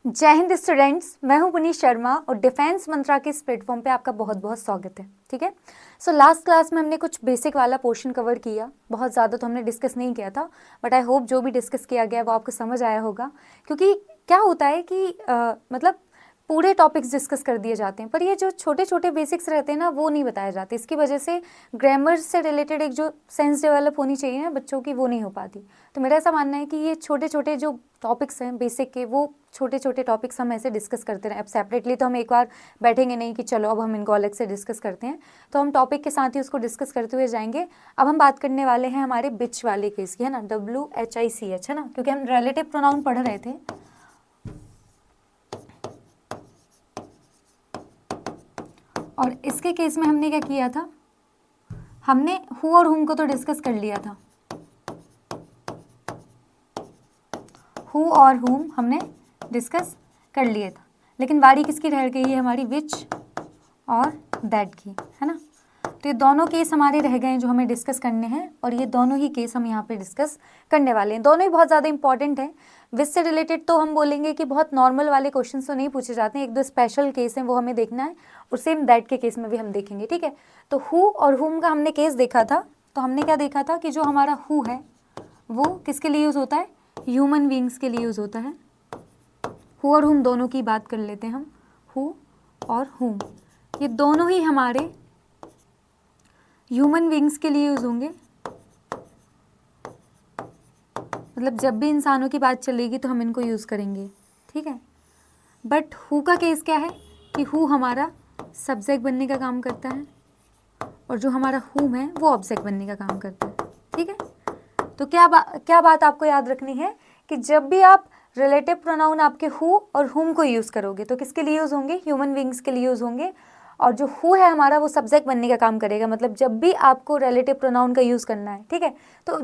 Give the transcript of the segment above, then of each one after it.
जय हिंद स्टूडेंट्स, मैं हूं पुनीत शर्मा और डिफेंस मंत्रा के इस प्लेटफॉर्म पे आपका बहुत बहुत स्वागत है। ठीक है, सो लास्ट क्लास में हमने कुछ बेसिक वाला पोर्शन कवर किया, बहुत ज़्यादा तो हमने डिस्कस नहीं किया था, बट आई होप जो भी डिस्कस किया गया वो आपको समझ आया होगा। क्योंकि क्या होता है कि मतलब पूरे टॉपिक्स डिस्कस कर दिए जाते हैं, पर ये जो छोटे छोटे बेसिक्स रहते हैं ना वो नहीं बताए जाते। इसकी वजह से ग्रामर से रिलेटेड एक जो सेंस डेवलप होनी चाहिए ना बच्चों की, वो नहीं हो पाती। तो मेरा ऐसा मानना है कि ये छोटे छोटे जो टॉपिक्स हैं बेसिक के, वो छोटे छोटे टॉपिक्स हम ऐसे डिस्कस करते रहें। अब सेपरेटली तो हम एक बार बैठेंगे नहीं कि चलो अब हम इनको अलग से डिस्कस करते हैं, तो हम टॉपिक के साथ ही उसको डिस्कस करते हुए जाएंगे। अब हम बात करने वाले हैं हमारे बिच वाले केस की, है ना, WHICH, है ना, क्योंकि हम रिलेटिव प्रोनाउन पढ़ रहे थे। और इसके केस में हमने क्या किया था, हमने हु और हुम को तो डिस्कस कर लिया था। हु और हुम हमने डिस्कस कर लिया था, लेकिन बारी किसकी रह गई है हमारी, विच और दैट की, है ना। तो ये दोनों केस हमारे रह गए हैं जो हमें डिस्कस करने हैं, और ये दोनों ही केस हम यहाँ पे डिस्कस करने वाले हैं। दोनों ही बहुत ज़्यादा इंपॉर्टेंट हैं। विच से रिलेटेड तो हम बोलेंगे कि बहुत नॉर्मल वाले क्वेश्चन तो नहीं पूछे जाते हैं, एक दो स्पेशल केस हैं वो हमें देखना है, और सेम दैट के केस में भी हम देखेंगे। ठीक है, तो हु और हुम का हमने केस देखा था। तो हमने क्या देखा था कि जो हमारा हु है वो किसके लिए यूज़ होता है, ह्यूमन बींग्स के लिए यूज़ होता है। हु और हुम दोनों की बात कर लेते हैं हम। हु और हुम ये दोनों ही हमारे ह्यूमन बींग्स के लिए यूज़ होंगे। मतलब जब भी इंसानों की बात चलेगी तो हम इनको यूज़ करेंगे। ठीक है, बट हु का केस क्या है कि हु हमारा सब्जेक्ट बनने का काम करता है, और जो हमारा हुम है वो ऑब्जेक्ट बनने का काम करता है। ठीक है, तो क्या बात आपको याद रखनी है कि जब भी आप रिलेटिव प्रोनाउन आपके हु और हुम को यूज़ करोगे तो किसके लिए यूज़ होंगे, ह्यूमन बींग्स के लिए यूज़ होंगे। और जो हु है हमारा वो सब्जेक्ट बनने का काम करेगा। मतलब जब भी आपको रिलेटिव प्रोनाउन का यूज़ करना है, ठीक है, तो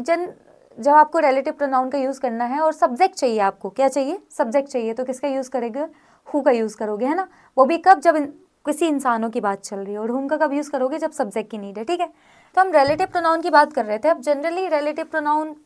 जब आपको रिलेटिव प्रोनाउन का यूज़ करना है और सब्जेक्ट चाहिए, आपको क्या चाहिए, सब्जेक्ट चाहिए, तो किसका यूज़ करेंगे, हु का यूज़ करोगे, है ना। वो भी कब, जब किसी इंसानों की बात चल रही है। और हुम का कब यूज़ करोगे, जब सब्जेक्ट की नीड है। ठीक है, तो हम रिलेटिव प्रोनाउन की बात कर रहे थे। अब जनरली रिलेटिव प्रोनाउन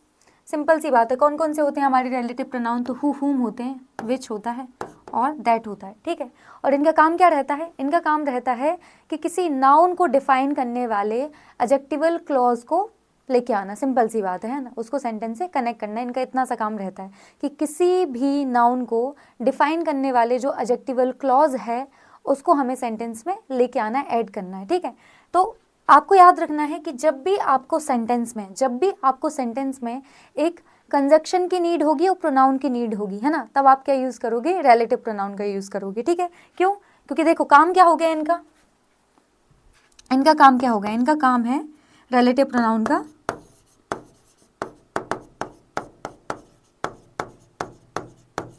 सिंपल सी बात है, कौन कौन से होते हैं हमारे रिलेटिव प्रोनाउन, तो हु हुम होते हैं, विच होता है और दैट होता है। ठीक है, और इनका काम क्या रहता है, इनका काम रहता है कि किसी नाउन को डिफाइन करने वाले एडजेक्टिवल क्लॉज को लेके आना। सिंपल सी बात है ना, उसको सेंटेंस से कनेक्ट करना। इनका इतना सा काम रहता है कि किसी भी नाउन को डिफाइन करने वाले जो एडजेक्टिवल क्लॉज है उसको हमें सेंटेंस में लेके आना है, ऐड करना है। ठीक है, तो आपको याद रखना है कि जब भी आपको सेंटेंस में एक कंजक्शन की नीड होगी और प्रोनाउन की नीड होगी, है ना, तब आप क्या यूज़ करोगे, रिलेटिव प्रोनाउन का यूज़ करोगे। ठीक है, क्यों, क्योंकि देखो काम क्या हो गया इनका, काम क्या होगा, इनका काम है रिलेटिव प्रोनाउन का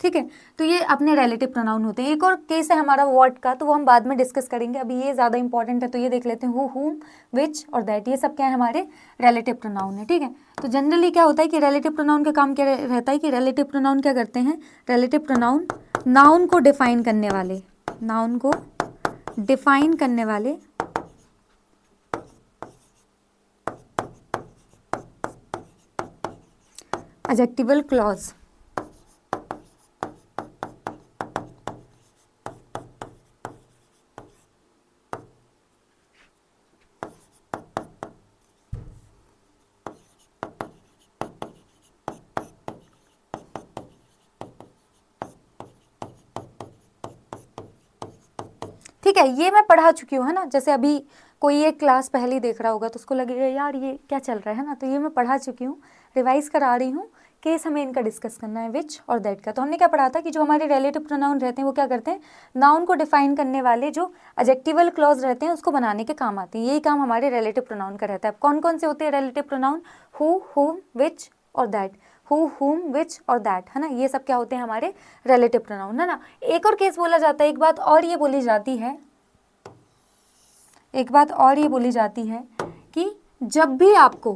ठीक है, तो ये अपने रिलेटिव प्रोनाउन होते हैं। एक और केस है हमारा व्हाट का, तो वो हम बाद में डिस्कस करेंगे, अभी ये ज़्यादा इंपॉर्टेंट है। तो ये देख लेते हैं, हु हुम विच और दैट, ये सब क्या है, हमारे रिलेटिव प्रोनाउन है। ठीक है, तो जनरली क्या होता है कि रिलेटिव प्रोनाउन का काम क्या रहता है कि रिलेटिव प्रोनाउन क्या करते हैं, रिलेटिव प्रोनाउन नाउन को डिफाइन करने वाले एडजेक्टिवल क्लॉज। ठीक है, ये मैं पढ़ा चुकी हूँ, है ना। जैसे अभी कोई एक क्लास पहले देख रहा होगा तो उसको लगेगा यार ये क्या चल रहा है ना, तो ये मैं पढ़ा चुकी हूँ, रिवाइज करा रही हूँ। केस हमें इनका डिस्कस करना है, विच और दैट का। तो हमने क्या पढ़ा था कि जो हमारे रिलेटिव प्रोनाउन रहते हैं वो क्या करते हैं, नाउन को डिफाइन करने वाले जो एडजेक्टिवल क्लॉज रहते हैं उसको बनाने के काम आते हैं। यही काम हमारे रिलेटिव प्रोनाउन का रहता है। कौन कौन से होते हैं रिलेटिव प्रोनाउन, हु हुम विच और दैट, हु हुम विच और दैट, है ना, ये सब क्या होते हैं हमारे रिलेटिव प्रोनाउन, है ना। एक और केस बोला जाता है, एक बात और ये बोली जाती है कि जब भी आपको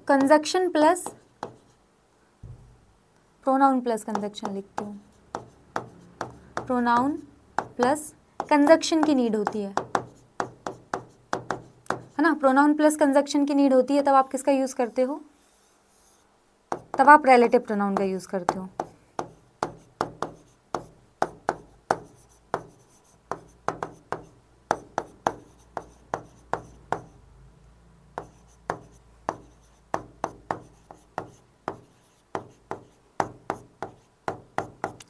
conjunction plus pronoun plus conjunction, लिखती हूँ, प्रोनाउन प्लस कंजक्शन की नीड होती है ना, प्रोनाउन प्लस कंजक्शन की नीड होती है, तब आप किसका यूज़ करते हो, तब आप रिलेटिव प्रोनाउन का यूज़ करते हो।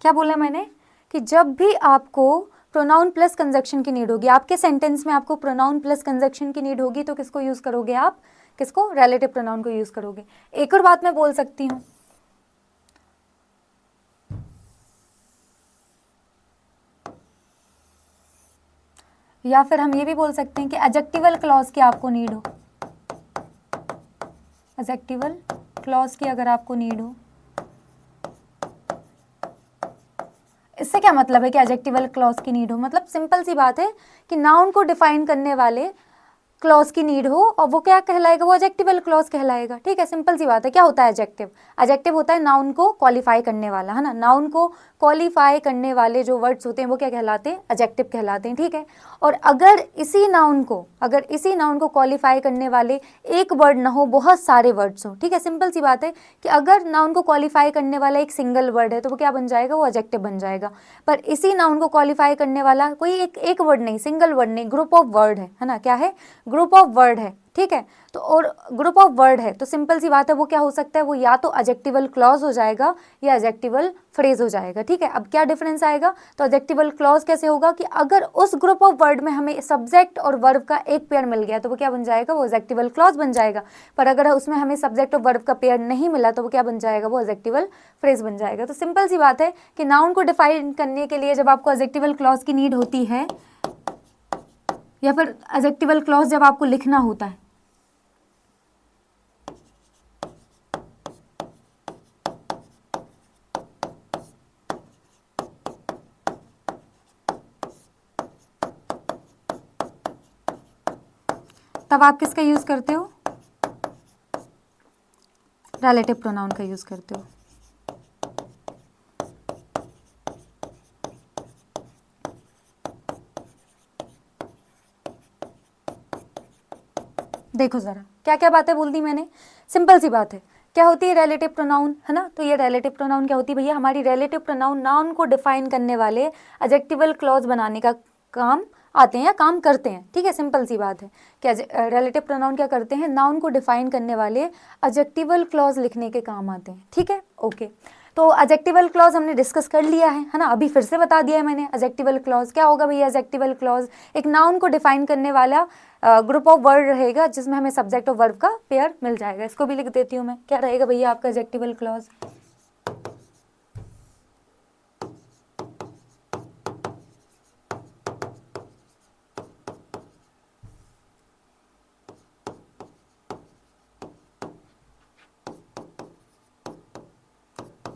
क्या बोला मैंने कि जब भी आपको प्रोनाउन प्लस कंजक्शन की नीड होगी, आपके सेंटेंस में आपको प्रोनाउन प्लस कंजक्शन की नीड होगी, तो किसको यूज़ करोगे आप? किसको? रिलेटिव प्रोनाउन को यूज़ करोगे। एक और बात मैं बोल सकती हूँ, या फिर हम ये भी बोल सकते हैं कि एडजेक्टिवल क्लॉज की आपको नीड हो, एडजेक्टिवल क्लॉज की अगर आपको नीड हो। इससे क्या मतलब है कि एडजेक्टिवल क्लॉज की नीड हो? मतलब सिंपल सी बात है कि नाउन को डिफाइन करने वाले क्लॉज की नीड हो, और वो क्या कहलाएगा? वो एडजेक्टिवल क्लॉज कहलाएगा। ठीक है, सिंपल सी बात है। क्या होता है एडजेक्टिव? एडजेक्टिव होता है नाउन को क्वालिफाई करने वाला, है ना। नाउन को क्वालिफाई करने वाले जो वर्ड्स होते हैं वो क्या कहलाते हैं? एडजेक्टिव कहलाते हैं। ठीक है, और अगर इसी नाउन को क्वालिफाई करने वाले एक वर्ड ना हो, बहुत सारे वर्ड्स हो, ठीक है, सिंपल सी बात है कि अगर नाउन को क्वालिफाई करने वाला एक सिंगल वर्ड है तो वो क्या बन जाएगा? वो एडजेक्टिव बन जाएगा। पर इसी नाउन को क्वालिफाई करने वाला कोई एक वर्ड नहीं, सिंगल वर्ड नहीं, ग्रुप ऑफ वर्ड है ना। क्या है? ग्रुप ऑफ वर्ड है। ठीक है, तो और ग्रुप ऑफ वर्ड है तो सिंपल सी बात है वो क्या हो सकता है? वो या तो एडजेक्टिवल क्लॉज हो जाएगा या एडजेक्टिवल फ्रेज हो जाएगा। ठीक है, अब क्या डिफरेंस आएगा? तो एडजेक्टिवल क्लॉज कैसे होगा कि अगर उस ग्रुप ऑफ वर्ड में हमें सब्जेक्ट और वर्ब का एक पेयर मिल गया तो वो क्या बन जाएगा? वो एडजेक्टिवल क्लॉज बन जाएगा। पर अगर उसमें हमें सब्जेक्ट और वर्ब का पेयर नहीं मिला तो वो क्या बन जाएगा? वो एडजेक्टिवल फ्रेज बन जाएगा। तो सिंपल सी बात है कि नाउन को डिफाइन करने के लिए जब आपको एडजेक्टिवल क्लॉज की नीड होती है, या फिर एडजेक्टिवल क्लॉज जब आपको लिखना होता है, तब आप किसका यूज करते हो? रिलेटिव प्रोनाउन का यूज करते हो। देखो जरा क्या क्या बातें बोल दी मैंने। सिंपल सी बात है, क्या होती है रिलेटिव प्रोनाउन, है ना। तो ये रिलेटिव प्रोनाउन क्या होती है भैया? हमारी रिलेटिव प्रोनाउन नाउन को डिफाइन करने वाले एडजेक्टिवल क्लॉज बनाने का काम आते हैं या काम करते हैं। ठीक है, सिंपल सी बात है कि रिलेटिव प्रोनाउन क्या करते हैं? नाउन को डिफाइन करने वाले एडजेक्टिवल क्लॉज लिखने के काम आते हैं। ठीक है, ओके। तो एडजेक्टिवल क्लॉज हमने डिस्कस कर लिया है ना। अभी फिर से बता दिया है मैंने। एडजेक्टिवल क्लॉज क्या होगा भैया? एडजेक्टिवल क्लॉज एक नाउन को डिफाइन करने वाला ग्रुप ऑफ वर्ड रहेगा जिसमें हमें सब्जेक्ट और वर्ब का पेयर मिल जाएगा। इसको भी लिख देती हूँ मैं। क्या रहेगा भैया आपका एडजेक्टिवल क्लॉज?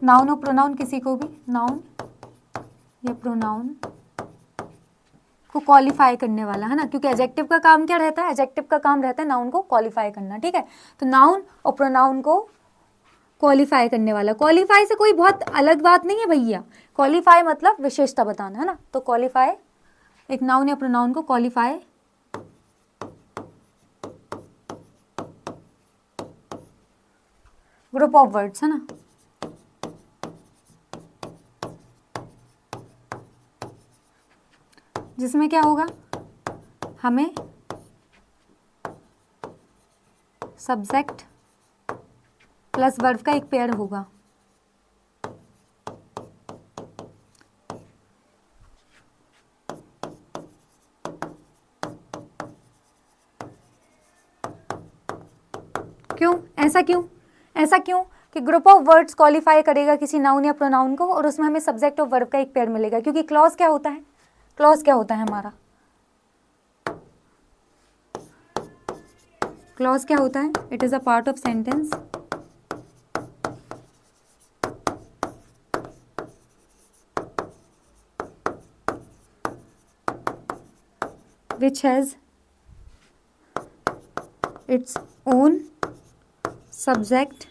नाउन और प्रोनाउन, किसी को भी नाउन या प्रोनाउन को क्वालिफाई करने वाला, है ना। क्योंकि एडजेक्टिव का काम क्या रहता है? एडजेक्टिव का काम रहता है नाउन को क्वालिफाई करना। ठीक है, तो नाउन और प्रोनाउन को क्वालिफाई करने वाला। क्वालिफाई से कोई बहुत अलग बात नहीं है भैया। क्वालिफाई मतलब विशेषता बताना, है ना। तो क्वालिफाई एक नाउन या प्रोनाउन को क्वालिफाई ग्रुप ऑफ वर्ड्स, है ना। जिसमें क्या होगा? हमें सब्जेक्ट प्लस वर्ब का एक पेयर होगा। क्यों? ऐसा क्यों? ऐसा क्यों कि ग्रुप ऑफ वर्ड्स क्वालिफाई करेगा किसी नाउन या प्रोनाउन को और उसमें हमें सब्जेक्ट और वर्ब का एक पेयर मिलेगा? क्योंकि क्लॉज क्या होता है? क्लॉज क्या होता है हमारा? क्लॉज क्या होता है? It is a part of sentence which has its own subject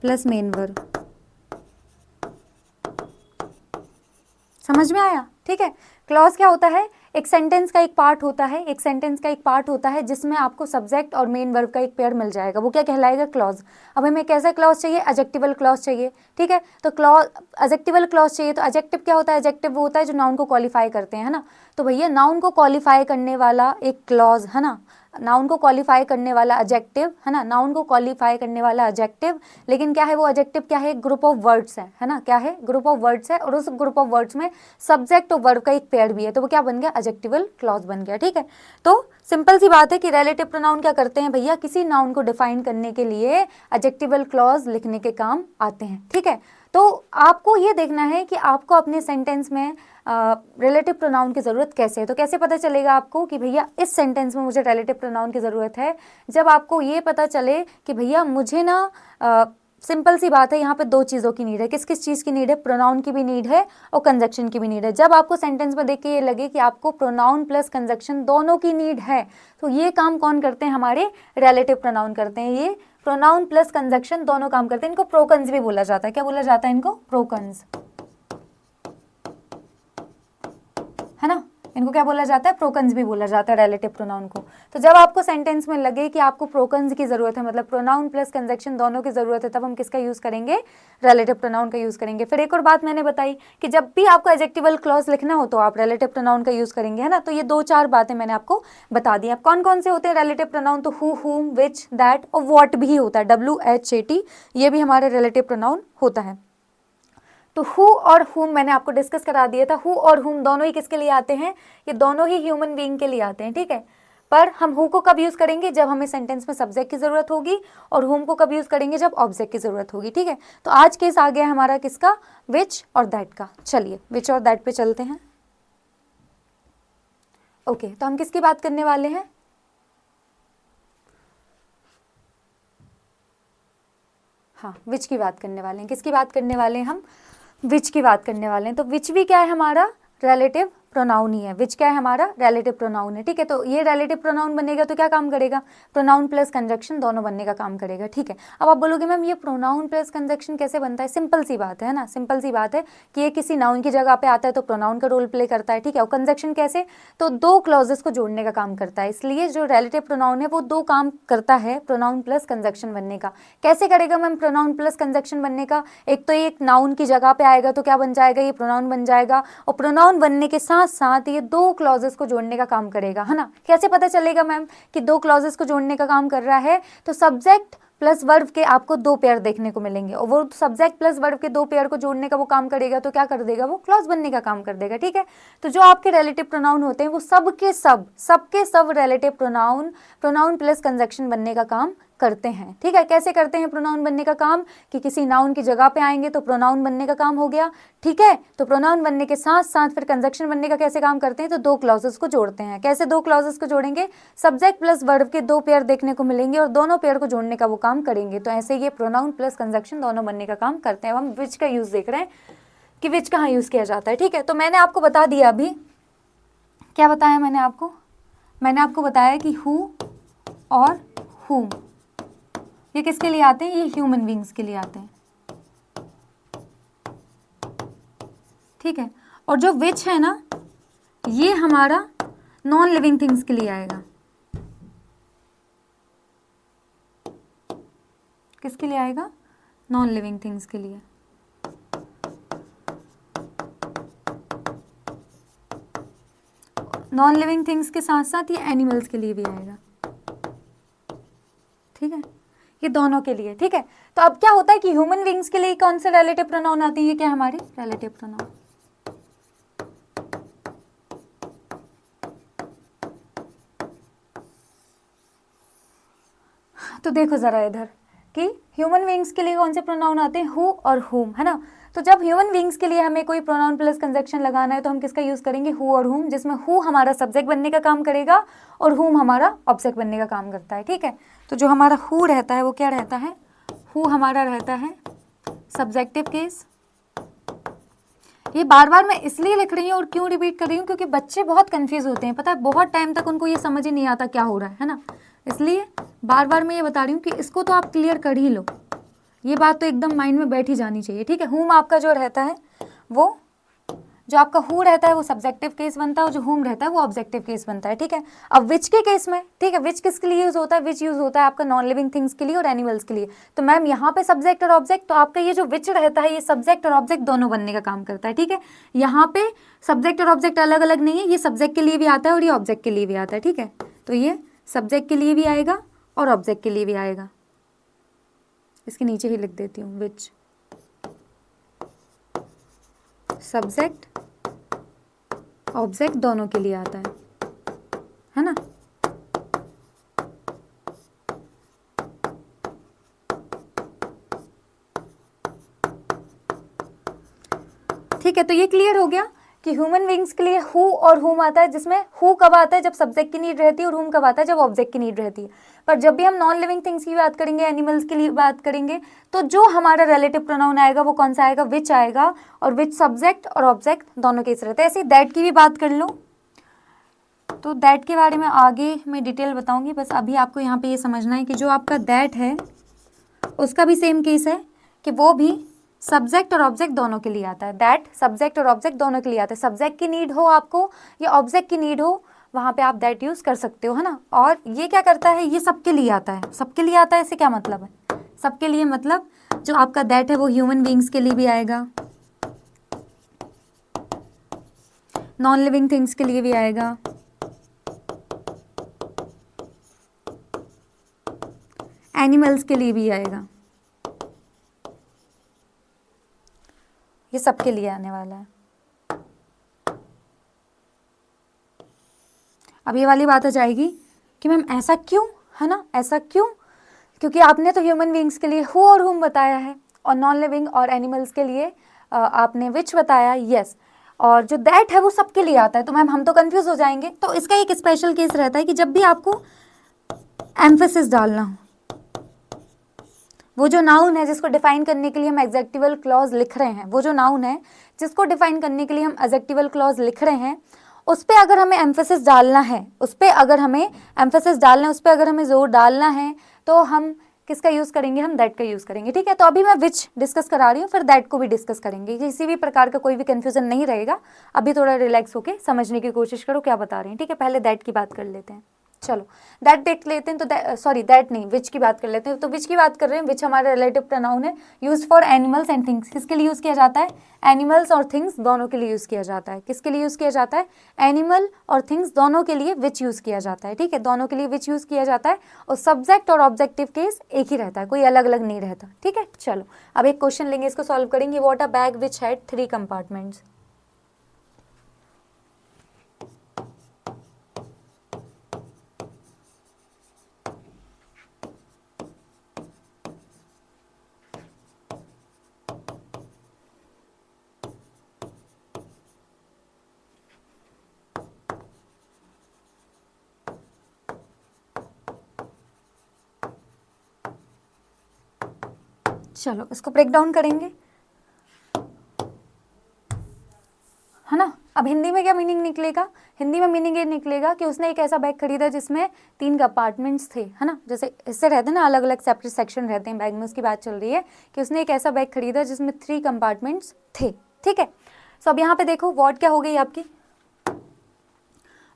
plus main verb। समझ में आया? ठीक है, क्लॉज क्या होता है? एक सेंटेंस का एक पार्ट होता है, एक सेंटेंस का एक पार्ट होता है जिसमें आपको सब्जेक्ट और मेन वर्ब का एक पेयर मिल जाएगा, वो क्या कहलाएगा? क्लॉज। अब हमें कैसा क्लॉज चाहिए? एडजेक्टिवल क्लॉज चाहिए। ठीक है, तो क्लॉज एडजेक्टिवल क्लॉज चाहिए, तो एडजेक्टिव क्या होता है? एडजेक्टिव वो होता है जो नाउन को क्वालिफाई करते हैं, है ना। तो भैया नाउन को क्वालिफाई करने वाला एक क्लॉज, है ना, नाउन को क्वालिफाई करने वाला एडजेक्टिव, है ना, नाउन को क्वालिफाई करने वाला एडजेक्टिव। लेकिन क्या है वो एडजेक्टिव? क्या है? ग्रुप ऑफ वर्ड्स है ना, क्या है? ग्रुप ऑफ वर्ड्स है, और उस ग्रुप ऑफ वर्ड्स में सब्जेक्ट और वर्ब का एक पेयर भी है, तो वो क्या बन गया? एडजेक्टिवल क्लॉज बन गया। ठीक है, तो सिंपल सी बात है कि रिलेटिव प्रोनाउन क्या करते हैं भैया? किसी नाउन को डिफाइन करने के लिए एडजेक्टिवल क्लॉज लिखने के काम आते हैं। ठीक है, तो आपको ये देखना है कि आपको अपने सेंटेंस में रिलेटिव प्रोनाउन की ज़रूरत कैसे है। तो कैसे पता चलेगा आपको कि भैया इस सेंटेंस में मुझे रिलेटिव प्रोनाउन की ज़रूरत है? जब आपको ये पता चले कि भैया मुझे ना सिंपल सी बात है, यहाँ पे दो चीज़ों की नीड है। किस किस चीज़ की नीड है? प्रोनाउन की भी नीड है और कंजक्शन की भी नीड है। जब आपको सेंटेंस में देख के ये लगे कि आपको प्रोनाउन प्लस कंजक्शन दोनों की नीड है, तो ये काम कौन करते हैं? हमारे रिलेटिव प्रोनाउन करते हैं। ये प्रोनाउन प्लस कंजक्शन दोनों काम करते हैं। इनको प्रोकन्स भी बोला जाता है। क्या बोला जाता है इनको? प्रोकन्स, है ना। इनको क्या बोला जाता है? प्रोकन्स भी बोला जाता है रिलेटिव प्रोनाउन को। तो जब आपको सेंटेंस में लगे कि आपको प्रोकन्स की जरूरत है, मतलब प्रोनाउन प्लस कंजक्शन दोनों की जरूरत है, तब हम किसका यूज करेंगे? रिलेटिव प्रोनाउन का यूज करेंगे। फिर एक और बात मैंने बताई कि जब भी आपको एडजेक्टिवल क्लॉज लिखना हो तो आप रिलेटिव प्रोनाउन का यूज करेंगे, है ना। तो ये 2-4 बातें मैंने आपको बता दी। अब कौन कौन से होते हैं रिलेटिव प्रोनाउन? तो हु, हुम, विच, दैट और व्हाट भी होता है, WHAT, ये भी हमारे रिलेटिव प्रोनाउन होता है। तो हु और हुम मैंने आपको डिस्कस करा दिया था। हु और हुम दोनों ही किसके लिए आते हैं? ये दोनों ही ह्यूमन बीइंग के लिए आते हैं। ठीक है, पर हम हु को कब यूज करेंगे? जब हमें सेंटेंस में सब्जेक्ट की जरूरत होगी, और हुम को कब यूज करेंगे? जब ऑब्जेक्ट की जरूरत होगी। ठीक है, तो आज केस आ गया हमारा किसका? विच और दैट का। चलिए विच और दैट पे चलते हैं। ओके, तो हम किसकी बात करने वाले हैं? हाँ, विच की बात करने वाले हैं। किसकी बात करने वाले हैं हम? विच की बात करने वाले हैं। तो विच भी क्या है? हमारा रिलेटिव प्रोनाउन ही है। विच क्या है? हमारा रिलेटिव प्रोनाउन है। ठीक है, तो ये रिलेटिव प्रोनाउन बनेगा तो क्या काम करेगा? प्रोनाउन प्लस कंजक्शन दोनों बनने का काम करेगा। ठीक है, अब आप बोलोगे मैम ये प्रोनाउन प्लस कंजक्शन कैसे बनता है? सिंपल सी बात है ना, सिंपल सी बात है कि ये किसी नाउन की जगह पे आता है तो प्रोनाउन का रोल प्ले करता है। ठीक है, और कंजक्शन कैसे? तो दो क्लॉजेस को जोड़ने का काम करता है। इसलिए जो रिलेटिव प्रोनाउन है वो दो काम करता है प्रोनाउन प्लस कंजक्शन बनने का। कैसे करेगा मैम प्रोनाउन प्लस कंजक्शन बनने का? एक तो एक नाउन की जगह पे आएगा तो क्या बन जाएगा? ये प्रोनाउन बन जाएगा, और प्रोनाउन बनने के साथ साथ ये दो क्लॉजेस को जोड़ने का काम करेगा, है ना। कैसे पता चलेगा मैम कि दो क्लॉजेस को जोड़ने का काम कर रहा है? तो सब्जेक्ट प्लस वर्ब के आपको दो पेयर देखने को मिलेंगे, और वो सब्जेक्ट प्लस वर्ब के दो पेयर को जोड़ने का वो काम करेगा, तो क्या कर देगा? वो क्लॉज बनने का काम कर देगा। ठीक है, तो जो आपके रिलेटिव प्रोनाउन होते हैं वो सबके सब relative pronoun pronoun plus conjunction बनने का काम करते हैं। ठीक है, कैसे करते हैं प्रोनाउन बनने का काम? कि किसी नाउन की जगह पे आएंगे तो प्रोनाउन बनने का काम हो गया। ठीक है, तो प्रोनाउन बनने के साथ साथ फिर कंजक्शन बनने का कैसे काम करते हैं? तो दो क्लॉजेस को जोड़ते हैं। कैसे दो क्लॉजेस को जोड़ेंगे? सब्जेक्ट प्लस वर्ब के दो पेयर देखने को मिलेंगे और दोनों पेयर को जोड़ने का वो काम करेंगे। तो ऐसे ये प्रोनाउन प्लस कंजक्शन दोनों बनने का काम करते हैं। अब हम विच का यूज देख रहे हैं कि विच कहाँ यूज किया जाता है। ठीक है, तो मैंने आपको बता दिया अभी। क्या बताया मैंने आपको? मैंने आपको बताया कि हु और हुम ये किसके लिए आते हैं? ये ह्यूमन बीइंग्स के लिए आते हैं। ठीक है, और जो विच है ना, ये हमारा नॉन लिविंग थिंग्स के लिए आएगा। किसके लिए आएगा? नॉन लिविंग थिंग्स के लिए। नॉन लिविंग थिंग्स के साथ साथ ये एनिमल्स के लिए भी आएगा। ठीक है, ये दोनों के लिए। ठीक है, तो अब क्या होता है कि ह्यूमन बीइंग्स के लिए कौन से रिलेटिव प्रोनाउन आते हैं? ये क्या हमारे रिलेटिव प्रोनाउन। तो देखो जरा इधर कि ह्यूमन बीइंग्स के लिए कौन से प्रोनाउन आते हैं? हु और हुम, है ना। तो जब ह्यूमन बीइंग्स के लिए हमें कोई प्रोनाउन प्लस कंजक्शन लगाना है तो हम किसका यूज करेंगे? हु और हुम, जिसमें हु हमारा सब्जेक्ट बनने का काम करेगा और हुम हमारा ऑब्जेक्ट बनने का काम करता है। ठीक है, तो जो हमारा हु रहता है वो क्या रहता है? हु हमारा रहता है सब्जेक्टिव केस। ये बार बार मैं इसलिए लिख रही हूँ और क्यों रिपीट कर रही हूँ, क्योंकि बच्चे बहुत कंफ्यूज होते हैं, पता है, बहुत टाइम तक उनको ये समझ ही नहीं आता क्या हो रहा है ना। इसलिए बार बार मैं ये बता रही हूँ कि इसको तो आप क्लियर कर ही लो, ये बात तो एकदम माइंड में बैठ ही जानी चाहिए। ठीक है, हुम आपका जो रहता है वो जो आपका हु रहता है वो सब्जेक्टिव केस बनता है और जो हुम रहता है वो ऑब्जेक्टिव केस बनता है, ठीक है। अब विच के केस में, ठीक है, विच किसके लिए यूज होता है, विच यूज होता है आपका नॉन लिविंग थिंग्स के लिए और एनिमल्स के लिए। तो मैम यहाँ पे सब्जेक्ट और ऑब्जेक्ट, तो आपका ये जो विच रहता है ये सब्जेक्ट और ऑब्जेक्ट दोनों बनने का काम करता है, ठीक है। यहाँ पे सब्जेक्ट और ऑब्जेक्ट अलग अलग नहीं है, ये सब्जेक्ट के लिए भी आता है और ये ऑब्जेक्ट के लिए भी आता है, ठीक है। तो ये सब्जेक्ट के लिए भी आएगा और ऑब्जेक्ट के लिए भी आएगा। इसके नीचे ही लिख देती हूँ, विच सब्जेक्ट ऑब्जेक्ट दोनों के लिए आता है ना। ठीक है, तो ये क्लियर हो गया कि ह्यूमन बींग्स के लिए हु और हुम आता है, जिसमें हु कब आता है, जब सब्जेक्ट की नीड रहती है, और हुम कब आता है, जब ऑब्जेक्ट की नीड रहती है। पर जब भी हम नॉन लिविंग थिंग्स की बात करेंगे, एनिमल्स के लिए बात करेंगे, तो जो हमारा रिलेटिव प्रोनाउन आएगा वो कौन सा आएगा, विच आएगा, और विच सब्जेक्ट और ऑब्जेक्ट दोनों केस रहते हैं। ऐसे दैट की भी बात कर लो, तो दैट के बारे में आगे मैं डिटेल बताऊंगी, बस अभी आपको यहाँ पे ये समझना है कि जो आपका दैट है उसका भी सेम केस है कि वो भी सब्जेक्ट और ऑब्जेक्ट दोनों के लिए आता है। दैट सब्जेक्ट और ऑब्जेक्ट दोनों के लिए आता है। सब्जेक्ट की नीड हो आपको या ऑब्जेक्ट की नीड हो, वहाँ पे आप दैट यूज़ कर सकते हो, है ना। और ये क्या करता है, ये सबके लिए आता है। सबके लिए आता है, इससे क्या मतलब है, सबके लिए मतलब जो आपका दैट है वो ह्यूमन बींग्स के लिए भी आएगा, नॉन लिविंग थिंग्स के लिए भी आएगा, एनिमल्स के लिए भी आएगा, ये सबके लिए आने वाला है। अब ये वाली बात आ जाएगी कि मैम ऐसा क्यों, है ना, ऐसा क्यों, क्योंकि आपने तो ह्यूमन बींग्स के लिए हु और हुम बताया है और नॉन लिविंग और एनिमल्स के लिए आपने विच बताया, यस, और जो दैट है वो सबके लिए आता है। तो मैम हम तो कंफ्यूज हो जाएंगे। तो इसका एक स्पेशल केस रहता है कि जब भी आपको एम्फेसिस डालना हो, वो जो नाउन है जिसको डिफाइन करने के लिए हम एग्जेक्टिवल क्लॉज लिख रहे हैं, वो जो नाउन है जिसको डिफाइन करने के लिए हम एग्जेक्टिवल क्लॉज लिख रहे हैं, उस पर अगर हमें एम्फेसिस डालना है, उस पर अगर हमें एम्फेसिस डालना है, उस पर अगर हमें जोर डालना है, तो हम किसका यूज़ करेंगे, हम दैट का यूज़ करेंगे, ठीक है। तो अभी मैं विच डिस्कस करा रही हूँ, फिर दैट को भी डिस्कस करेंगे, किसी भी प्रकार का कोई भी कन्फ्यूजन नहीं रहेगा। अभी थोड़ा रिलैक्स होकर समझने की कोशिश करो क्या बता रहे हैं, ठीक है। पहले दैट की बात कर लेते हैं, चलो दैट देख लेते हैं। तो सॉरी दैट नहीं, विच की बात कर लेते हैं। तो विच की बात कर रहे हैं, विच हमारा रिलेटिव प्रोनाउन है, use for animals and things. किसके लिए यूज़ किया जाता है, एनिमल्स और थिंग्स दोनों के लिए यूज़ किया जाता है। किसके लिए यूज़ किया जाता है, एनिमल और थिंग्स दोनों के लिए विच यूज़ किया जाता है, ठीक है, दोनों के लिए विच यूज़ किया जाता है। और सब्जेक्ट और ऑब्जेक्टिव केस एक ही रहता है, कोई अलग अलग नहीं रहता, ठीक है। चलो अब एक क्वेश्चन लेंगे, इसको सॉल्व करेंगे। What a bag which had 3 compartments. चलो इसको ब्रेक डाउन करेंगे, है ना। अब हिंदी में क्या मीनिंग निकलेगा, हिंदी में मीनिंग ये निकलेगा कि उसने एक ऐसा बैग खरीदा जिसमें 3 कंपार्टमेंट्स थे, है ना। जैसे इससे रहते हैं ना, अलग अलग सेपरेट सेक्शन रहते हैं बैग में, उसकी बात चल रही है कि उसने एक ऐसा बैग खरीदा जिसमें 3 कंपार्टमेंट्स थे, ठीक है। सो अब यहाँ पे देखो व्हाट क्या हो गई आपकी,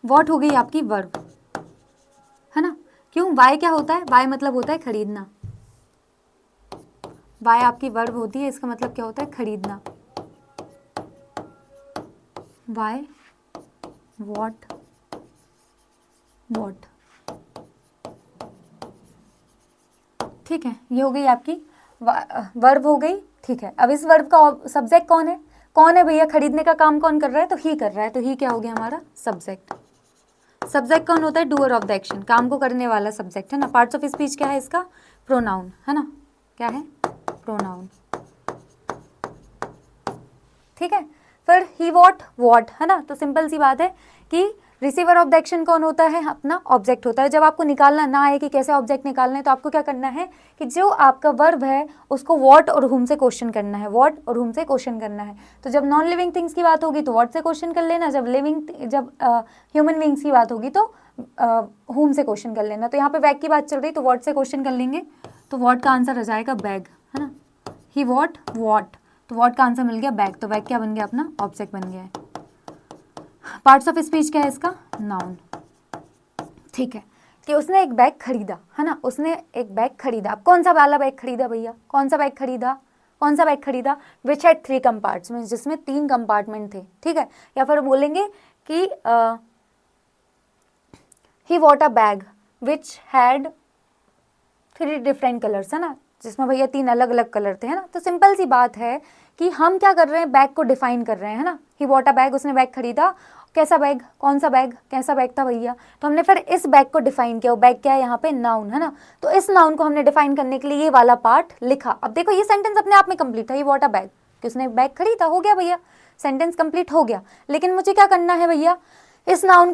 व्हाट हो गई आपकी वर्ब, है ना। क्यों, वाई क्या होता है, वाई मतलब होता है खरीदना, वाई आपकी वर्ब होती है, इसका मतलब क्या होता है, खरीदना। वाई, वॉट, वॉट, ठीक है, ये हो गई आपकी वर्ब हो गई, ठीक है। अब इस वर्ब का सब्जेक्ट कौन है, कौन है भैया, खरीदने का काम कौन कर रहा है, तो ही कर रहा है, तो ही क्या हो गया हमारा सब्जेक्ट। सब्जेक्ट कौन होता है, डूअर ऑफ द एक्शन, काम को करने वाला सब्जेक्ट, है ना। पार्ट्स ऑफ स्पीच क्या है इसका, प्रोनाउन, है ना, क्या है, प्रोनाउन, ठीक है। फिर ही वॉट, वॉट, है ना। तो सिंपल सी बात है कि रिसीवर ऑफ द एक्शन कौन होता है, अपना ऑब्जेक्ट होता है। जब आपको निकालना ना आए कि कैसे ऑब्जेक्ट निकालना है, तो आपको क्या करना है कि जो आपका वर्ब है उसको वॉट और हुम से क्वेश्चन करना है, वॉट और हुम से क्वेश्चन करना है। तो जब नॉन लिविंग थिंग्स की बात होगी तो वॉट से क्वेश्चन कर लेना, जब ह्यूमन बींग्स की बात होगी तो हुम से क्वेश्चन कर लेना। तो यहाँ पे बैग की बात चल रही तो वॉट से क्वेश्चन कर लेंगे, तो वॉट का आंसर आ जाएगा बैग, है ना। ही वॉट, वॉट, तो व्हाट का आंसर मिल गया बैग, तो बैग क्या बन गया अपना ऑब्जेक्ट बन गया है। पार्ट्स ऑफ स्पीच क्या है इसका, नाउन। ठीक है, कि उसने एक बैग खरीदा, है ना, उसने एक बैग खरीदा। अब कौन सा वाला बैग खरीदा भैया, कौन सा बैग खरीदा, कौन सा बैग खरीदा, विच हैड 3 कंपार्टमेंट्स, जिसमें 3 कंपार्टमेंट थे। ठीक है, या फिर बोलेंगे कि he bought a bag which had 3 different colours, है ना, जिसमें भैया 3 अलग अलग कलर थे, है ना। तो सिंपल सी बात है कि हम क्या कर रहे हैं, बैग को डिफाइन कर रहे हैं, है ना। ही वॉट अ बैग, उसने बैग खरीदा, कैसा बैग, कौन सा बैग, कैसा बैग था भैया, तो हमने फिर इस बैग को डिफाइन किया। वो बैग क्या है यहाँ पे, नाउन, है ना। तो इस नाउन को हमने डिफाइन करने के लिए ये वाला पार्ट लिखा। अब देखो ये सेंटेंस अपने आप में कंप्लीट है, ही वॉट अ बैग, कि उसने बैग खरीदा, हो गया भैया, सेंटेंस कंप्लीट हो गया। लेकिन मुझे क्या करना है भैया, इस नाउन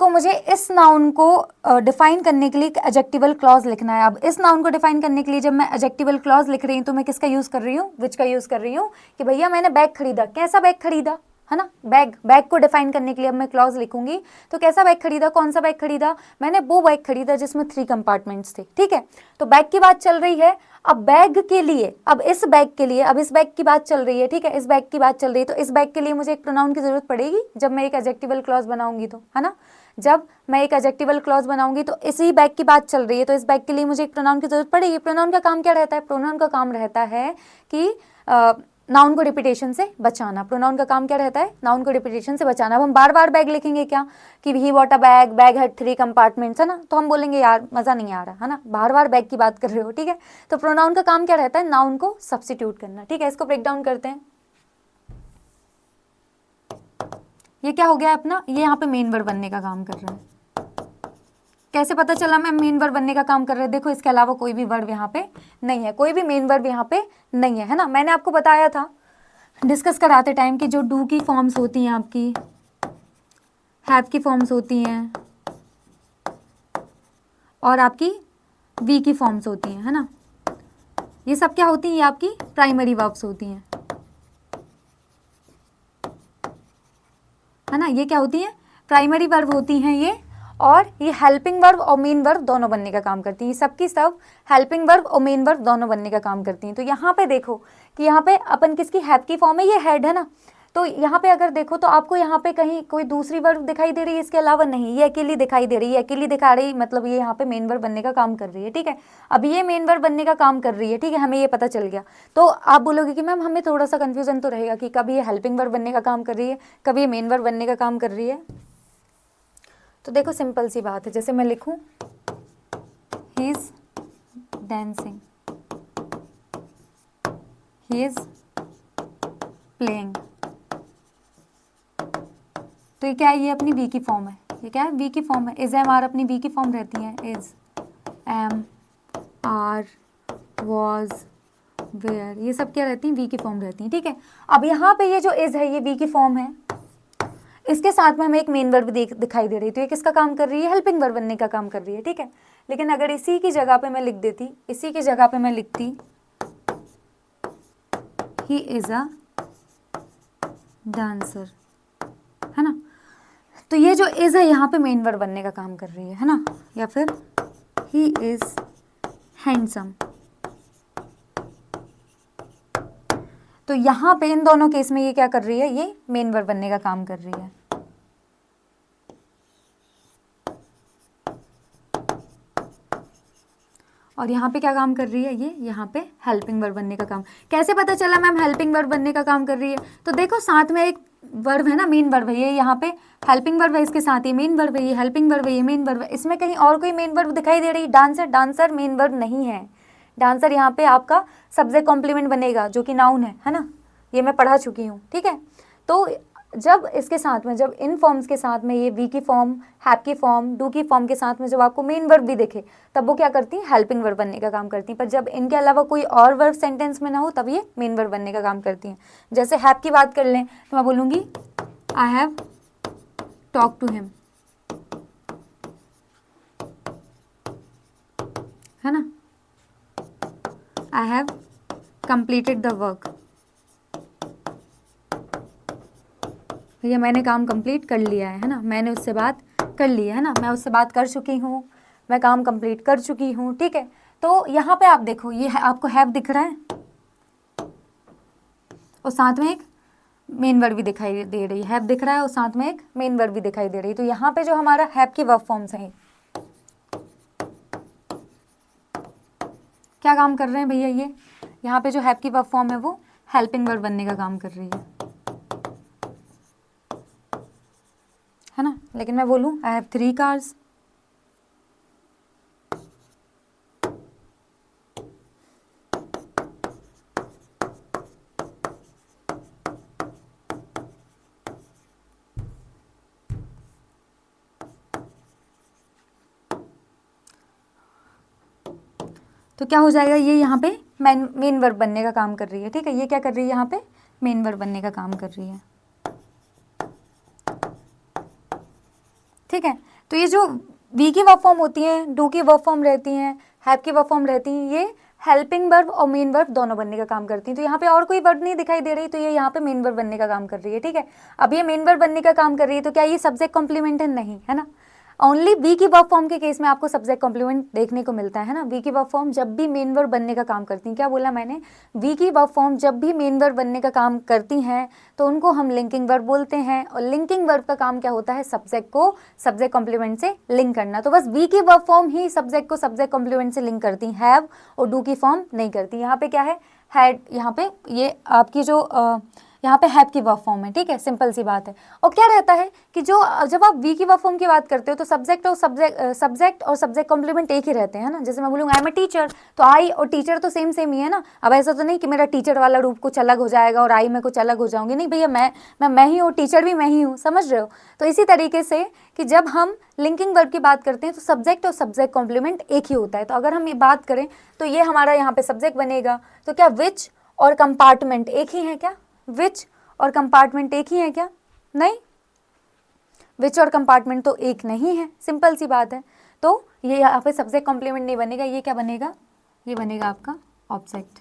को डिफाइन करने के लिए एक एडजेक्टिवल क्लॉज लिखना है। अब इस नाउन को डिफाइन करने के लिए जब मैं एडजेक्टिवल क्लॉज लिख रही हूँ तो मैं किसका यूज कर रही हूँ, विच का यूज कर रही हूँ, कि भैया मैंने बैग खरीदा, कैसा बैग खरीदा, है ना। बैग को डिफाइन करने के लिए अब मैं क्लॉज लिखूंगी, तो कैसा बैग खरीदा, कौन सा बैग खरीदा, मैंने वो बैग खरीदा जिसमें 3 कंपार्टमेंट्स थे। ठीक है, तो बैग की बात चल रही है। अब बैग के लिए, अब इस बैग के लिए, अब इस बैग की बात चल रही है, ठीक है, इस बैग की बात चल रही है, तो इस बैग के लिए मुझे एक प्रोनाउन की जरूरत पड़ेगी जब मैं एक एडजेक्टिवल क्लॉज बनाऊंगी, तो है ना। जब मैं एक एडजेक्टिवल क्लॉज बनाऊंगी तो इसी बैग की बात चल रही है, तो इस बैग के लिए मुझे एक प्रोनाउन की जरूरत पड़ेगी। प्रोनाउन का काम क्या रहता है, प्रोनाउन का काम रहता है कि नाउन को रिपीटेशन से बचाना। प्रोनाउन का काम क्या रहता है, नाउन को रिपीटेशन से बचाना। अब हम बार बार बैग लिखेंगे क्या, कि he bought a bag, bag had 3 compartments, है ना, तो हम बोलेंगे यार मजा नहीं आ रहा, है ना, बार बार बैग की बात कर रहे हो। ठीक है, तो प्रोनाउन का काम क्या रहता है, नाउन को सब्स्टिट्यूट करना। ठीक है, इसको ब्रेक डाउन करते हैं। ये क्या हो गया अपना, ये यहाँ पे मेन वर्ब बनने का काम कर रहा है। कैसे पता चला मैं मेन वर्ब बनने का काम कर रहे हैं, देखो इसके अलावा कोई भी वर्ब यहाँ पे नहीं है, कोई भी मेन वर्ब यहाँ पे नहीं है, है ना। मैंने आपको बताया था डिस्कस कराते टाइम कि जो डू की फॉर्म्स होती हैं आपकी, हैव की फॉर्म्स होती हैं और आपकी वी की फॉर्म्स होती हैं, है ना, ये सब क्या होती हैं, ये आपकी प्राइमरी वर्ब्स होती हैं, है ना। ये क्या होती हैं, प्राइमरी वर्ब होती हैं ये, और ये हेल्पिंग वर्ब और मेन वर्ब दोनों बनने का काम करती हैं। सबकी सब हेल्पिंग वर्ब और मेन वर्ब दोनों बनने का काम करती हैं। तो यहाँ पे देखो कि यहाँ पे अपन किसकी, हैव की फॉर्म है, ये हेड, है ना। तो यहाँ पे अगर देखो तो आपको यहाँ पे कहीं कोई दूसरी वर्ब दिखाई दे रही है इसके अलावा, नहीं, ये अकेली दिखाई दे रही है, अकेली दिखा रही, मतलब ये यहाँ पे मेन वर्ब बनने का काम कर रही है। ठीक है, अब ये मेन वर्ब बनने का काम कर रही है, ठीक है, हमें ये पता चल गया। तो आप बोलोगे कि मैम हमें थोड़ा सा कन्फ्यूजन तो रहेगा कि कभी ये हेल्पिंग वर्ब बनने का काम कर रही है, कभी ये मेन वर्ब बनने का काम कर रही है। तो देखो सिंपल सी बात है, जैसे मैं लिखूं he is dancing, he is playing, तो ये क्या है, ये अपनी वी की फॉर्म है, ये क्या है, वी की फॉर्म है। इज एम आर अपनी वी की फॉर्म रहती है, is am are was were, ये सब क्या रहती हैं, वी की फॉर्म रहती हैं। ठीक है, अब यहाँ पे ये जो इज है ये वी की फॉर्म है, इसके साथ में हमें एक मेन वर्ब दिखाई दे रही है, तो ये किसका काम कर रही है, हेल्पिंग वर्ब बनने का काम कर रही है। ठीक है, लेकिन अगर इसी की जगह पे मैं लिख देती, इसी की जगह पे मैं लिखती ही इज अ डांसर, है ना, तो ये जो इज है यहाँ पे मेन वर्ब बनने का काम कर रही है ना। या फिर ही इज हैंडसम, तो यहाँ पे इन दोनों केस में ये क्या कर रही है, ये मेन वर्ब बनने का काम कर रही है। और यहाँ पे क्या काम कर रही है, ये यहाँ पे हेल्पिंग वर्ब बनने का काम। कैसे पता चला मैम हेल्पिंग वर्ब बनने का काम कर रही है, तो देखो साथ में एक वर्ब है ना, मेन वर्ब है, ये यहाँ पे हेल्पिंग वर्ब है, इसके साथ ही मेन वर्ब है, ये हेल्पिंग वर्ब है, ये मेन वर्ब है। इसमें कहीं और कोई मेन वर्ब दिखाई दे रही, डांसर, डांसर मेन वर्ब नहीं है। डांसर यहाँ पे आपका सब्जेक्ट कॉम्प्लीमेंट बनेगा जो कि नाउन है ना, ये मैं पढ़ा चुकी हूँ। ठीक है, तो जब इसके साथ में, जब इन फॉर्म्स के साथ में ये वी की फॉर्म, हैव की फॉर्म, डू की फॉर्म के साथ में जब आपको मेन वर्ब भी दिखे, तब वो क्या करती हैं, हेल्पिंग वर्ब बनने का काम करती हैं। पर जब इनके अलावा कोई और वर्ब सेंटेंस में ना हो तब ये मेन वर्ब बनने का काम करती हैं। जैसे हैव की बात कर लें तो मैं बोलूँगी I have talk to him, है ना, I have completed the work, भैया मैंने काम कंप्लीट कर लिया है ना, मैंने उससे बात कर ली है ना, मैं उससे बात कर चुकी हूँ, मैं काम कंप्लीट कर चुकी हूँ। ठीक है, तो यहाँ पे आप देखो ये आपको हैव दिख रहा है, और साथ में एक मेन वर्ब भी दिखाई दे रही है, हैव दिख रहा है और साथ में एक मेन वर्ब भी दिखाई दे रही है। तो यहाँ पे जो हमारा हैव की वर्ब फॉर्म्स हैं क्या काम कर रहे हैं भैया, ये यहाँ पे जो हैव की वर्ब फॉर्म है वो हेल्पिंग वर्ब बनने का काम कर रही है ना। लेकिन मैं बोलूँ आई हैव 3 कार्स, तो क्या हो जाएगा, ये यहाँ पे मेन वर्ब बनने का काम कर रही है। ठीक है, ये क्या कर रही है, यहाँ पे मेन वर्ब बनने का काम कर रही है। ठीक है, तो ये जो वी की वर्ब फॉर्म होती है, डू की वर्ब फॉर्म रहती हैं, हैव की वर्ब फॉर्म रहती हैं, ये हेल्पिंग वर्ब और मेन वर्ब दोनों बनने का काम करती हैं। तो यहाँ पे और कोई वर्ब नहीं दिखाई दे रही, तो ये यहाँ पे मेन वर्ब बनने का काम कर रही है। ठीक है, अब ये मेन वर्ब बनने का काम कर रही है, तो क्या ये सब्जेक्ट कॉम्प्लीमेंट है? नहीं, है ना। ओनली वी की वर्ब फॉर्म के केस में आपको सब्जेक्ट कॉम्प्लीमेंट देखने को मिलता है ना। वी की वर्ब फॉर्म जब भी मेन वर्ब बनने का काम करती हैं, क्या बोला मैंने, वी की वर्ब फॉर्म जब भी मेन वर्ब बनने का काम करती हैं तो उनको हम लिंकिंग वर्ब बोलते हैं। और लिंकिंग वर्ब का काम क्या होता है, सब्जेक्ट को सब्जेक्ट कॉम्प्लीमेंट से लिंक करना। तो बस वी की वर्ब फॉर्म ही सब्जेक्ट को सब्जेक्ट कॉम्प्लीमेंट से लिंक करती, हैव और डू की फॉर्म नहीं करती। यहाँ पे क्या है, हैड, यहाँ पे ये आपकी जो यहाँ पे हैव की वर्ब फॉर्म है। ठीक है, सिंपल सी बात है। और क्या रहता है कि जो जब आप वी की वर्ब फॉर्म की बात करते हो तो सब्जेक्ट और सब्जेक्ट कॉम्प्लीमेंट एक ही रहते हैं ना। जैसे मैं बोलूँगा आई एम अ टीचर, तो आई और टीचर तो सेम ही है ना। अब ऐसा तो नहीं कि मेरा टीचर वाला रूप कुछ अलग हो जाएगा और आई में कुछ अलग हो जाऊंगी, नहीं भैया, मैं ही हूँ, टीचर भी मैं ही हूँ, समझ रहे हो। तो इसी तरीके से कि जब हम लिंकिंग वर्ब की बात करते हैं तो सब्जेक्ट और सब्जेक्ट कॉम्प्लीमेंट एक ही होता है। तो अगर हम ये बात करें तो ये हमारा यहाँ पे सब्जेक्ट बनेगा। तो क्या विच और कंपार्टमेंट एक ही है क्या, विच और कंपार्टमेंट एक ही है क्या, नहीं, विच और कंपार्टमेंट तो एक नहीं है, सिंपल सी बात है। तो ये यहाँ पे सब्जेक्ट कॉम्प्लीमेंट नहीं बनेगा, ये क्या बनेगा, ये बनेगा आपका ऑब्जेक्ट,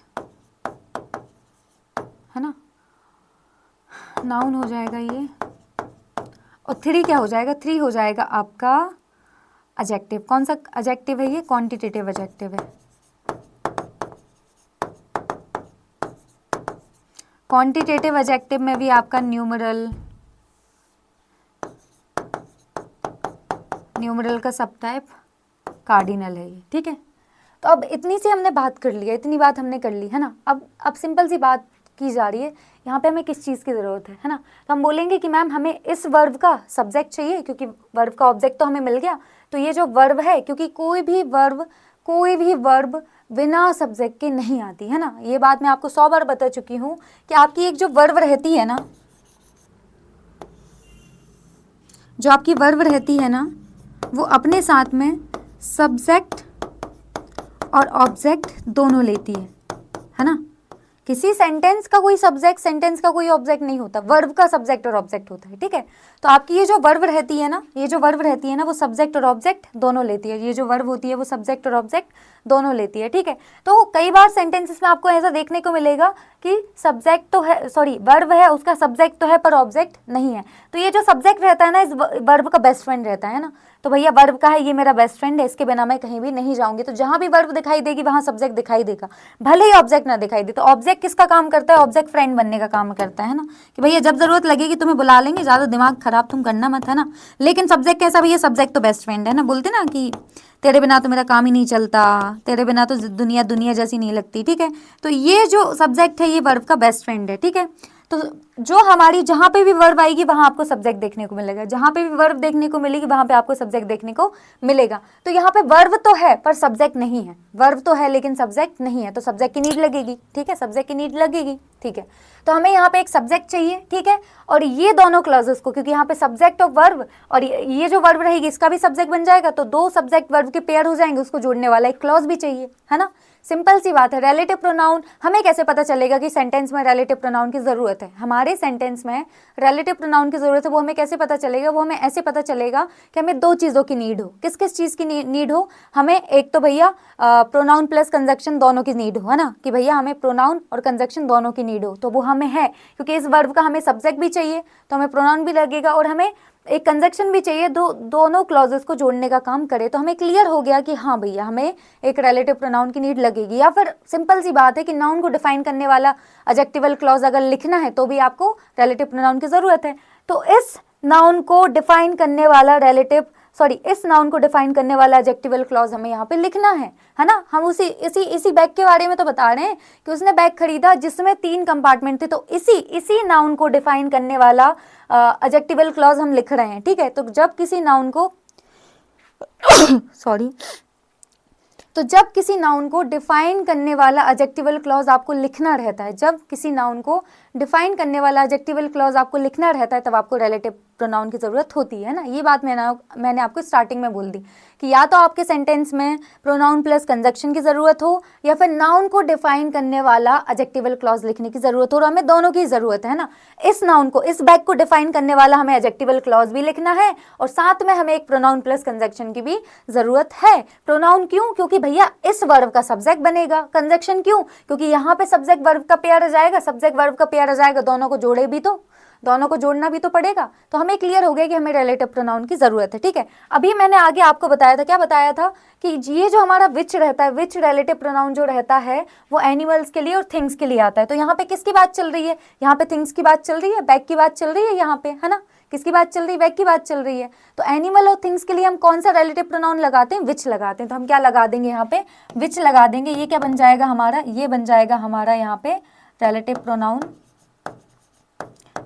है ना, नाउन हो जाएगा ये। और 3 क्या हो जाएगा, 3 हो जाएगा आपका एडजेक्टिव। कौन सा एडजेक्टिव है ये, क्वांटिटेटिव एडजेक्टिव है। क्वांटिटेटिव एडजेक्टिव में भी आपका न्यूमरल का सब टाइप कार्डिनल है ये। ठीक है, तो अब इतनी सी हमने बात कर ली है, इतनी बात हमने कर ली है ना। अब सिंपल सी बात की जा रही है, यहाँ पे हमें किस चीज़ की ज़रूरत है ना। तो हम बोलेंगे कि मैम हमें इस वर्ब का सब्जेक्ट चाहिए, क्योंकि वर्ब का ऑब्जेक्ट तो हमें मिल गया। तो ये जो वर्ब है, क्योंकि कोई भी वर्ब बिना सब्जेक्ट के नहीं आती है ना। ये बात मैं आपको 100 बार बता चुकी हूँ कि आपकी एक जो वर्ब रहती है ना, जो आपकी वर्ब रहती है ना, वो अपने साथ में सब्जेक्ट और ऑब्जेक्ट दोनों लेती है ना। किसी सेंटेंस का कोई सब्जेक्ट, सेंटेंस का कोई ऑब्जेक्ट नहीं होता, वर्ब का सब्जेक्ट और ऑब्जेक्ट होता है। ठीक है, तो आपकी ये जो वर्ब रहती है ना, वो सब्जेक्ट और ऑब्जेक्ट दोनों लेती है। ये जो वर्ब होती है वो सब्जेक्ट और ऑब्जेक्ट दोनों लेती है। ठीक है, तो कई बार सेंटेंसेस में आपको ऐसा देखने को मिलेगा कि सब्जेक्ट तो है, सॉरी वर्ब है, उसका सब्जेक्ट तो है पर ऑब्जेक्ट नहीं है। तो ये जो सब्जेक्ट रहता है ना, इस वर्ब का बेस्ट फ्रेंड रहता है ना। तो भैया वर्ब का है, ये मेरा बेस्ट फ्रेंड है, इसके बिना मैं कहीं भी नहीं जाऊंगी। तो जहां भी वर्ब दिखाई देगी वहां सब्जेक्ट दिखाई देगा, भले ही ऑब्जेक्ट ना दिखाई दे। तो ऑब्जेक्ट किसका काम करता है, ऑब्जेक्ट फ्रेंड बनने का काम करता है ना, कि भैया जब जरूरत लगेगी तुम्हें बुला लेंगे, ज्यादा दिमाग खराब तुम करना मत, है ना। लेकिन सब्जेक्ट कैसा भैया, सब्जेक्ट तो बेस्ट फ्रेंड है ना। बोलते ना कि तेरे बिना तो मेरा काम ही नहीं चलता, तेरे बिना तो दुनिया जैसी नहीं लगती। ठीक है, तो ये जो सब्जेक्ट है ये वर्ब का बेस्ट फ्रेंड है। ठीक है, तो जो हमारी जहाँ पे भी वर्ब आएगी वहाँ आपको सब्जेक्ट देखने को मिलेगा, जहाँ पे भी वर्ब देखने को मिलेगी वहाँ पे आपको सब्जेक्ट देखने को मिलेगा। तो यहाँ पे वर्ब तो है पर सब्जेक्ट नहीं है, वर्ब तो है लेकिन सब्जेक्ट नहीं है, तो सब्जेक्ट की नीड लगेगी। ठीक है, सब्जेक्ट की नीड लगेगी। ठीक है, तो हमें यहाँ पे एक सब्जेक्ट चाहिए। ठीक है, और ये दोनों क्लॉजेस को, क्योंकि यहाँ पे सब्जेक्ट और वर्ब, और ये जो वर्ब रहेगी इसका भी सब्जेक्ट बन जाएगा, तो 2 सब्जेक्ट वर्ब के पेयर हो जाएंगे, उसको जोड़ने वाला एक क्लॉज भी चाहिए, है ना। सिंपल सी बात है। रिलेटिव प्रोनाउन, हमें कैसे पता चलेगा कि सेंटेंस में रिलेटिव प्रोनाउन की ज़रूरत है, हमारे सेंटेंस में रिलेटिव प्रोनाउन की ज़रूरत है, वो हमें कैसे पता चलेगा, वो हमें ऐसे पता चलेगा कि हमें 2 चीज़ों की नीड हो। किस किस चीज़ की नीड हो, हमें एक तो भैया प्रोनाउन प्लस कंजक्शन दोनों की नीड हो, है ना, कि भैया हमें प्रोनाउन और कंजक्शन दोनों की नीड हो। तो वो हमें है, क्योंकि इस वर्ब का हमें सब्जेक्ट भी चाहिए तो हमें प्रोनाउन भी लगेगा, और हमें एक कंजक्शन भी चाहिए, दोनों क्लॉजेस को जोड़ने का काम करे। तो हमें क्लियर हो गया कि हाँ भैया हमें एक रिलेटिव प्रोनाउन की नीड लगेगी। या फिर सिंपल सी बात है कि नाउन को डिफाइन करने वाला एडजेक्टिवल क्लॉज अगर लिखना है तो भी आपको रिलेटिव प्रोनाउन की जरूरत है। तो इस नाउन को डिफाइन करने वाला इस नाउन को डिफाइन करने वाला एडजेक्टिवल क्लॉज हमें यहाँ पे लिखना है ना। हम इसी बैग के बारे में तो बता रहे हैं कि उसने बैग खरीदा जिसमें 3 कंपार्टमेंट थे। तो इसी नाउन को डिफाइन करने वाला एडजेक्टिवल क्लॉज हम लिख रहे हैं, ठीक है। तो जब किसी नाउन को जब किसी नाउन को डिफाइन करने वाला एडजेक्टिवल क्लॉज आपको लिखना रहता है, जब किसी नाउन को डिफाइन करने वाला एडजेक्टिवल क्लॉज आपको लिखना रहता है, तब आपको रिलेटिव प्रोनाउन की ज़रूरत होती है ना। ये बात मैंने आपको स्टार्टिंग में बोल दी कि या तो आपके सेंटेंस में प्रोनाउन प्लस कंजक्शन की ज़रूरत हो या फिर नाउन को डिफाइन करने वाला एडजेक्टिवल क्लॉज लिखने की ज़रूरत हो, और हमें दोनों की ज़रूरत है ना। इस नाउन को, इस बैग को डिफाइन करने वाला हमें एडजेक्टिवल क्लॉज भी लिखना है और साथ में हमें एक प्रोनाउन प्लस कंजक्शन की भी ज़रूरत है। प्रोनाउन क्यों? क्योंकि भैया इस वर्ब का सब्जेक्ट बनेगा। कंजक्शन क्यों? क्योंकि यहाँ पे सब्जेक्ट वर्ब का पेयर आ जाएगा, सब्जेक्ट वर्ब का पेयर आ जाएगा, दोनों को जोड़े भी तो, दोनों को जोड़ना भी तो पड़ेगा। तो हमें क्लियर हो गया कि हमें रिलेटिव प्रोनाउन की जरूरत है, ठीक है। अभी मैंने आगे आपको बताया था, क्या बताया था कि ये जो हमारा विच रहता है, विच रिलेटिव प्रोनाउन जो रहता है वो एनिमल्स के लिए और थिंग्स के लिए आता है। तो यहाँ पे किसकी बात चल रही है? यहाँ पे थिंग्स की बात चल रही है, बैग की बात चल रही है यहाँ पे, है ना। किसकी बात चल रही है? बैग की बात चल रही है। तो एनिमल और थिंग्स के लिए हम कौन सा रिलेटिव प्रोनाउन लगाते हैं? विच लगाते हैं। तो हम क्या लगा देंगे यहाँ पे? विच लगा देंगे। ये क्या बन जाएगा हमारा? ये बन जाएगा हमारा यहाँ पे रिलेटिव प्रोनाउन।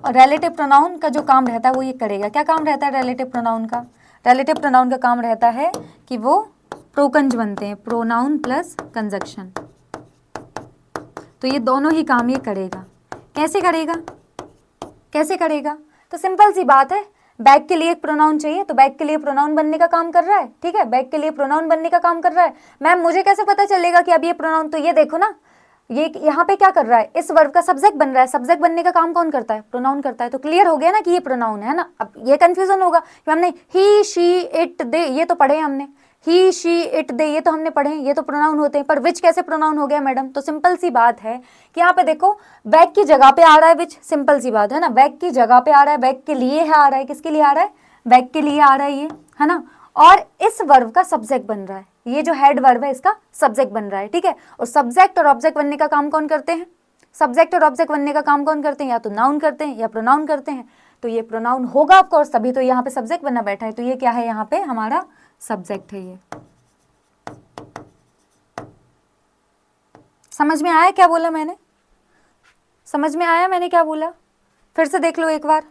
और रिलेटिव प्रोनाउन का जो काम रहता है वो ये करेगा। क्या काम रहता है रिलेटिव प्रोनाउन का? रिलेटिव प्रोनाउन का काम रहता है कि वो प्रोकंज बनते हैं, प्रोनाउन प्लस कंजक्शन। तो ये दोनों ही काम ये करेगा। कैसे करेगा? कैसे करेगा? तो सिंपल सी बात है, बैग के लिए एक प्रोनाउन चाहिए तो बैग के लिए प्रोनाउन बनने का काम कर रहा है, ठीक है। बैग के लिए प्रोनाउन बनने का काम कर रहा है। मैम मुझे कैसे पता चलेगा कि अब ये प्रोनाउन? तो ये देखो ना, ये यहाँ पे क्या कर रहा है? इस वर्ब का सब्जेक्ट बन रहा है। सब्जेक्ट बनने का काम कौन करता है? प्रोनाउन करता है। तो क्लियर हो गया ना कि ये प्रोनाउन है ना। अब ये कंफ्यूजन होगा कि हमने ही, शी, इट, दे ये तो पढ़े हमने, ही, शी, इट, दे ये तो हमने पढ़े, ये तो प्रोनाउन होते हैं। पर विच कैसे प्रोनाउन हो गया मैडम? तो सिंपल सी बात है कि यहाँ पे देखो, बैग की जगह पे आ रहा है विच, सिंपल सी बात है ना। बैग की जगह पे आ रहा है, बैग के लिए है, आ रहा है, किसके लिए आ रहा है? बैग के लिए आ रहा है ये, है ना। और इस वर्ब का सब्जेक्ट बन रहा है, ये जो हेड वर्ब है इसका सब्जेक्ट बन रहा है, ठीक है। और सब्जेक्ट और ऑब्जेक्ट बनने का काम कौन करते हैं? सब्जेक्ट और ऑब्जेक्ट बनने का काम कौन करते हैं? या तो नाउन करते हैं या प्रोनाउन करते हैं। तो ये प्रोनाउन होगा ऑफ कोर्स, तभी तो यहाँ पे सब्जेक्ट बना बैठा है। तो ये क्या है? यहाँ पे हमारा सब्जेक्ट है। ये समझ में आया क्या बोला मैंने? समझ में आया मैंने क्या बोला? फिर से देख लो एक बार।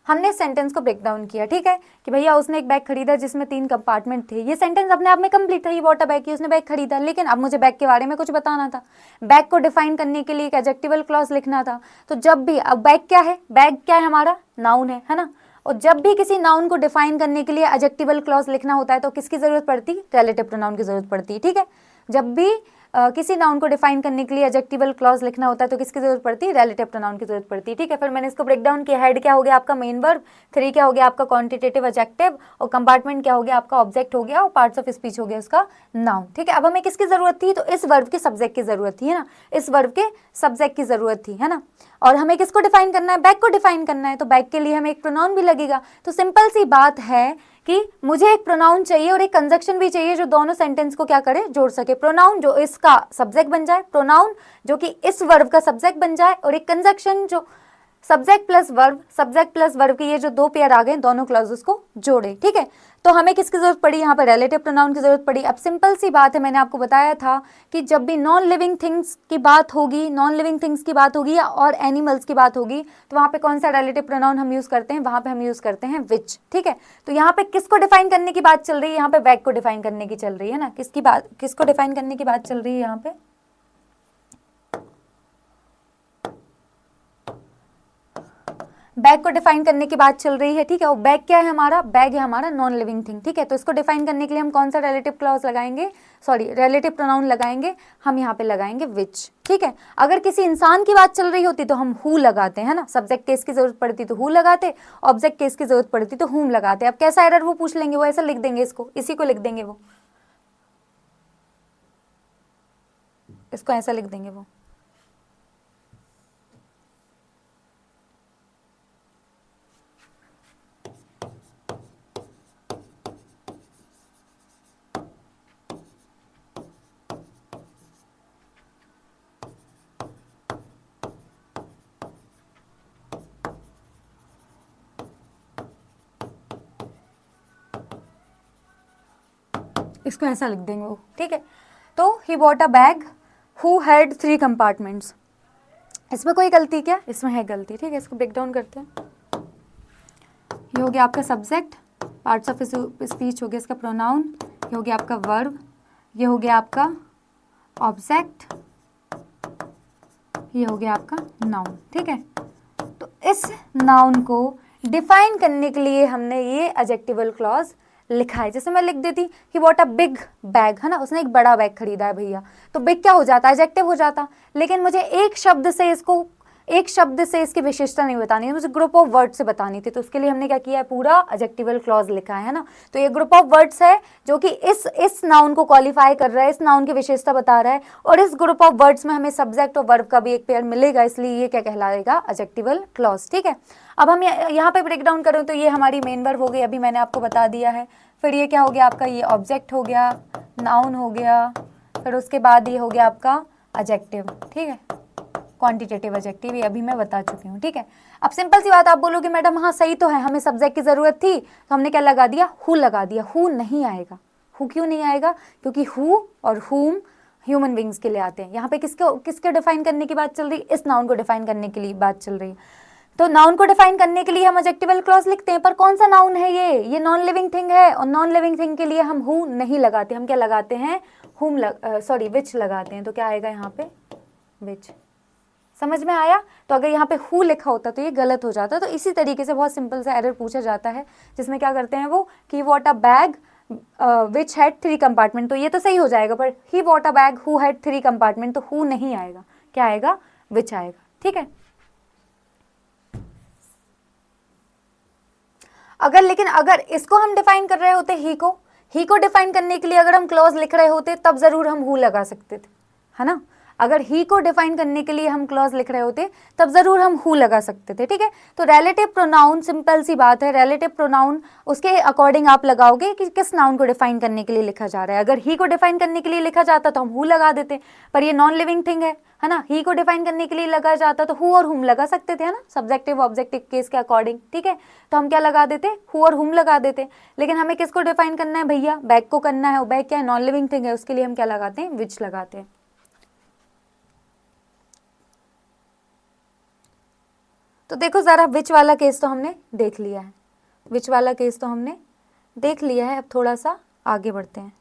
हमने सेंटेंस को ब्रेक डाउन किया, ठीक है, कि भैया उसने एक बैग खरीदा जिसमें 3 कंपार्टमेंट थे। ये सेंटेंस अपने आप में कंप्लीट है। ही बॉट अ बैग, उसने बैग खरीदा। लेकिन अब मुझे बैग के बारे में कुछ बताना था। बैग को डिफाइन करने के लिए एक एडजेक्टिवल क्लॉज लिखना था। तो जब भी, अब बैग क्या है? बैग क्या है हमारा? नाउन है ना। और जब भी किसी नाउन को डिफाइन करने के लिए एडजेक्टिवल क्लॉज लिखना होता है तो किसकी जरूरत पड़ती? रिलेटिव प्रोनाउन की जरूरत पड़ती है, ठीक है। जब भी किसी नाउन को डिफाइन करने के लिए एडजेक्टिवल क्लॉज लिखना होता है तो किसकी जरूरत पड़ती है? रिलेटिव प्रोनाउन की जरूरत पड़ती है, ठीक है। फिर मैंने इसको ब्रेक डाउन किया। हेड क्या हो गया आपका? Main verb. 3 क्या हो गया आपका? Quantitative adjective. और कंपार्टमेंट क्या हो गया आपका? ऑब्जेक्ट हो गया। और पार्ट्स ऑफ स्पीच हो गया उसका नाउन, ठीक है। अब हमें किसकी जरूरत थी? तो इस वर्ब के सब्जेक्ट की जरूरत थी, है ना। इस वर्ब के सब्जेक्ट की जरूरत थी, है ना। और हमें किसको डिफाइन करना है? बैग को डिफाइन करना है। तो बैग के लिए हमें एक प्रोनाउन भी लगेगा। तो सिंपल सी बात है कि मुझे एक प्रोनाउन चाहिए और एक कंजक्शन भी चाहिए जो दोनों सेंटेंस को क्या करे? जोड़ सके। प्रोनाउन जो इसका सब्जेक्ट बन जाए, प्रोनाउन जो कि इस वर्ब का सब्जेक्ट बन जाए, और एक कंजक्शन जो सब्जेक्ट प्लस वर्ब के ये जो 2 पेयर आ गए, दोनों क्लॉजेस को जोड़े, ठीक है। तो हमें किसकी जरूरत पड़ी? यहाँ पर रिलेटिव प्रोनाउन की जरूरत पड़ी। अब सिंपल सी बात है, मैंने आपको बताया था कि जब भी नॉन लिविंग थिंग्स की बात होगी और एनिमल्स की बात होगी तो वहाँ पे कौन सा रिलेटिव प्रोनाउन हम यूज करते हैं? वहाँ पे हम यूज करते हैं विच, ठीक है। तो यहाँ पे किसको डिफाइन करने की बात चल रही है? यहाँ पे बैग को डिफाइन करने की चल रही है ना। किसको डिफाइन करने की बात चल रही है यहाँ पे? बैग को डिफाइन करने की बात चल रही है, ठीक है। और बैग क्या है हमारा? बैग है हमारा नॉन लिविंग थिंग, ठीक है। तो इसको डिफाइन करने के लिए हम कौन सा रिलेटिव क्लॉज लगाएंगे? रिलेटिव प्रोनाउन लगाएंगे। हम यहाँ पे लगाएंगे विच, ठीक है। अगर किसी इंसान की बात चल रही होती तो हम हु लगाते हैं ना। सब्जेक्ट केस की जरूरत पड़ती तो हु लगाते, ऑब्जेक्ट केस की जरूरत पड़ती तो हुम लगाते। अब कैसा एरर वो पूछ लेंगे? वो ऐसा लिख देंगे, इसी को लिख देंगे, वो इसको ऐसा लिख देंगे वो। इसको ऐसा लिख देंगे वो, ठीक है। तो he bought a bag who had 3 compartments. इसमें कोई गलती क्या? इसमें है गलती, ठीक है। इसको ब्रेक डाउन करते हैं। ये हो गया आपका सब्जेक्ट, पार्ट्स ऑफ स्पीच हो गया इसका प्रोनाउन, ये हो गया आपका वर्ब, ये हो गया आपका ऑब्जेक्ट, ये हो गया आपका नाउन, ठीक है। तो इस नाउन को डिफाइन करने के लिए हमने ये एडजेक्टिवल क्लॉज लिखा है। जैसे मैं लिख देती ही वॉट अ बिग बैग, है ना, उसने एक बड़ा बैग खरीदा है भैया, तो बिग क्या हो जाता है? एडजेक्टिव हो जाता। लेकिन मुझे एक शब्द से इसकी विशेषता नहीं बतानी है, मुझे ग्रुप ऑफ वर्ड से बतानी थी। तो उसके लिए हमने क्या किया है? पूरा एडजेक्टिवल क्लॉज लिखा है ना। तो ये ग्रुप ऑफ वर्ड्स है जो कि इस नाउन को क्वालिफाई कर रहा है, इस नाउन की विशेषता बता रहा है, और इस ग्रुप ऑफ वर्ड्स में हमें सब्जेक्ट और वर्ब का भी एक पेयर मिलेगा, इसलिए ये क्या कहलाएगा? एडजेक्टिवल क्लॉज, ठीक है। अब हम यहाँ पे ब्रेक डाउन करें तो ये हमारी मेन वर्ब हो गई, अभी मैंने आपको बता दिया है। फिर ये क्या हो गया आपका? ये ऑब्जेक्ट हो गया, नाउन हो गया, फिर उसके बाद ये हो गया आपका एडजेक्टिव, ठीक है, क्वांटिटेटिव एडजेक्टिव, ये अभी मैं बता चुकी हूँ, ठीक है। अब सिंपल सी बात, आप बोलोगे मैडम हाँ सही तो है, हमें सब्जेक्ट की जरूरत थी तो हमने क्या लगा दिया? हु लगा दिया। हु नहीं आएगा। हु क्यों नहीं आएगा? क्योंकि हु और हुम ह्यूमन बींग्स के लिए आते हैं। यहाँ पे किसके डिफाइन करने की बात चल रही? इस नाउन को डिफाइन करने के लिए बात चल रही है। तो नाउन को डिफाइन करने के लिए हम एडजेक्टिवल क्लॉज लिखते हैं, पर कौन सा नाउन है? ये नॉन लिविंग थिंग है, और नॉन लिविंग थिंग के लिए हम हु नहीं लगाते, हम क्या लगाते हैं? विच लगाते हैं। तो क्या आएगा यहाँ पे? विच। समझ में आया? तो अगर यहाँ पे हु लिखा होता तो ये गलत हो जाता। तो इसी तरीके से बहुत सिंपल सा एरर पूछा जाता है, जिसमें क्या करते हैं वो कि bought a bag which had 3 compartment, तो ये तो सही हो जाएगा, पर he bought a bag who had 3 compartment, तो हु नहीं आएगा, क्या आएगा? विच आएगा, ठीक है। लेकिन अगर इसको हम डिफाइन कर रहे होते ही को डिफाइन करने के लिए अगर हम क्लॉज लिख रहे होते तब जरूर हम हु लगा सकते थे, है ना। अगर ही को डिफाइन करने के लिए हम क्लॉज लिख रहे होते तब जरूर हम हु लगा सकते थे, ठीक है। तो रिलेटिव प्रोनाउन सिंपल सी बात है, रिलेटिव प्रोनाउन उसके अकॉर्डिंग आप लगाओगे कि किस नाउन को डिफाइन करने के लिए लिखा जा रहा है। अगर ही को डिफाइन करने के लिए लिखा जाता तो हम हु लगा देते, पर ये नॉन लिविंग थिंग है ना। ही को डिफाइन करने के लिए लगा जाता तो हु और हुम लगा सकते थे, है ना, सब्जेक्टिव ऑब्जेक्टिव केस के अकॉर्डिंग, ठीक है। तो हम क्या लगा देते? हु और हुम लगा देते। लेकिन हमें किसको डिफाइन करना है भैया? बैग को करना है, और बैग क्या है? नॉन लिविंग थिंग है, उसके लिए हम क्या लगाते हैं? विच लगाते हैं। तो देखो जरा, विच वाला केस तो हमने देख लिया है, विच वाला केस तो हमने देख लिया है। अब थोड़ा सा आगे बढ़ते हैं,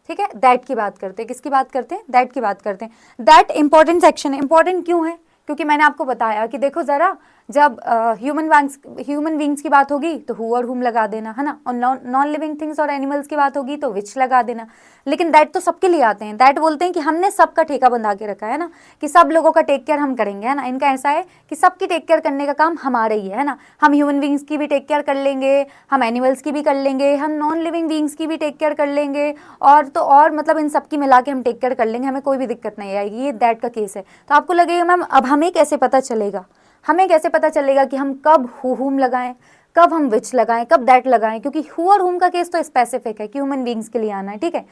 ठीक है। दैट की बात करते हैं। किसकी बात करते हैं? दैट की बात करते हैं। दैट इंपॉर्टेंट सेक्शन है। इंपॉर्टेंट क्यों है? क्योंकि मैंने आपको बताया कि देखो जरा, जब ह्यूमन बींग्स की बात होगी तो हु और हुम लगा देना, है ना, और नॉन लिविंग थिंग्स और एनिमल्स की बात होगी तो विच लगा देना। लेकिन दैट तो सबके लिए आते हैं। दैट बोलते हैं कि हमने सबका ठेका बंधा के रखा है ना, कि सब लोगों का टेक केयर हम करेंगे, है ना। इनका ऐसा है कि सबकी टेक केयर करने का काम हमारा ही है ना। हम ह्यूमन बींग्स की भी टेक केयर कर लेंगे, हम एनिमल्स की भी कर लेंगे, हम नॉन लिविंग बींग्स की भी टेक केयर कर लेंगे, और मतलब इन सबकी मिला के हम टेक केयर कर लेंगे, हमें कोई भी दिक्कत नहीं आएगी। ये दैट का केस है। तो आपको लगेगा मैम अब हमें कैसे पता चलेगा कि हम कब हुम लगाएं, कब हम विच लगाएं, कब दैट लगाएं, क्योंकि हु और हुम का केस तो स्पेसिफिक है कि ह्यूमन बींग्स के लिए आना है, ठीक है,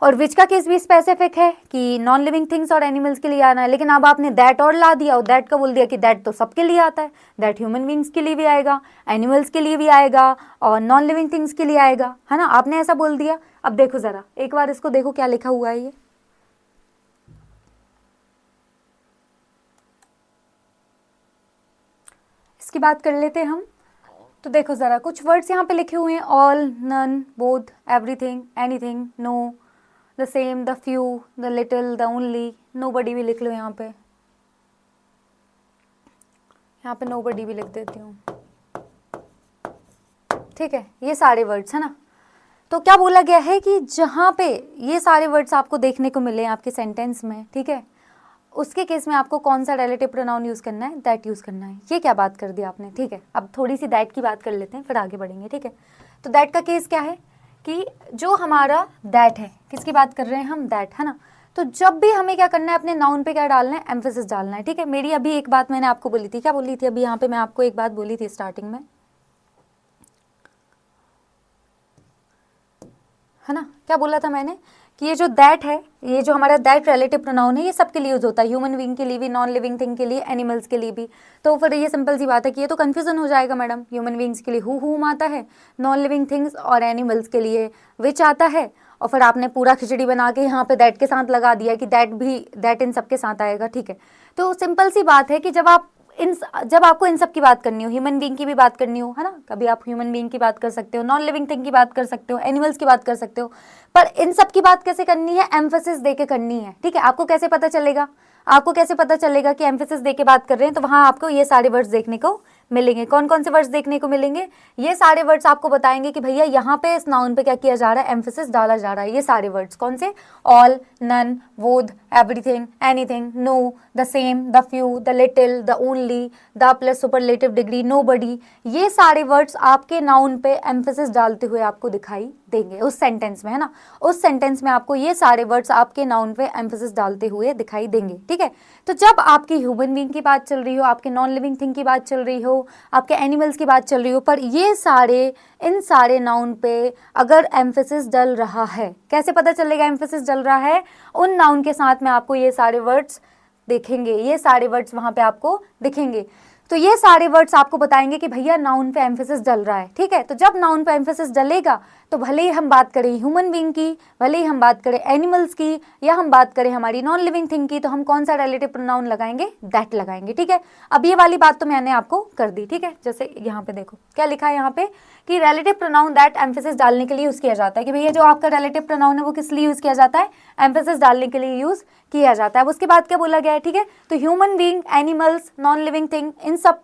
और विच का केस भी स्पेसिफिक है कि नॉन लिविंग थिंग्स और एनिमल्स के लिए आना है। लेकिन अब आपने दैट और ला दिया, और दैट का बोल दिया कि दैट तो सबके लिए आता है, दैट ह्यूमन बींग्स के लिए भी आएगा, एनिमल्स के लिए भी आएगा, और नॉन लिविंग थिंग्स के लिए आएगा, है ना। आपने ऐसा बोल दिया। अब देखो जरा, एक बार इसको देखो क्या लिखा हुआ है ये। इसकी बात कर लेते हैं हम। तो देखो ज़रा, कुछ वर्ड्स यहाँ पे लिखे हुए हैं, all, none, both, everything, anything, no, the same, the few, the little, the only, nobody भी लिख लो यहाँ पे नोबडी भी लिख देती हूँ, ठीक है। ये सारे वर्ड्स है ना। तो क्या बोला गया है कि जहाँ पे ये सारे वर्ड्स आपको देखने को मिले आपके सेंटेंस में, ठीक है, उसके केस में आपको कौन सा रिलेटिव प्रोनाउन यूज़ करना है? दैट यूज़ करना है। ये क्या बात कर दी आपने, ठीक है। अब थोड़ी सी दैट की बात कर लेते हैं, फिर आगे बढ़ेंगे, ठीक है। तो दैट का केस क्या है कि जो हमारा दैट है, किसकी बात कर रहे हैं हम? दैट, है ना। तो जब भी हमें क्या करना है, अपने नाउन पे क्या डालना है? एम्फेसिस डालना है, ठीक है। मेरी अभी एक बात मैंने आपको बोली थी, क्या बोली थी अभी यहाँ पे? मैं आपको एक बात बोली थी स्टार्टिंग में, है ना। क्या बोला था मैंने? कि ये जो दैट है, ये जो हमारा दैट रिलेटिव प्रोनाउन है, ये सबके लिए यूज होता है, ह्यूमन बीइंग के लिए भी, नॉन लिविंग थिंग के लिए, एनिमल्स के लिए भी। तो फिर ये सिंपल सी बात है कि ये तो कन्फ्यूजन हो जाएगा मैडम, ह्यूमन बीइंग्स के लिए हुम आता है, नॉन लिविंग थिंग्स और एनिमल्स के लिए विच आता है, और फिर आपने पूरा खिचड़ी बना के यहाँ पे दैट के साथ लगा दिया कि दैट इन सब के साथ आएगा, ठीक है। तो सिंपल सी बात है कि जब आपको इन सब की बात करनी हो, ह्यूमन बीइंग की भी बात करनी हो, है ना, कभी आप ह्यूमन बीइंग की बात कर सकते हो, नॉन लिविंग थिंग की बात कर सकते हो, एनिमल्स की बात कर सकते हो, पर इन सब की बात कैसे करनी है, एम्फेसिस दे के करनी है, ठीक है। आपको कैसे पता चलेगा कि एम्फेसिस दे के बात कर रहे हैं, तो वहां आपको ये सारे वर्ड्स देखने को मिलेंगे। कौन कौन से वर्ड्स देखने को मिलेंगे, ये सारे वर्ड्स आपको बताएंगे कि भैया यहाँ पे इस नाउन पे क्या किया जा रहा है, एम्फेसिस डाला जा रहा है। ये सारे वर्ड्स कौन से, all, none, both, everything, anything, no, the same, the few, the little, the only, the plus superlative degree, nobody, ये सारे वर्ड्स आपके नाउन पे एम्फेसिस डालते हुए आपको दिखाई देंगे उस सेंटेंस में, है ना। उस सेंटेंस में आपको ये सारे वर्ड्स आपके नाउन पे एम्फेसिस डालते हुए दिखाई देंगे, ठीक है। तो जब आपकी ह्यूमन बीइंग की बात चल रही हो, आपके नॉन लिविंग थिंग की बात चल रही हो, आपके एनिमल्स की बात चल रही हो, पर इन सारे नाउन पे अगर एम्फेसिस डल रहा है, कैसे पता चलेगा एम्फेसिस डल रहा है, उन नाउन के साथ में आपको ये सारे वर्ड्स देखेंगे, ये सारे वर्ड्स वहां पे आपको दिखेंगे। तो ये सारे वर्ड्स आपको बताएंगे कि भैया नाउन पे एम्फेसिस डल रहा है, ठीक है। तो जब नाउन पे एम्फेसिस डलेगा, तो भले ही हम बात करें ह्यूमन बीइंग की, भले ही हम बात करें एनिमल्स की, या हम बात करें हमारी नॉन लिविंग थिंग की, तो हम कौन सा रिलेटिव प्रोनाउन लगाएंगे, दैट लगाएंगे, ठीक है। अब ये वाली बात तो मैंने आपको कर दी, ठीक है। जैसे यहाँ पे देखो क्या लिखा है यहाँ पे कि रिलेटिव प्रोनाउन दैट एम्फेसिस डालने के लिए यूज किया जाता है, कि भैया जो आपका रिलेटिव प्रोनाउन है वो किस लिए यूज किया जाता है, एम्फेसिस डालने के लिए यूज किया जाता है। उसके बाद क्या बोला गया है, ठीक है। तो human being, animals, non living thing, इन सब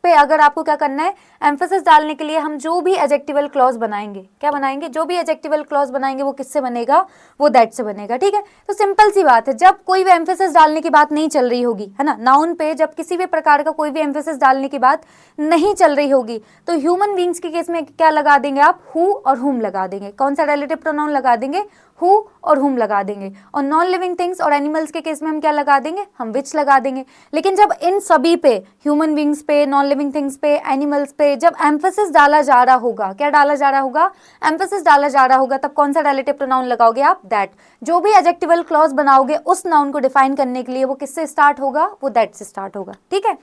पे अगर आपको क्या करना है, एम्फेसिस डालने के लिए हम जो भी एडजेक्टिवल क्लॉज बनाएंगे, क्या बनाएंगे, जो भी एडजेक्टिवल क्लॉज बनाएंगे वो किससे बनेगा, वो दैट से बनेगा, ठीक है। तो सिंपल सी बात है, जब कोई भी एम्फेसिस डालने की बात नहीं चल रही होगी, है ना, नाउन पे जब किसी भी प्रकार का कोई भी एम्फेसिस डालने की बात नहीं चल रही होगी, तो ह्यूमन बीइंग्स के केस में क्या लगा देंगे आप, हु और हुम लगा देंगे। कौन सा रिलेटिव प्रोनाउन लगा देंगे, हु और हुम लगा देंगे। और नॉन लिविंग थिंग्स और एनिमल्स के केस में हम क्या लगा देंगे, हम विच लगा देंगे। लेकिन जब इन सभी पे, ह्यूमन बीइंग्स पे, नॉन लिविंग थिंग्स पे, एनिमल्स पे जब एम्फेसिस डाला जा रहा होगा, क्या डाला जा रहा होगा, एम्फेसिस डाला जा रहा होगा, तब कौन सा रिलेटिव प्रोनाउन लगाओगे आप, दैट। जो भी एडजेक्टिवल क्लॉज बनाओगे उस नाउन को डिफाइन करने के लिए वो किससे स्टार्ट होगा, वो दैट से स्टार्ट होगा, ठीक है।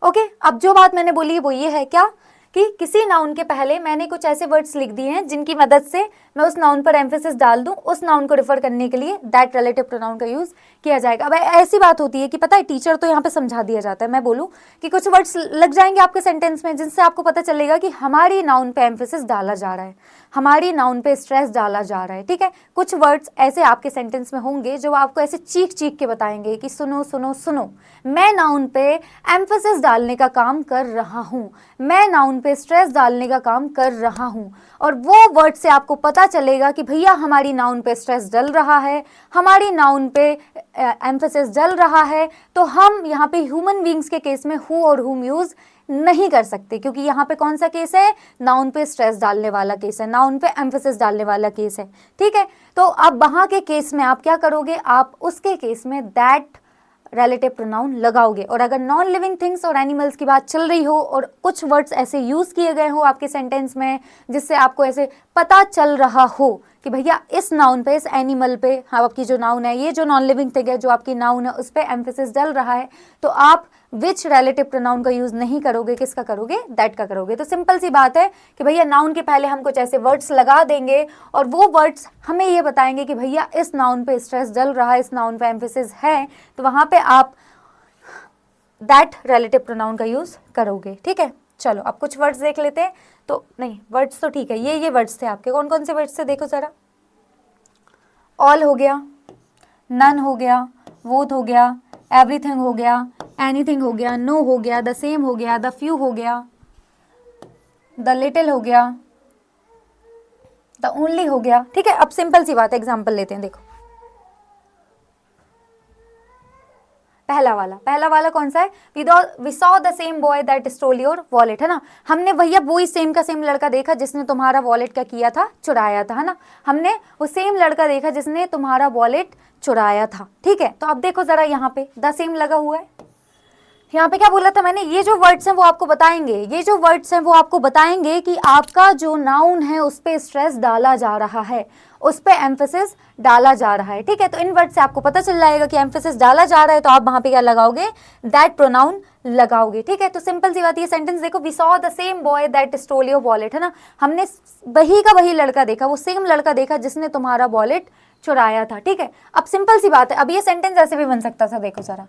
ओके, अब जो बात मैंने बोली वो ये है क्या, कि किसी नाउन के पहले मैंने कुछ ऐसे वर्ड्स लिख दिए हैं जिनकी मदद से मैं उस नाउन पर एम्फेसिस डाल दूं, उस नाउन को रिफर करने के लिए दैट रिलेटिव प्रोनाउन का यूज किया जाएगा। अब ऐसी बात होती है कि पता है टीचर तो यहाँ पे समझा दिया जाता है, मैं बोलूँ कि कुछ वर्ड्स लग जाएंगे आपके सेंटेंस में जिनसे आपको पता चलेगा कि हमारी नाउन पे एम्फेसिस डाला जा रहा है, हमारी नाउन पे स्ट्रेस डाला जा रहा है, ठीक है। कुछ वर्ड्स ऐसे आपके सेंटेंस में होंगे जो आपको ऐसे चीख चीख के बताएंगे कि सुनो सुनो सुनो, मैं नाउन पे एम्फेसिस डालने का काम कर रहा हूँ, मैं नाउन पे स्ट्रेस डालने का काम कर रहा हूँ। और वो वर्ड से आपको पता चलेगा कि भैया हमारी नाउन पे स्ट्रेस डल रहा है, हमारी नाउन पे एम्फेसिस डल रहा है, तो हम यहाँ पे ह्यूमन बीइंग्स के केस में हु और हुम यूज नहीं कर सकते, क्योंकि यहाँ पे कौन सा केस है, नाउन पे स्ट्रेस डालने वाला केस है, नाउन पे एम्फेसिस डालने वाला केस है, ठीक है। तो अब वहाँ के केस में आप क्या करोगे, आप उसके केस में दैट रिलेटिव प्रोनाउन लगाओगे। और अगर नॉन लिविंग थिंग्स और एनिमल्स की बात चल रही हो और कुछ वर्ड्स ऐसे यूज किए गए हो आपके सेंटेंस में जिससे आपको ऐसे पता चल रहा हो कि भैया इस नाउन पे, इस एनिमल पे, हाँ आपकी जो नाउन है, ये जो नॉन लिविंग थिंग है जो आपकी नाउन है, उस पे एम्फेसिस डल रहा है, तो आप विच रिलेटिव प्रोनाउन का यूज नहीं करोगे, किसका करोगे, दैट का करोगे। तो सिंपल सी बात है कि भैया नाउन के पहले हम कुछ ऐसे वर्ड्स लगा देंगे और वो वर्ड्स हमें ये बताएंगे कि भैया इस नाउन पे स्ट्रेस डल रहा है, इस नाउन पे एम्फेसिस है, तो वहां पे आप दैट रिलेटिव प्रोनाउन का यूज करोगे, ठीक है। चलो अब कुछ वर्ड्स देख लेते हैं। तो नहीं, वर्ड्स तो ठीक है, ये वर्ड्स थे आपके, कौन कौन से वर्ड्स थे देखो जरा। ऑल हो गया, नन हो गया, बोथ हो गया, एवरीथिंग हो गया, एनीथिंग हो गया, नो हो गया, द सेम हो गया, द फ्यू हो गया, द लिटिल हो गया, द ओनली हो गया, ठीक है। अब सिंपल सी बात है, एग्जाम्पल लेते हैं, देखो पहला वाला कौन सा है, we saw the same boy that stole your wallet, है ना। हमने भैया वही सेम का सेम लड़का देखा जिसने तुम्हारा वॉलेट क्या किया था, चुराया था, है ना। हमने वो सेम लड़का देखा जिसने तुम्हारा वॉलेट चुराया था, ठीक है। तो अब देखो जरा यहाँ पे द सेम लगा हुआ है, यहाँ पे क्या बोला था मैंने, ये जो वर्ड्स हैं वो आपको बताएंगे, ये जो वर्ड्स हैं वो आपको बताएंगे कि आपका जो नाउन है उस पे स्ट्रेस डाला जा रहा है, उस पे एम्फेसिस डाला जा रहा है, ठीक है। तो इन वर्ड से आपको पता चल जाएगा कि एम्फेसिस डाला जा रहा है, तो आप वहां पे क्या लगाओगे, दैट प्रोनाउन लगाओगे, ठीक है। तो सिंपल सी बात, ये सेंटेंस देखो, we saw the same boy that stole your wallet, है ना, हमने वही का वही लड़का देखा, वो सेम लड़का देखा जिसने तुम्हारा वॉलेट चुराया था, ठीक है। अब सिंपल सी बात है, अब ये सेंटेंस ऐसे भी बन सकता था, देखो जरा,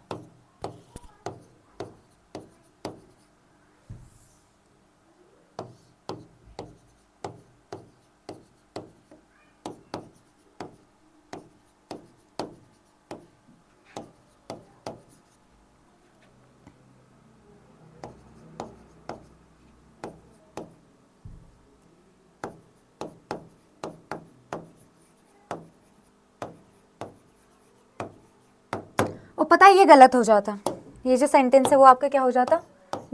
और पता है ये गलत हो जाता, ये जो सेंटेंस है वो आपका क्या हो जाता,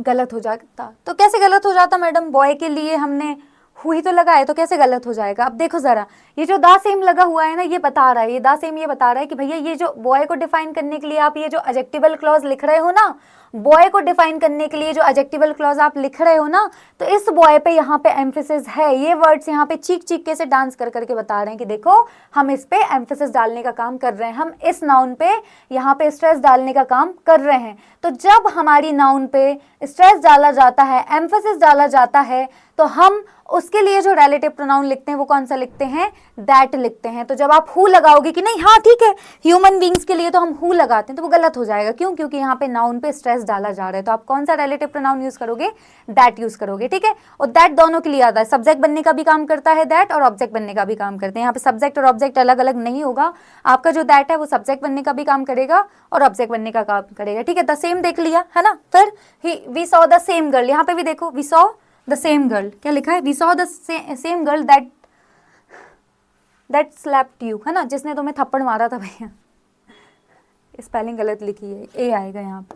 गलत हो जाता। तो कैसे गलत हो जाता मैडम, बॉय के लिए हमने हु ही तो लगाए, तो कैसे गलत हो जाएगा। अब देखो जरा, ये जो दा सेम लगा हुआ है ना, ये बता रहा है, ये दा सेम ये बता रहा है कि भैया ये जो बॉय को डिफाइन करने के लिए आप ये जो एडजेक्टिवल क्लॉज लिख रहे हो ना, बॉय को डिफाइन करने के लिए जो एडजेक्टिवल क्लॉज आप लिख रहे हो ना, तो इस बॉय पे यहाँ पे एम्फेसिस है। ये वर्ड्स यहाँ पे चीख चीख के से डांस कर करके बता रहे हैं कि देखो हम इस पे एम्फेसिस डालने का काम कर रहे हैं, हम इस नाउन पे यहाँ पे स्ट्रेस डालने का काम कर रहे हैं। तो जब हमारी नाउन पे स्ट्रेस डाला जाता है, एम्फेसिस डाला जाता है, तो हम उसके लिए जो रिलेटिव प्रोनाउन लिखते हैं वो कौन सा लिखते हैं, दैट लिखते हैं। तो जब आप हु लगाओगे कि नहीं, हाँ ठीक है, ह्यूमन बींग्स के लिए तो हम हु लगाते हैं, तो वो गलत हो जाएगा। क्यों, क्योंकि यहाँ पे नाउन पे स्ट्रेस डाला जा रहा है। तो आप कौन सा रिलेटिव प्रोनाउन यूज करोगे, दैट यूज करोगे, ठीक है। और दैट दोनों के लिए आता है, सब्जेक्ट बनने का भी काम करता है दैट, और ऑब्जेक्ट बनने का भी काम करते हैं। यहाँ पे सब्जेक्ट और ऑब्जेक्ट अलग अलग नहीं होगा, आपका जो दैट है वो सब्जेक्ट बनने का भी काम करेगा और ऑब्जेक्ट बनने का काम करेगा, ठीक है। द सेम देख लिया है ना, फिर we saw the same girl, यहाँ पे भी देखो we saw the same girl, क्या लिखा है, we saw the same girl that slapped you, है ना, जिसने तुम्हें थप्पड़ मारा था। भैया स्पेलिंग गलत लिखी है, ए आएगा यहाँ पे,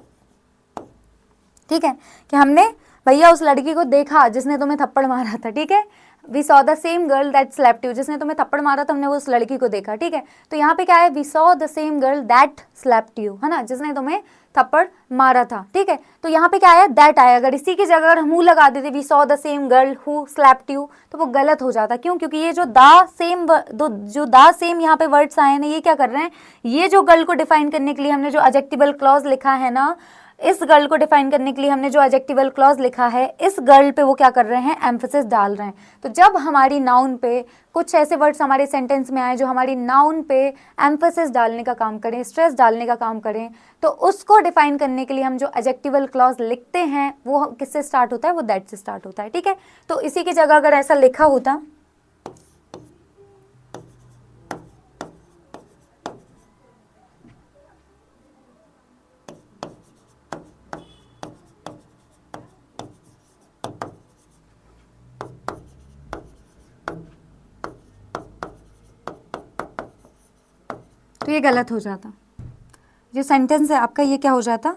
ठीक है, कि हमने भैया उस लड़की को देखा जिसने तुम्हें थप्पड़ मारा था, ठीक है। We saw the same girl that slapped you, जिसने तुम्हें थप्पड़ मारा था, हमने वो उस लड़की को देखा, ठीक है। तो यहाँ पे क्या है, we saw the same girl that slapped you, है ना, जिसने तुम्हें थप्पड़ मारा था, ठीक है। तो यहाँ पे क्या आया, दैट आया। अगर इसी की जगह अगर हम लगा देते, we saw the same girl who slapped you, तो वो गलत हो जाता। क्यों, क्योंकि ये जो दा सेम यहाँ पे वर्ड्स आए ना, ये क्या कर रहे हैं, ये जो गर्ल को डिफाइन करने के लिए हमने जो एडजेक्टिवल क्लॉज लिखा है ना, इस गर्ल को डिफाइन करने के लिए हमने जो एडजेक्टिवल क्लॉज लिखा है, इस गर्ल पे वो क्या कर रहे हैं, एम्फेसिस डाल रहे हैं। तो जब हमारी नाउन पे कुछ ऐसे वर्ड्स हमारे सेंटेंस में आए जो हमारी नाउन पे एम्फेसिस डालने का काम करें, स्ट्रेस डालने का काम करें, तो उसको डिफाइन करने के लिए हम जो एडजेक्टिवल क्लॉज लिखते हैं वो किससे स्टार्ट होता है, वो दैट से स्टार्ट होता है, ठीक है। तो इसी की जगह अगर ऐसा लिखा होता, तो ये गलत हो जाता, जो सेंटेंस है आपका ये क्या हो जाता,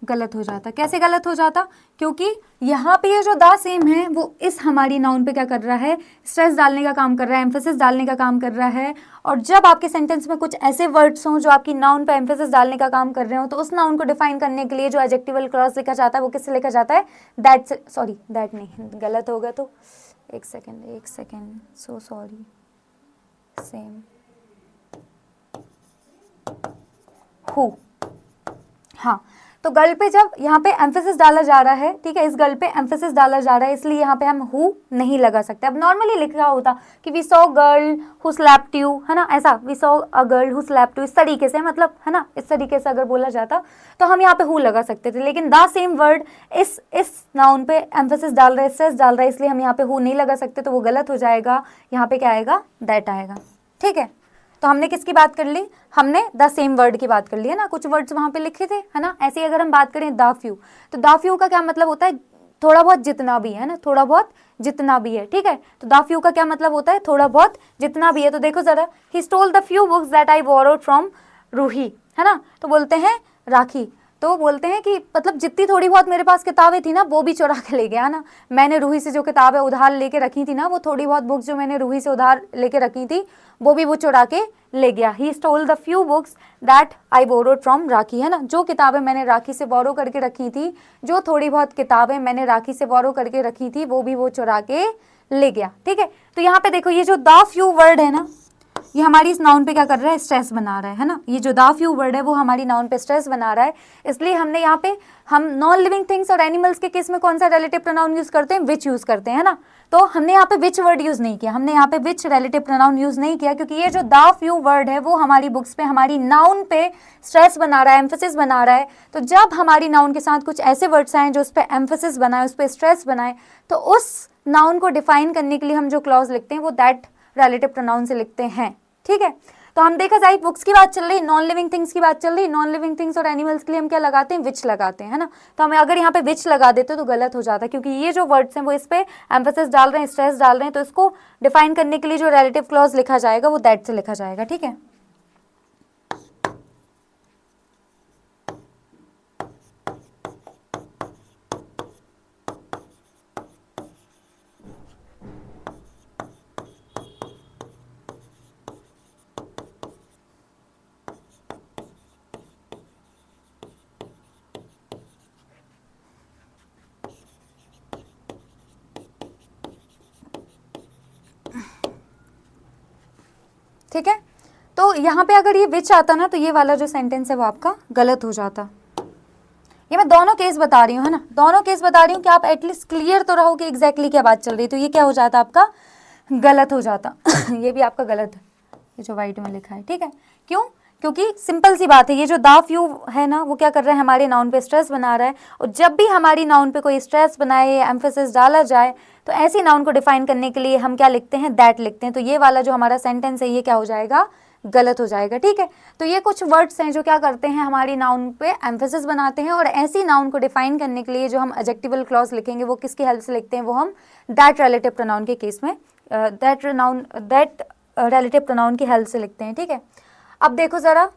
गलत हो जाता। कैसे गलत हो जाता, क्योंकि यहाँ पे ये जो दा सेम है वो इस हमारी नाउन पे क्या कर रहा है, स्ट्रेस डालने का काम कर रहा है, एम्फेसिस डालने का काम कर रहा है। और जब आपके सेंटेंस में कुछ ऐसे वर्ड्स हों जो आपकी नाउन पे एम्फेसिस डालने का काम कर रहे हो, तो उस नाउन को डिफाइन करने के लिए जो एडजेक्टिवल क्लॉज लिखा जाता है वो किससे लिखा जाता है, दैट से। सॉरी दैट नहीं, गलत होगा, तो एक second, so sorry, same who, हाँ। तो गर्ल पे जब यहाँ पे एम्फेसिस डाला जा रहा है, ठीक है, इस गर्ल पे एम्फेसिस डाला जा रहा है, इसलिए यहाँ पे हम हु नहीं लगा सकते। अब नॉर्मली लिखा होता कि we saw girl who slapped you, है ना, ऐसा we saw a girl who slapped you, इस तरीके से, मतलब है ना, इस तरीके से अगर बोला जाता तो हम यहाँ पे हु लगा सकते थे। लेकिन द सेम वर्ड इस नाउन पे एम्फेसिस डाल रहा है, स्ट्रेस डाल रहा है, इसलिए हम यहाँ पे हु नहीं लगा सकते, तो वो गलत हो जाएगा। यहाँ पे क्या आएगा, दैट आएगा, ठीक है। तो हमने किसकी बात कर ली, हमने द सेम वर्ड की बात कर ली है ना, कुछ वर्ड्स वहाँ पे लिखे थे, है ना। ऐसे ही अगर हम बात करें द फ्यू, तो द फ्यू का क्या मतलब होता है, थोड़ा बहुत जितना भी है ना, थोड़ा बहुत जितना भी है, ठीक है। तो द फ्यू का क्या मतलब होता है, थोड़ा बहुत जितना भी है। तो देखो जरा, he stole the few books that I borrowed from Roohi, है ना, तो बोलते हैं राखी। तो बोलते हैं कि मतलब जितनी थोड़ी बहुत मेरे पास किताबें थी ना वो भी चुरा के ले गया ना। मैंने रूही से जो किताबें उधार लेके रखी थी ना, वो थोड़ी बहुत बुक्स जो मैंने रूही से उधार लेके रखी थी वो भी वो चुरा के ले गया। He stole the few books that I borrowed from Rakhi, है ना। जो किताबें मैंने राखी से बोरो करके रखी थी, जो थोड़ी बहुत किताबें मैंने राखी से बोरो करके रखी थी वो भी वो चुरा के ले गया। ठीक है, तो यहाँ पे देखो ये जो द फ्यू वर्ड है ना, ये हमारी इस नाउन पे क्या कर रहा है, स्ट्रेस बना रहा है ना। ये जो द फ्यू वर्ड है वो हमारी नाउन पे स्ट्रेस बना रहा है, इसलिए हमने यहाँ पे हम नॉन लिविंग थिंग्स और एनिमल्स के केस में कौन सा रिलेटिव प्रोनाउन यूज करते हैं, विच यूज करते हैं, है ना। तो हमने यहाँ पे विच वर्ड यूज नहीं किया, हमने यहाँ पे विच रिलेटिव प्रोनाउन यूज नहीं किया, क्योंकि ये जो द फ्यू वर्ड है वो हमारी बुक्स पे हमारी नाउन पे स्ट्रेस बना रहा है, एम्फेसिस बना रहा है। तो जब हमारी नाउन के साथ कुछ ऐसे वर्ड्स आए जो उस पर एम्फेसिस बनाए, उस पर स्ट्रेस बनाए, तो उस नाउन को डिफाइन करने के लिए हम जो क्लॉज लिखते हैं वो दैट रिलेटिव प्रोनाउन से लिखते हैं। ठीक है, तो हम देखा जाए बुक्स की बात चल रही, नॉन लिविंग थिंग्स की बात चल रही, नॉन लिविंग थिंग्स और एनिमल्स के लिए हम क्या लगाते हैं, विच लगाते हैं, है ना। तो हमें अगर यहाँ पे विच लगा देते तो गलत हो जाता है, क्योंकि ये जो वर्ड्स हैं वो इस पे एम्फेसिस डाल रहे हैं, स्ट्रेस डाल रहे हैं, तो इसको डिफाइन करने के लिए जो रिलेटिव क्लॉज लिखा जाएगा वो दैट से लिखा जाएगा। ठीक है, ठीक है। तो यहाँ पे अगर ये विच आता ना तो ये वाला जो सेंटेंस है वो आपका गलत हो जाता। ये मैं दोनों केस बता रही हूँ, है ना, दोनों केस बता रही हूँ कि आप एटलीस्ट क्लियर तो रहो कि एग्जैक्टली क्या बात चल रही है। तो ये क्या हो जाता आपका, गलत हो जाता ये भी आपका गलत है, ये जो वाइट में लिखा है। ठीक है, क्यों, क्योंकि सिंपल सी बात है, ये जो द फ्यू है ना वो क्या कर रहा है, हमारे नाउन पे स्ट्रेस बना रहा है, और जब भी हमारी नाउन पे कोई स्ट्रेस बनाए या एम्फेसिस डाला जाए तो ऐसी नाउन को डिफाइन करने के लिए हम क्या लिखते हैं, दैट लिखते हैं। तो ये वाला जो हमारा सेंटेंस है ये क्या हो जाएगा, गलत हो जाएगा। ठीक है, तो ये कुछ वर्ड्स हैं जो क्या करते हैं, हमारी नाउन पे एम्फेसिस बनाते हैं, और ऐसी नाउन को डिफाइन करने के लिए जो हम एडजेक्टिवल क्लॉज लिखेंगे वो किसकी हेल्प से लिखते हैं, वो हम दैट रिलेटिव प्रोनाउन के केस में दैट रिलेटिव प्रोनाउन की हेल्प से लिखते हैं। ठीक है, अब देखो जरा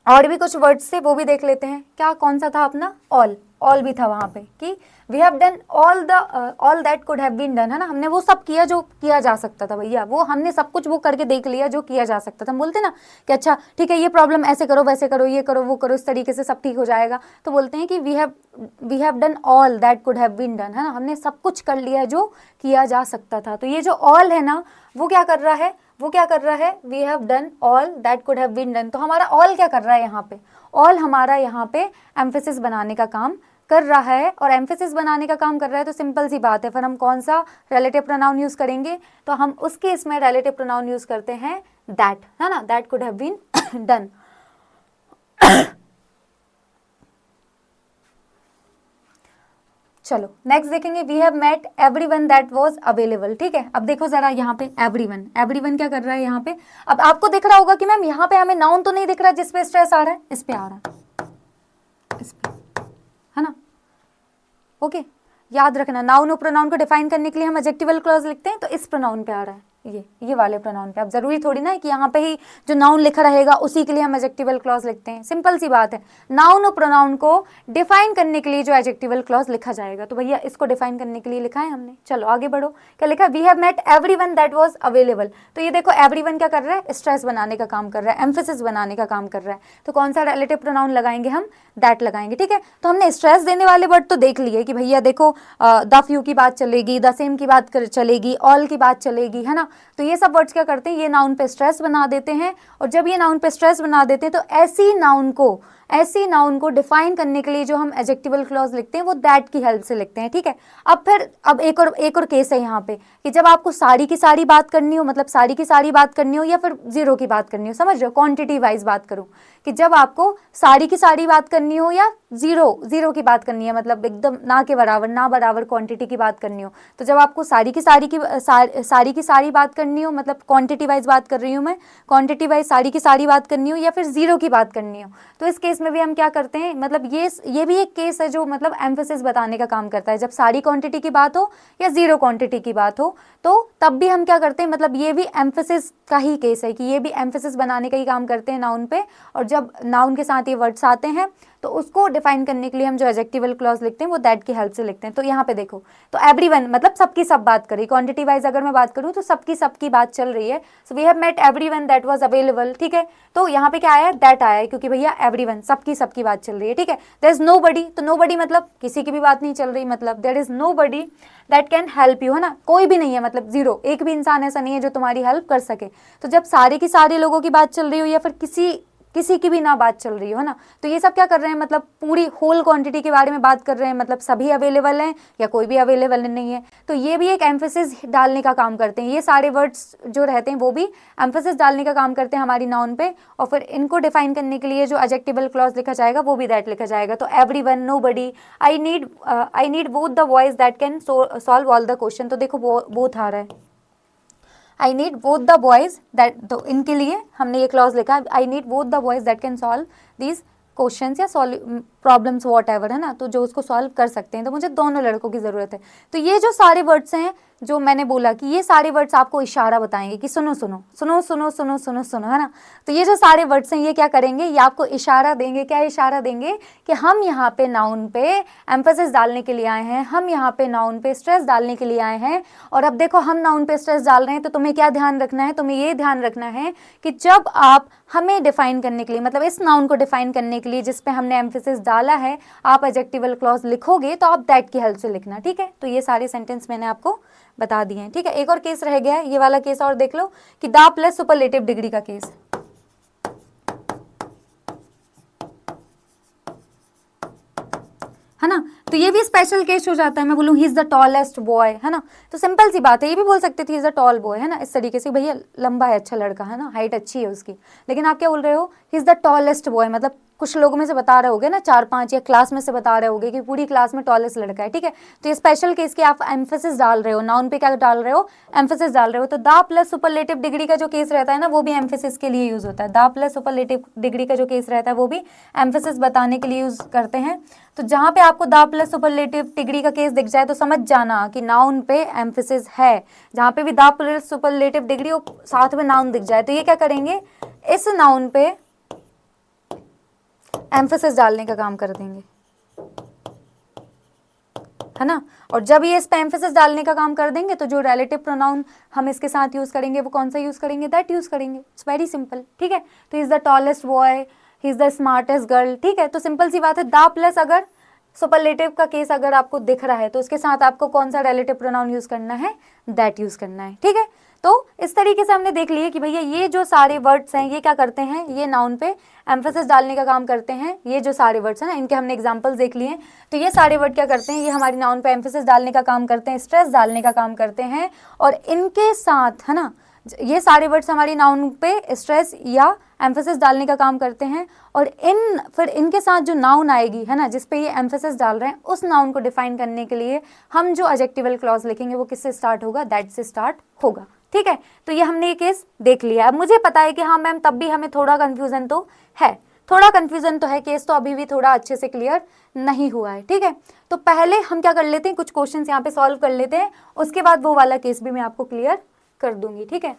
और भी कुछ वर्ड्स थे वो भी देख लेते हैं। क्या, कौन सा था अपना, ऑल, ऑल भी था वहाँ पे कि we have done all that could have been done, है ना। हमने वो सब किया जो किया जा सकता था भैया, वो हमने सब कुछ वो करके देख लिया जो किया जा सकता था। हम बोलते ना कि अच्छा ठीक है ये प्रॉब्लम ऐसे करो वैसे करो, ये करो वो करो, इस तरीके से सब ठीक हो जाएगा। तो बोलते हैं कि we have done all that could have been done, है ना, हमने सब कुछ कर लिया जो किया जा सकता था। तो ये जो ऑल है ना वो क्या कर रहा है, वो क्या कर रहा है, we have done all that could have been done. तो हमारा ऑल क्या कर रहा है यहाँ पे, ऑल हमारा यहाँ पे एम्फेसिस बनाने का काम कर रहा है, और एम्फेसिस बनाने का काम कर रहा है तो सिंपल सी बात है, फिर हम कौन सा रिलेटिव प्रोनाउन यूज करेंगे, तो हम उस केस में रिलेटिव प्रोनाउन यूज करते हैं दैट, है ना, that could have been done. चलो नेक्स्ट देखेंगे, we have met everyone that was available. ठीक है, अब देखो जरा यहाँ पे एवरीवन, एवरीवन क्या कर रहा है यहाँ पे, अब आपको दिख रहा होगा कि मैम यहाँ पे हमें नाउन तो नहीं दिख रहा जिसपे स्ट्रेस आ रहा है, इस पे आ रहा है, इस पे, है ना। ओके, याद रखना नाउन और प्रोनाउन को डिफाइन करने के लिए हम एडजेक्टिवल क्लॉज लिखते हैं, तो इस प्रोनाउन पे आ रहा है, ये वाले प्रोनाउन पे। अब जरूरी थोड़ी ना है कि यहाँ पे ही जो नाउन लिखा रहेगा उसी के लिए हम एडजेक्टिवल क्लॉज लिखते हैं, सिंपल सी बात है। नाउन और प्रोनाउन को डिफाइन करने के लिए जो एडजेक्टिवल क्लॉज लिखा जाएगा, तो भैया इसको डिफाइन करने के लिए लिखा है हमने। चलो आगे बढ़ो, क्या लिखा है, we have met everyone that was available. तो ये देखो एवरीवन क्या कर रहा है, स्ट्रेस बनाने का काम कर रहा है, एम्फेसिस बनाने का काम कर रहा है, तो कौन सा रिलेटिव प्रोनाउन लगाएंगे हम, दैट लगाएंगे। ठीक है, तो हमने स्ट्रेस देने वाले वर्ड तो देख लिए कि भैया देखो द फ्यू की बात चलेगी, द सेम की बात चलेगी, ऑल की बात चलेगी, है ना। तो ये सब वर्ड्स क्या करते हैं, ये नाउन पे स्ट्रेस बना देते हैं, और जब ये नाउन पे स्ट्रेस बना देते हैं तो ऐसी नाउन को डिफाइन करने के लिए जो हम एडजेक्टिवल क्लॉज लिखते हैं वो दैट की हेल्प से लिखते हैं। ठीक है, अब एक और केस है यहाँ पे कि जब आपको सारी की सारी बात करनी हो, मतलब सारी की सारी बात करनी हो या फिर जीरो की बात करनी हो, समझ रहे हो, क्वांटिटी वाइज बात करूँ कि जब आपको सारी की सारी बात करनी हो या जीरो की बात करनी है, मतलब एकदम ना के बराबर, ना बराबर क्वांटिटी की बात करनी हो, तो जब आपको सारी की सारी बात करनी हो, मतलब क्वांटिटी वाइज बात कर रही हूँ मैं, क्वांटिटी वाइज सारी की सारी बात करनी हो या फिर जीरो की बात करनी हो, तो इस केस में भी हम क्या करते हैं, मतलब ये भी एक केस है जो मतलब एम्फेसिस बताने का काम करता है। जब सारी क्वांटिटी की बात हो या जीरो क्वांटिटी की बात हो तो तब भी हम क्या करते हैं, मतलब ये भी एम्फेसिस का ही केस है कि ये भी एम्फेसिस बनाने का ही काम करते हैं नाउन पे, और जब नाउन के साथ ये वर्ड्स आते हैं तो उसको डिफाइन करने के लिए हम जो एडजेक्टिवल क्लॉज लिखते हैं वो दैट की हेल्प से लिखते हैं। तो यहाँ पे देखो, तो एवरीवन मतलब सबकी सब बात करी, क्वांटिटी वाइज अगर मैं बात करूँ तो सबकी सबकी बात चल रही है। So we have met everyone that was available, ठीक है। तो यहाँ पे क्या आया, दैट आया है, क्योंकि भैया एवरीवन सबकी सबकी बात चल रही है, ठीक है। देयर इज नोबडी, तो नोबडी मतलब किसी की भी बात नहीं चल रही, मतलब there is nobody that can help you, है ना, कोई भी नहीं है, मतलब जीरो, एक भी इंसान ऐसा नहीं है जो तुम्हारी हेल्प कर सके। तो जब सारे की सारे लोगों की बात चल रही हो या फिर किसी की भी ना बात चल रही हो, है ना, तो ये सब क्या कर रहे हैं, मतलब पूरी होल क्वांटिटी के बारे में बात कर रहे हैं, मतलब सभी अवेलेबल हैं या कोई भी अवेलेबल नहीं है। तो ये भी एक एम्फेसिस डालने का काम करते हैं, ये सारे वर्ड्स जो रहते हैं वो भी एम्फेसिस डालने का काम करते हैं हमारी नाउन पे। और फिर इनको डिफाइन करने के लिए जो एडजेक्टिवल क्लॉज लिखा जाएगा वो भी दैट लिखा जाएगा। तो everyone, nobody, I need both the voice that can solve all the question. तो देखो बोथ आ रहा है, I need both the boys that, तो इनके लिए हमने ये क्लॉज लिखा, I need both the boys that can solve these questions या प्रॉब्लम्स वॉट एवर, है ना, तो जो उसको सॉल्व कर सकते हैं। तो मुझे दोनों लड़कों की ज़रूरत है। तो ये जो सारे वर्ड्स हैं जो मैंने बोला कि ये सारे वर्ड्स आपको इशारा बताएंगे कि सुनो सुनो सुनो सुनो सुनो सुनो सुनो, है ना। तो ये जो सारे वर्ड्स हैं ये क्या करेंगे, ये आपको इशारा देंगे। क्या इशारा देंगे कि हम यहाँ पे नाउन पे एम्फेसिस डालने के लिए आए हैं, हम यहाँ पे नाउन पे स्ट्रेस डालने के लिए आए हैं। और अब देखो हम नाउन पे स्ट्रेस डाल रहे हैं, तो तुम्हें क्या ध्यान रखना है, तुम्हें ये ध्यान रखना है कि जब आप हमें डिफाइन करने के लिए, मतलब इस नाउन को डिफाइन करने के लिए जिस पे हमने एम्फेसिस डाला है, आप एडजेक्टिवल क्लॉज लिखोगे तो आप दैट की हेल्प से लिखना, ठीक है। तो ये सारे सेंटेंस मैंने आपको बता दिए हैं, ठीक है। एक और केस रह गया है, ये वाला केस और देख लो कि द प्लस सुपरलेटिव डिग्री का केस, है ना। तो ये भी स्पेशल केस हो जाता है। मैं बोलूँ he is the tallest boy, है ना, तो सिंपल सी बात है, ये भी बोल सकते थे he is the tall boy, है ना, इस तरीके से, भैया लंबा है, अच्छा लड़का है ना, हाइट अच्छी है उसकी। लेकिन आप क्या बोल रहे हो, he is the tallest boy, मतलब कुछ लोगों में से बता रहे होगे ना, 4-5 या क्लास में से बता रहे होगे कि पूरी क्लास में टॉलेस्ट लड़का है, ठीक है। तो ये स्पेशल केस की आप एम्फेसिस डाल रहे हो, नाउन पे क्या डाल रहे हो, एम्फेसिस डाल रहे हो। तो द प्लस सुपरलेटिव डिग्री का जो केस रहता है ना, वो भी एम्फेसिस के लिए यूज होता है। द प्लस सुपरलेटिव डिग्री का जो केस रहता है वो भी एम्फेसिस बताने के लिए यूज करते हैं। तो जहाँ पे आपको द प्लस सुपरलेटिव डिग्री का केस दिख जाए तो समझ जाना कि नाउन पे एम्फेसिस है। जहाँ पे भी द प्लस सुपरलेटिव डिग्री और साथ में नाउन दिख जाए तो ये क्या करेंगे, इस नाउन पे एम्फेसिस डालने का काम कर देंगे, है ना। और जब ये इस पे एम्फेसिस डालने का काम कर देंगे तो जो रिलेटिव प्रोनाउन हम इसके साथ यूज करेंगे वो कौन सा यूज करेंगे, दैट यूज करेंगे। इट्स वेरी सिंपल, ठीक है। तो is the tallest boy, he is the smartest girl, ठीक है। तो सिंपल सी बात है, द प्लस अगर सुपरलेटिव का केस अगर आपको दिख रहा है तो उसके साथ आपको कौन सा रिलेटिव प्रोनाउन यूज करना है, दैट यूज करना है, ठीक है। तो इस तरीके से हमने देख लिया कि भैया ये जो सारे वर्ड्स हैं ये क्या करते हैं, ये नाउन पे एम्फेसिस डालने का काम करते हैं। ये जो सारे वर्ड्स हैं ना, इनके हमने एग्जांपल्स देख लिए। तो ये सारे वर्ड क्या करते हैं, ये हमारी नाउन पे एम्फेसिस डालने का काम करते हैं, स्ट्रेस डालने का काम करते हैं। और इनके साथ, है ना, ये सारे वर्ड्स हमारी नाउन पे स्ट्रेस या एम्फेसिस डालने का काम करते हैं। और फिर इनके साथ जो नाउन आएगी, है ना, जिस पे ये एम्फेसिस डाल रहे हैं, उस नाउन को डिफाइन करने के लिए हम जो एडजेक्टिवल क्लॉज लिखेंगे वो किससे स्टार्ट होगा, दैट से स्टार्ट होगा, ठीक है। तो ये हमने ये केस देख लिया। अब मुझे पता है कि हाँ मैम, तब भी हमें थोड़ा कन्फ्यूजन तो है, थोड़ा कन्फ्यूजन तो है, केस तो अभी भी थोड़ा अच्छे से क्लियर नहीं हुआ है, ठीक है। तो पहले हम क्या कर लेते हैं, कुछ क्वेश्चंस यहाँ पे सॉल्व कर लेते हैं, उसके बाद वो वाला केस भी मैं आपको क्लियर कर दूंगी, ठीक है।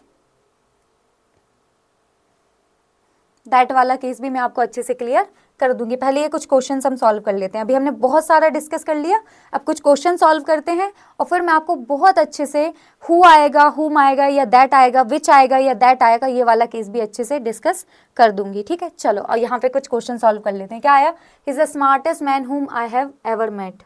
दैट वाला केस भी मैं आपको अच्छे से क्लियर कर दूंगी। पहले ये कुछ क्वेश्चंस हम सॉल्व कर लेते हैं। अभी हमने बहुत सारा डिस्कस कर लिया, अब कुछ क्वेश्चन सॉल्व करते हैं और फिर मैं आपको बहुत अच्छे से हु आएगा, हुम आएगा या दैट आएगा, विच आएगा या दैट आएगा, ये वाला केस भी अच्छे से डिस्कस कर दूंगी, ठीक है। चलो, और यहाँ पे कुछ क्वेश्चन सॉल्व कर लेते हैं। क्या आया, इज द स्मार्टेस्ट मैन हुम आई हैव एवर मेट।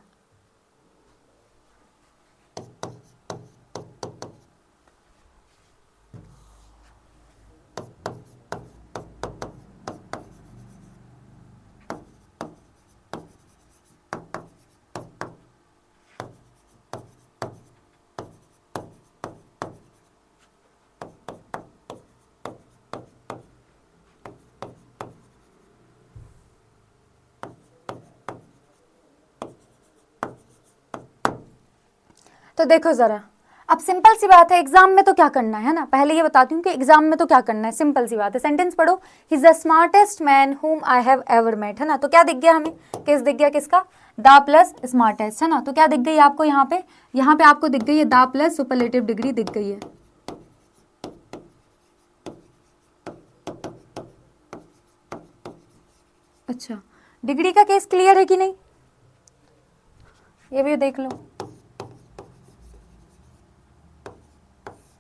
तो देखो जरा, अब सिंपल सी बात है, एग्जाम में तो क्या करना है ना, पहले ये बताती हूँ कि एग्जाम में तो क्या करना है। सिंपल सी बात है, सेंटेंस पढ़ो, he is the smartest man हुम आई हैव एवर मेट, है ना। तो क्या दिख गया हमें, किस दिख गया, किसका, द प्लस स्मार्टेस्ट, है ना। तो क्या दिख गई आपको यहाँ पे आपको दिख गई है द प्लस सुपरलेटिव डिग्री दिख गई है। अच्छा, डिग्री का केस क्लियर है कि नहीं, ये भी देख लो।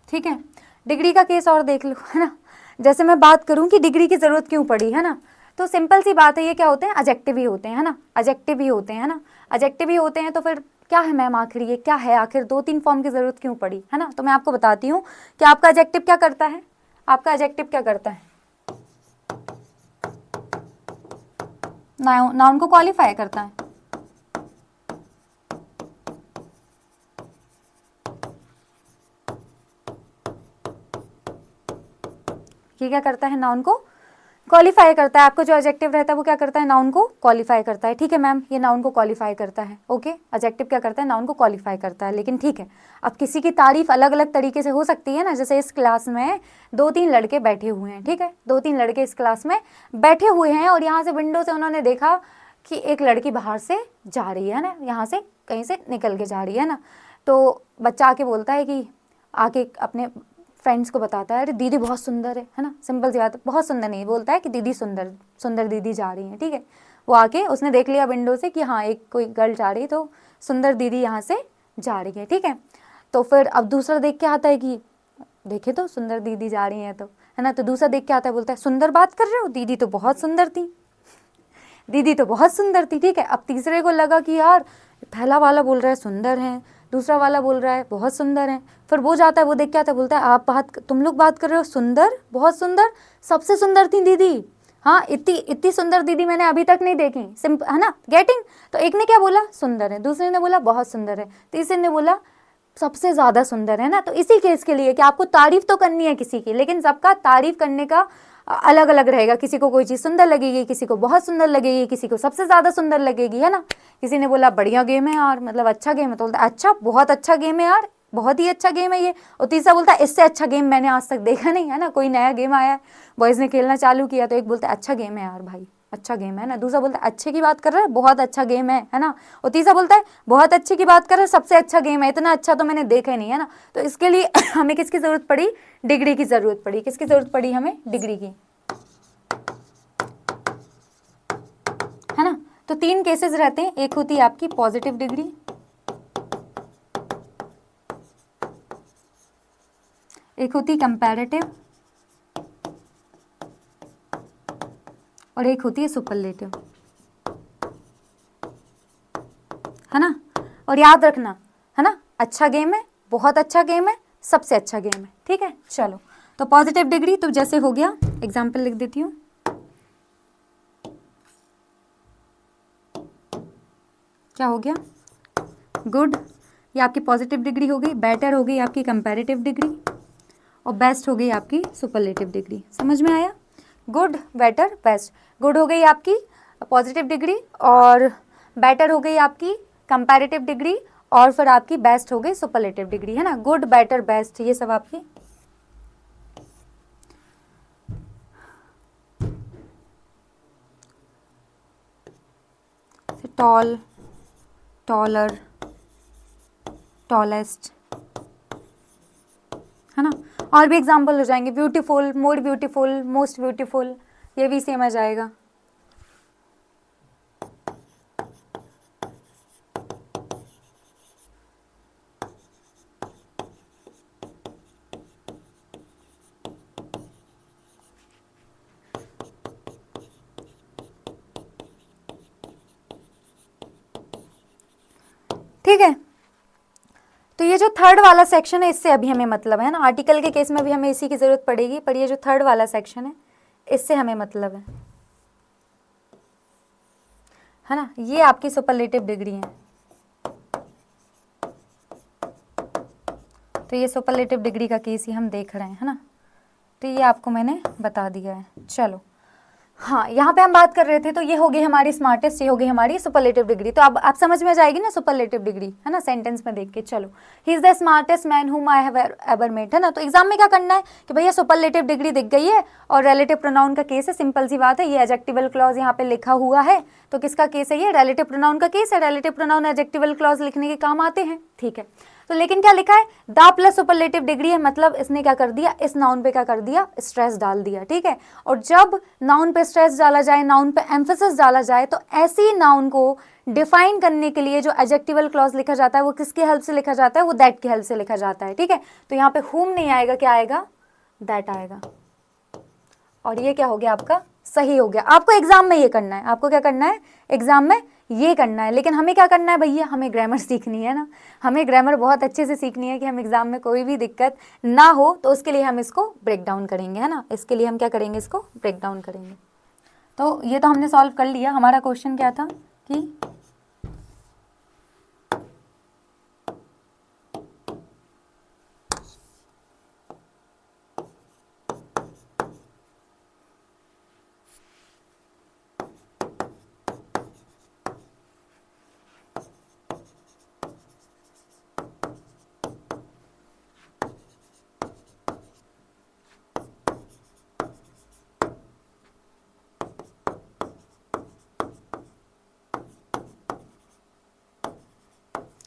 ठीक है, डिग्री का केस और देख लो, है ना। जैसे मैं बात करूं कि डिग्री की जरूरत क्यों पड़ी, है ना, तो सिंपल सी बात है, ये क्या होते हैं, एडजेक्टिव ही होते हैं, है ना, एडजेक्टिव ही होते हैं, है ना, एडजेक्टिव ही होते हैं। तो फिर क्या है मैम, आखिर ये क्या है, आखिर 2-3 फॉर्म की जरूरत क्यों पड़ी, है ना। तो मैं आपको बताती हूँ कि आपका एडजेक्टिव क्या करता है, आपका एडजेक्टिव क्या करता है, नाउन को क्वालिफाई करता है। ये क्या करता है, नाउन को क्वालिफाई करता है। आपका जो एडजेक्टिव रहता है वो क्या करता है, नाउन को क्वालिफाई करता है। ठीक है मैम, ये नाउन को क्वालिफाई करता है। ओके, एडजेक्टिव क्या करता है, नाउन को क्वालिफाई करता है। लेकिन ठीक है, अब किसी की तारीफ अलग अलग तरीके से हो सकती है ना। जैसे इस क्लास में 2-3 लड़के बैठे हुए हैं, ठीक है, 2-3 लड़के इस क्लास में बैठे हुए हैं और यहाँ से विंडो से उन्होंने देखा कि एक लड़की बाहर से जा रही है ना, यहाँ से कहीं से निकल के जा रही है ना। तो बच्चा आके बोलता है कि आके अपने फ्रेंड्स को बताता है, अरे दीदी बहुत सुंदर है ना, सिंपल सी बात है, बहुत सुंदर नहीं, बोलता है कि दीदी सुंदर सुंदर दीदी जा रही है। ठीक है, वो आके उसने देख लिया विंडो से कि हाँ एक कोई गर्ल जा रही है, तो सुंदर दीदी यहाँ से जा रही है। ठीक है, तो फिर अब दूसरा देख के आता है कि देखे तो सुंदर दीदी जा रही है, तो है ना, तो दूसरा देख के आता है, बोलता है सुंदर बात कर रहे हो, दीदी तो बहुत सुंदर थी, दीदी तो बहुत सुंदर थी। ठीक है, अब तीसरे को लगा कि यार पहला वाला बोल रहा है सुंदर है, दूसरा वाला बोल रहा है बहुत सुंदर है। फिर वो जाता है, वो देख के आता है, बोलता है तुम लोग बात कर रहे हो सुंदर, बहुत सुंदर, सबसे सुंदर थी दीदी, हाँ इतनी सुंदर दीदी मैंने अभी तक नहीं देखी, सिंपल है ना, गेटिंग। तो एक ने क्या बोला, सुंदर है, दूसरे ने बोला बहुत सुंदर है, तीसरे ने बोला सबसे ज़्यादा सुंदर है ना। तो इसी केस के लिए कि आपको तारीफ तो करनी है किसी की, लेकिन सबका तारीफ करने का अलग अलग रहेगा। किसी को कोई चीज़ सुंदर लगेगी, किसी को बहुत सुंदर लगेगी, किसी को सबसे ज़्यादा सुंदर लगेगी, है ना। किसी ने बोला बढ़िया गेम है यार, मतलब अच्छा गेम है, तो बोलता अच्छा बहुत अच्छा गेम है यार, बहुत ही अच्छा गेम है ये। और तीसरा बोलता है इससे अच्छा गेम मैंने आज तक देखा नहीं, है ना, कोई नया गेम आया है, बॉयज़ ने खेलना चालू किया, तो एक बोलता है अच्छा गेम है यार भाई, अच्छा गेम है ना, दूसरा बोलता है अच्छे की बात कर रहा है, बहुत अच्छा गेम है ना, और तीसरा बोलता है बहुत अच्छे की बात कर रहा है, सबसे अच्छा गेम है, इतना अच्छा तो मैंने देखा ही नहीं, है ना। तो इसके लिए हमें किसकी ज़रूरत पड़ी, डिग्री की ज़रूरत पड़ी। किसकी ज़रूरत पड़ी हमें, डिग्री की, है ना। तो 3 केसेस रहते हैं, एक होती है आपकी पॉजिटिव डिग्री, एक होती कंपैरेटिव, और एक होती है सुपरलेटिव, है ना। और याद रखना, है ना, अच्छा गेम है, बहुत अच्छा गेम है, सबसे अच्छा गेम है। ठीक है, चलो, तो पॉजिटिव डिग्री तो जैसे हो गया, एग्जाम्पल लिख देती हूँ, क्या हो गया, गुड, ये आपकी पॉजिटिव डिग्री हो गई, बेटर हो गई आपकी कंपैरेटिव डिग्री, और बेस्ट हो गई आपकी सुपरलेटिव डिग्री। समझ में आया, गुड, बेटर, बेस्ट। गुड हो गई आपकी पॉजिटिव डिग्री, और बेटर हो गई आपकी कंपैरेटिव डिग्री, और फिर आपकी बेस्ट हो गई सुपरलेटिव डिग्री, है ना। गुड, बेटर, बेस्ट, ये सब आपकी टॉल, टॉलर, टॉलेस्ट, है ना। और भी एग्जाम्पल हो जाएंगे, beautiful, more beautiful, most beautiful, ये भी सेम आ जाएगा। ठीक है, तो ये जो थर्ड वाला सेक्शन है इससे अभी हमें मतलब है ना, आर्टिकल के केस में भी हमें इसी की ज़रूरत पड़ेगी, पर ये जो थर्ड वाला सेक्शन है इससे हमें मतलब है ना। ये आपकी सुपरलेटिव डिग्री है, तो ये सुपरलेटिव डिग्री का केस ही हम देख रहे हैं, है ना। तो ये आपको मैंने बता दिया है। चलो, हाँ, यहाँ पे हम बात कर रहे थे, तो ये हो गई हमारी स्मार्टेस्ट, ये हो गई हमारी सुपरलेटिव डिग्री। तो अब आप समझ में आ जाएगी ना सुपरलेटिव डिग्री, है ना, सेंटेंस में देख के। चलो, he is the smartest man हुम आई हैव एवर मेट, है ना। तो एग्जाम में क्या करना है कि भैया सुपरलेटिव डिग्री दिख गई है और रिलेटिव प्रोनाउन का केस है, सिंपल सी बात है, ये एडजेक्टिवल क्लॉज यहाँ पे लिखा हुआ है, तो किसका केस है ये, रिलेटिव प्रोनाउन का केस है। रिलेटिव प्रोनाउन एडजेक्टिवल क्लॉज लिखने के काम आते हैं, ठीक है। तो लेकिन क्या लिखा है, द प्लस सुपरलेटिव डिग्री है, मतलब इसने क्या कर दिया, इस नाउन पे क्या कर दिया, स्ट्रेस डाल दिया, ठीक है। और जब नाउन पे स्ट्रेस डाला जाए, नाउन पे एम्फेसिस डाला जाए, तो ऐसी नाउन को डिफाइन करने के लिए जो एडजेक्टिवल क्लॉज लिखा जाता है वो किसकी हेल्प से लिखा जाता है, वो दैट की हेल्प से लिखा जाता है, ठीक है। तो यहाँ पे whom नहीं आएगा, क्या आएगा, दैट आएगा। और ये क्या हो गया आपका, सही हो गया। आपको एग्जाम में ये करना है, आपको क्या करना है, एग्जाम में ये करना है। लेकिन हमें क्या करना है भैया, हमें ग्रामर सीखनी है ना, हमें ग्रामर बहुत अच्छे से सीखनी है कि हम एग्जाम में कोई भी दिक्कत ना हो। तो उसके लिए हम इसको ब्रेक डाउन करेंगे, है ना, इसके लिए हम क्या करेंगे, इसको ब्रेक डाउन करेंगे। तो ये तो हमने सॉल्व कर लिया। हमारा क्वेश्चन क्या था कि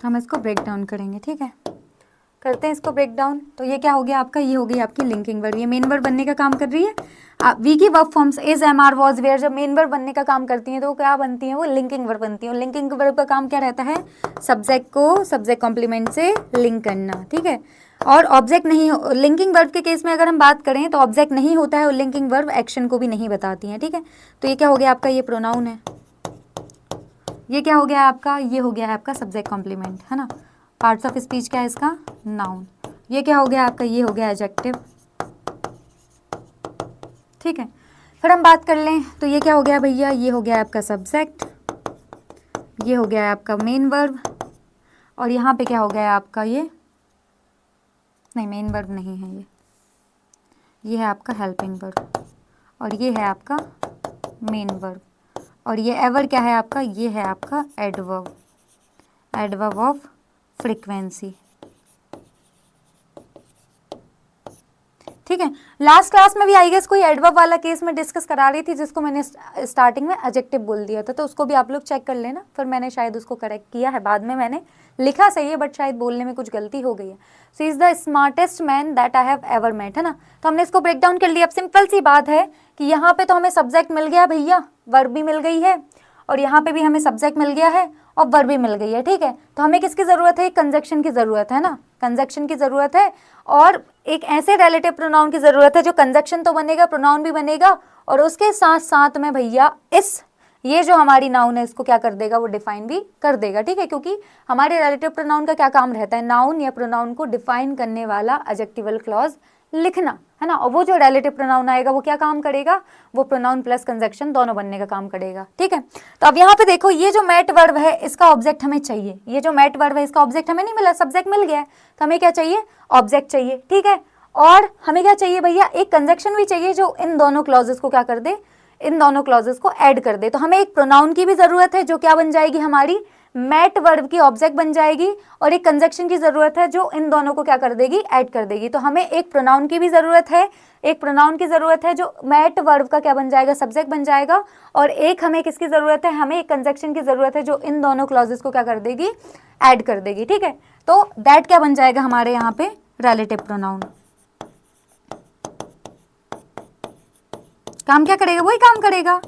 हम इसको ब्रेक डाउन करेंगे, ठीक है। करते हैं इसको ब्रेक डाउन। तो ये क्या हो गया आपका, ये हो गई आपकी लिंकिंग वर्ब, ये मेन वर्ब बनने का काम कर रही है। वी की verb forms is, am, are, was, were जब मेन वर्ब बनने का काम करती हैं तो क्या बनती हैं, वो लिंकिंग वर्ब बनती हैं। लिंकिंग वर्ब का काम क्या रहता है, सब्जेक्ट को सब्जेक्ट कॉम्प्लीमेंट से लिंक करना, ठीक है। और ऑब्जेक्ट नहीं, लिंकिंग वर्ब के केस में अगर हम बात करें तो ऑब्जेक्ट नहीं होता है और लिंकिंग वर्ब एक्शन को भी नहीं बताती हैं, ठीक है। तो ये क्या हो गया आपका, ये प्रोनाउन है, ये क्या हो गया आपका, ये हो गया है आपका सब्जेक्ट कॉम्प्लीमेंट, है ना। पार्ट्स ऑफ स्पीच क्या है इसका, नाउन। ये क्या हो गया आपका, ये हो गया एडजेक्टिव, ठीक है। फिर हम बात कर लें तो ये क्या हो गया भैया, ये हो गया आपका सब्जेक्ट, ये हो गया आपका मेन वर्ब, और यहाँ पे क्या हो गया आपका, ये नहीं, मेन वर्ब नहीं है, ये है आपका हेल्पिंग वर्ब, और ये है आपका मेन वर्ब, और ये एवर क्या है आपका, ये है आपका एडवर्ब, एडवर्ब ऑफ फ्रीक्वेंसी, ठीक है। लास्ट क्लास में भी आई गेस कोई एडवर्ब वाला केस में डिस्कस करा रही थी जिसको मैंने स्टार्टिंग में एडजेक्टिव बोल दिया था, तो उसको भी आप लोग चेक कर लेना। फिर मैंने शायद उसको करेक्ट किया है, बाद में मैंने लिखा सही है बट शायद बोलने में कुछ गलती हो गई है। So is the smartest man that I have ever met, है ना। तो हमने इसको ब्रेक डाउन कर लिया। अब सिंपल सी बात है कि यहाँ पे तो हमें सब्जेक्ट मिल गया भैया, वर्ब भी मिल गई है, और यहाँ पे भी हमें सब्जेक्ट मिल गया है और वर्ब भी मिल गई है, ठीक है। तो हमें किसकी ज़रूरत है, कंजक्शन की ज़रूरत है ना, कंजक्शन की ज़रूरत है, और एक ऐसे रिलेटिव प्रोनाउन की ज़रूरत है जो कंजक्शन तो बनेगा, प्रोनाउन भी बनेगा, और उसके साथ साथ में भैया ये जो हमारी नाउन है इसको क्या कर देगा, वो डिफाइन भी कर देगा, ठीक है। क्योंकि हमारे रिलेटिव प्रोनाउन का क्या काम रहता है, नाउन या प्रोनाउन को डिफाइन करने वाला एडजेक्टिवल क्लॉज लिखना, है ना। और वो जो रिलेटिव प्रोनाउन आएगा वो क्या काम करेगा, वो प्रोनाउन प्लस कंजक्शन दोनों बनने का काम करेगा, ठीक है। तो अब यहाँ पे देखो, ये जो मैट वर्ब है इसका ऑब्जेक्ट हमें चाहिए, ये जो मैट वर्ब है इसका ऑब्जेक्ट हमें नहीं मिला, सब्जेक्ट मिल गया है, तो हमें क्या चाहिए, ऑब्जेक्ट चाहिए, ठीक है। और हमें क्या चाहिए भैया, एक कंजक्शन भी चाहिए जो इन दोनों क्लॉजेस को क्या कर दे, इन दोनों क्लॉजेस को ऐड कर दे। तो हमें एक प्रोनाउन की भी जरूरत है जो क्या बन जाएगी, हमारी मैट वर्ब की ऑब्जेक्ट बन जाएगी, और एक कंजक्शन की जरूरत है जो इन दोनों को क्या कर देगी, ऐड कर देगी। तो हमें एक प्रोनाउन की भी जरूरत है, एक प्रोनाउन की जरूरत है जो मैट वर्ब का क्या बन जाएगा, सब्जेक्ट बन जाएगा, और एक हमें किसकी जरूरत है, हमें एक कंजक्शन की जरूरत है जो इन दोनों क्लॉजेस को क्या कर देगी, ऐड कर देगी, ठीक है। तो दैट क्या बन जाएगा हमारे यहाँ पे, रिलेटिव प्रोनाउन। काम क्या करेगा, वही काम करेगा,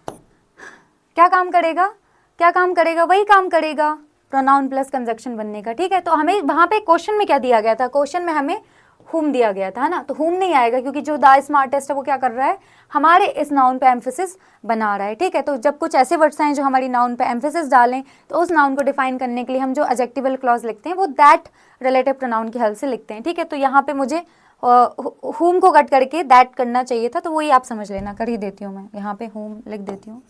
क्या काम करेगा, क्या काम करेगा, वही काम करेगा, प्रोनाउन प्लस कंजक्शन बनने का, ठीक है। तो हमें वहां पे क्वेश्चन में क्या दिया गया था, क्वेश्चन में हमें हुम दिया गया था, है ना। तो हुम नहीं आएगा क्योंकि जो द स्मार्टेस्ट है वो क्या कर रहा है, हमारे इस नाउन पे एम्फेसिस बना रहा है, ठीक है। तो जब कुछ ऐसे वर्ड्स हैं जो हमारी नाउन पे एम्फेसिस डालें तो उस नाउन को डिफाइन करने के लिए हम जो एडजेक्टिवल क्लॉज लिखते हैं वो दैट रिलेटिव प्रोनाउन की हेल्प से लिखते हैं, ठीक है। तो यहाँ पे मुझे हुम को कट करके दैट करना चाहिए था, तो वही आप समझ लेना, कर ही देती हूँ मैं, यहाँ पे हुम लिख देती हूँ,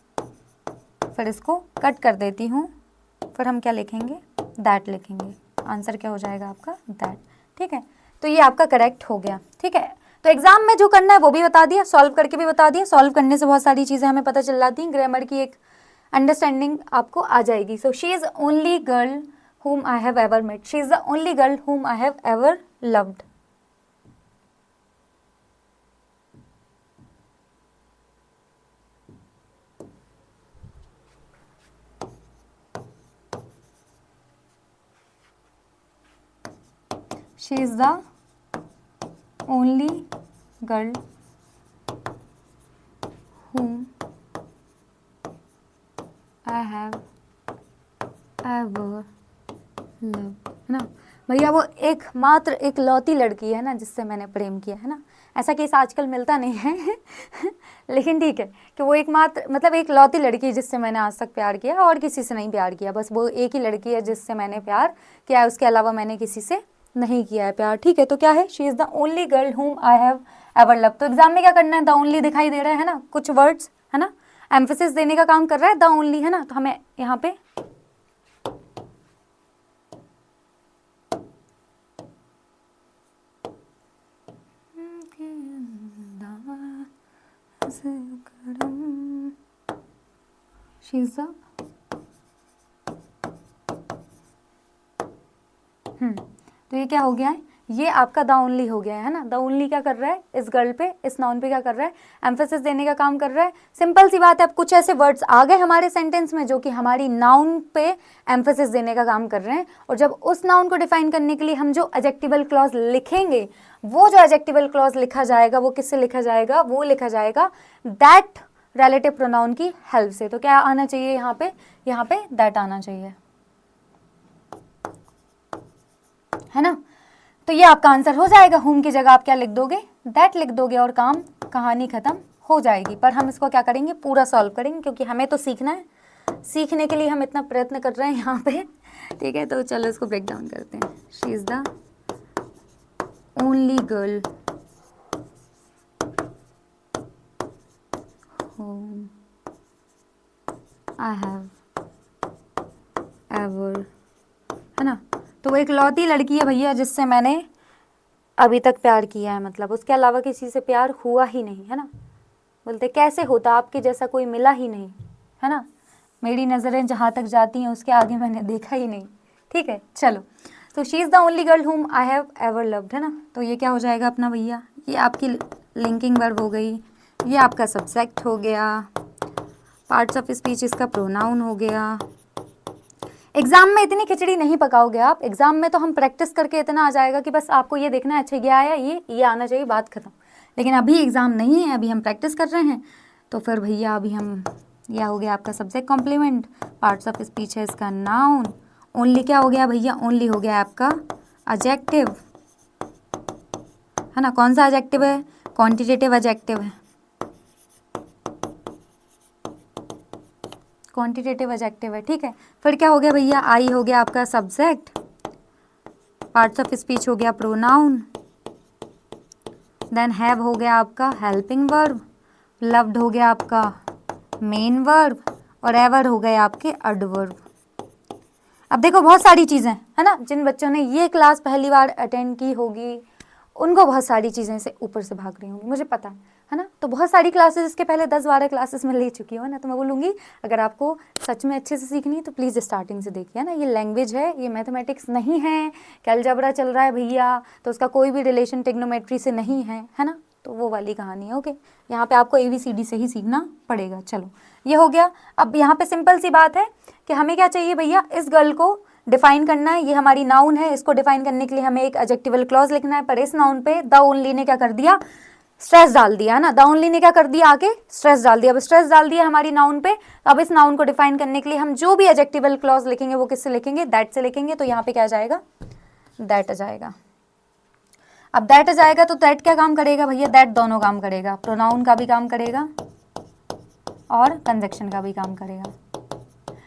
फिर इसको कट कर देती हूँ, फिर हम क्या लिखेंगे, दैट लिखेंगे, आंसर क्या हो जाएगा आपका, दैट, ठीक है। तो ये आपका करेक्ट हो गया, ठीक है। तो एग्जाम में जो करना है वो भी बता दिया, सॉल्व करके भी बता दिया। सॉल्व करने से बहुत सारी चीज़ें हमें पता चल जाती हैं, ग्रामर की एक अंडरस्टैंडिंग आपको आ जाएगी। So she is only girl whom I have ever met, she is the only girl whom I have ever loved. She is the only girl whom I have ever loved, है ना भैया। वो एकमात्र एक लौती लड़की है ना जिससे मैंने प्रेम किया, है ना। ऐसा केस आजकल मिलता नहीं है लेकिन ठीक है कि वो एकमात्र मतलब एक लौती लड़की जिससे मैंने आज तक प्यार किया, और किसी से नहीं प्यार किया, बस वो एक ही लड़की है जिससे मैंने प्यार किया है, उसके अलावा मैंने किसी से नहीं किया है प्यार। ठीक है, तो क्या है, she is the only girl whom I have ever loved। तो एग्जाम में क्या करना है, द ओनली दिखाई दे रहा है ना, कुछ वर्ड्स है ना, एम्फेसिस देने का काम कर रहा है द ओनली, है ना। तो हमें यहाँ पे शी इज़ द तो ये क्या हो गया है, ये आपका द ओनली हो गया है ना। द ओनली क्या कर रहा है, इस गर्ल पे, इस नाउन पे क्या कर रहा है, एम्फेसिस देने का काम कर रहा है। सिंपल सी बात है, अब कुछ ऐसे वर्ड्स आ गए हमारे सेंटेंस में जो कि हमारी नाउन पे एम्फेसिस देने का काम कर रहे हैं, और जब उस नाउन को डिफाइन करने के लिए हम जो एडजेक्टिवल क्लॉज लिखेंगे, वो जो एडजेक्टिवल क्लॉज लिखा जाएगा वो किससे लिखा जाएगा, वो लिखा जाएगा दैट रिलेटिव प्रोनाउन की हेल्प से। तो क्या आना चाहिए यहाँ पे दैट आना चाहिए, है ना। तो ये आपका आंसर हो जाएगा। होम की जगह आप क्या लिख दोगे, दैट लिख दोगे, और काम कहानी खत्म हो जाएगी। पर हम इसको क्या करेंगे, पूरा सॉल्व करेंगे, क्योंकि हमें तो सीखना है, सीखने के लिए हम इतना प्रयत्न कर रहे हैं यहाँ पे। ठीक है, तो चलो इसको ब्रेक डाउन करते हैं। She is the only girl whom I have ever, है ना। तो वो एक लौती लड़की है भैया जिससे मैंने अभी तक प्यार किया है, मतलब उसके अलावा किसी से प्यार हुआ ही नहीं, है ना। बोलते कैसे होता, आपके जैसा कोई मिला ही नहीं, है ना। मेरी नज़रें जहाँ तक जाती हैं उसके आगे मैंने देखा ही नहीं। ठीक है, चलो, तो she is the only girl whom I have ever loved, है ना। तो ये क्या हो जाएगा अपना भैया, ये आपकी लिंकिंग वर्ब हो गई, ये आपका सब्जेक्ट हो गया, पार्ट्स ऑफ स्पीच इसका प्रोनाउन हो गया। एग्जाम में इतनी खिचड़ी नहीं पकाओगे आप, एग्जाम में तो हम प्रैक्टिस करके इतना आ जाएगा कि बस आपको ये देखना है, अच्छा ये आया, ये आना चाहिए, बात खत्म। लेकिन अभी एग्जाम नहीं है, अभी हम प्रैक्टिस कर रहे हैं। तो फिर भैया अभी हम, यह हो गया आपका subject complement, parts of speech है इसका नाउन, ओनली क्या हो गया भैया, ओनली हो गया आपका एडजेक्टिव, है ना। कौन सा एडजेक्टिव है, क्वांटिटेटिव एडजेक्टिव है, क्वांटिटेटिव एडजेक्टिव है। ठीक है, फिर क्या हो गया भैया, आई हो गया आपका सब्जेक्ट, पार्ट्स ऑफ स्पीच हो गया प्रोनाउन, देन हैव हो गया आपका हेल्पिंग वर्ब, लव्ड हो गया आपका मेन वर्ब, और एवर हो गए आपके एडवर्ब। अब देखो बहुत सारी चीज़ें, है ना, जिन बच्चों ने ये क्लास पहली बार अटेंड की होगी उनको बहुत सारी चीज़ें से ऊपर से भाग रही होंगी, मुझे पता है ना। तो बहुत सारी क्लासेस इसके पहले 10-12 क्लासेस में ले चुकी हो ना। तो मैं बोलूँगी अगर आपको सच में अच्छे से सीखनी है तो प्लीज़ स्टार्टिंग से देखिए, है ना। ये लैंग्वेज है, ये मैथमेटिक्स नहीं है कि अलजबरा चल रहा है भैया तो उसका कोई भी रिलेशन टिग्नोमेट्री से नहीं है ना। तो वो वाली कहानी है। ओके, यहाँ पे आपको ABCD से ही सीखना पड़ेगा। चलो, ये हो गया। अब यहाँ पे सिंपल सी बात है कि हमें क्या चाहिए भैया, इस गर्ल को डिफाइन करना है। ये हमारी नाउन है, इसको डिफाइन करने के लिए हमें एक एडजेक्टिवल क्लॉज लिखना है। पर इस नाउन पे द ओनली ने क्या कर दिया, स्ट्रेस डाल दिया, है ना। द ओनली ने क्या कर दिया, आके स्ट्रेस डाल दिया। अब स्ट्रेस डाल दिया हमारी नाउन पे, तो अब इस नाउन को डिफाइन करने के लिए हम जो भी एडजेक्टिवल क्लॉज लिखेंगे वो किससे लिखेंगे, दैट से लिखेंगे। तो यहाँ पे क्या आ जाएगा, दैट आ जाएगा। अब दैट आ जाएगा तो दैट क्या काम करेगा भैया, दैट दोनों काम करेगा, प्रोनाउन का भी काम करेगा और कंजक्शन का भी काम करेगा,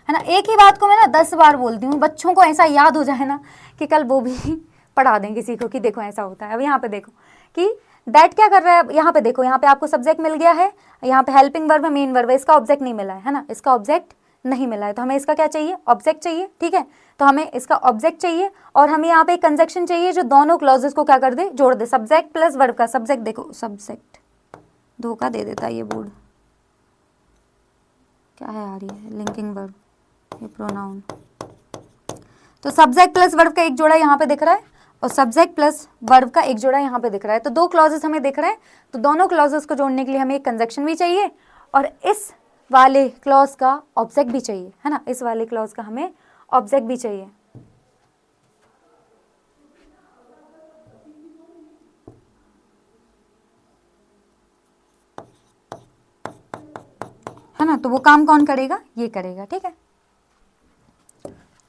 है ना। एक ही बात को मैं ना 10 बार बोलती हूँ, बच्चों को ऐसा याद हो जाए ना कि कल वो भी पढ़ा दें किसी को कि देखो ऐसा होता है। अब यहाँ पे देखो कि दैट क्या कर रहा है, यहाँ पे देखो, यहाँ पे आपको सब्जेक्ट मिल गया है, यहाँ पे हेल्पिंग वर्ब है, मेन वर्ब है, इसका ऑब्जेक्ट नहीं मिला है ना, इसका ऑब्जेक्ट नहीं मिला है। तो हमें इसका क्या चाहिए, ऑब्जेक्ट चाहिए। ठीक है, तो हमें इसका ऑब्जेक्ट चाहिए और हमें यहाँ पे एक कंजक्शन चाहिए जो दोनों क्लॉजेस को क्या कर दे, जोड़ दे। सब्जेक्ट प्लस वर्ब का, सब्जेक्ट देखो, सब्जेक्ट धोखा दे देता है ये बोर्ड, क्या है यार ये लिंकिंग वर्ब, ये प्रोनाउन। तो सब्जेक्ट प्लस वर्ब का एक जोड़ा यहाँ पे दिख रहा है और सब्जेक्ट प्लस वर्ब का एक जोड़ा यहाँ पे दिख रहा है। तो दो क्लॉजेस हमें दिख रहे हैं, तो दोनों क्लॉजेस को जोड़ने के लिए हमें एक कंजक्शन भी चाहिए और इस वाले क्लॉज का ऑब्जेक्ट भी चाहिए, है ना। इस वाले क्लॉज का हमें ऑब्जेक्ट भी चाहिए। तो वो काम कौन करेगा, ये करेगा, ठीक है।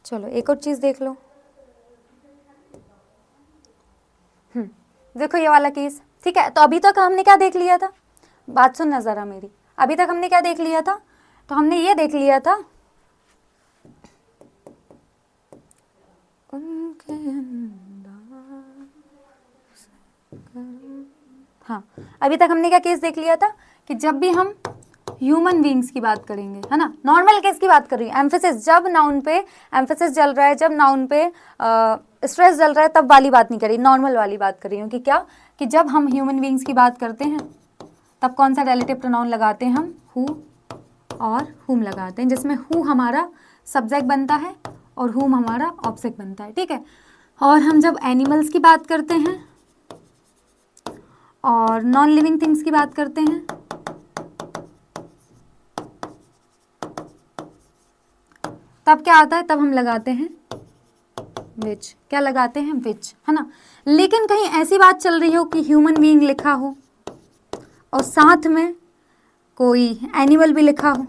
चलो एक और चीज़ देख लो। देखो ये वाला केस, ठीक है। तो अभी तक हमने क्या देख लिया था, बात सुनना ज़रा मेरी। अभी तक हमने क्या देख लिया था, तो हमने ये देख लिया था उनके हाँ, अभी तक हमने क्या केस देख लिया था कि जब भी हम ह्यूमन बींग्स की बात करेंगे, है ना, नॉर्मल केस की बात कर रही हूँ, एम्फेसिस जब नाउन पे एम्फेसिस चल रहा है, जब नाउन पे स्ट्रेस चल रहा है, तब वाली बात नहीं करी, नॉर्मल वाली बात कर रही हूँ कि क्या, कि जब हम ह्यूमन बींग्स की बात करते हैं तब कौन सा रिलेटिव प्रोनाउन लगाते हैं हम, हु और हुम लगाते हैं, जिसमें हु हमारा सब्जेक्ट बनता है और हुम हमारा ऑब्जेक्ट बनता है, ठीक है। और हम जब एनिमल्स की बात करते हैं और नॉन लिविंग थिंग्स की बात करते हैं, तब क्या आता है, तब हम लगाते हैं विच, क्या लगाते हैं, विच, है ना। लेकिन कहीं ऐसी बात चल रही हो कि ह्यूमन बीइंग लिखा हो और साथ में कोई एनिमल भी लिखा हो,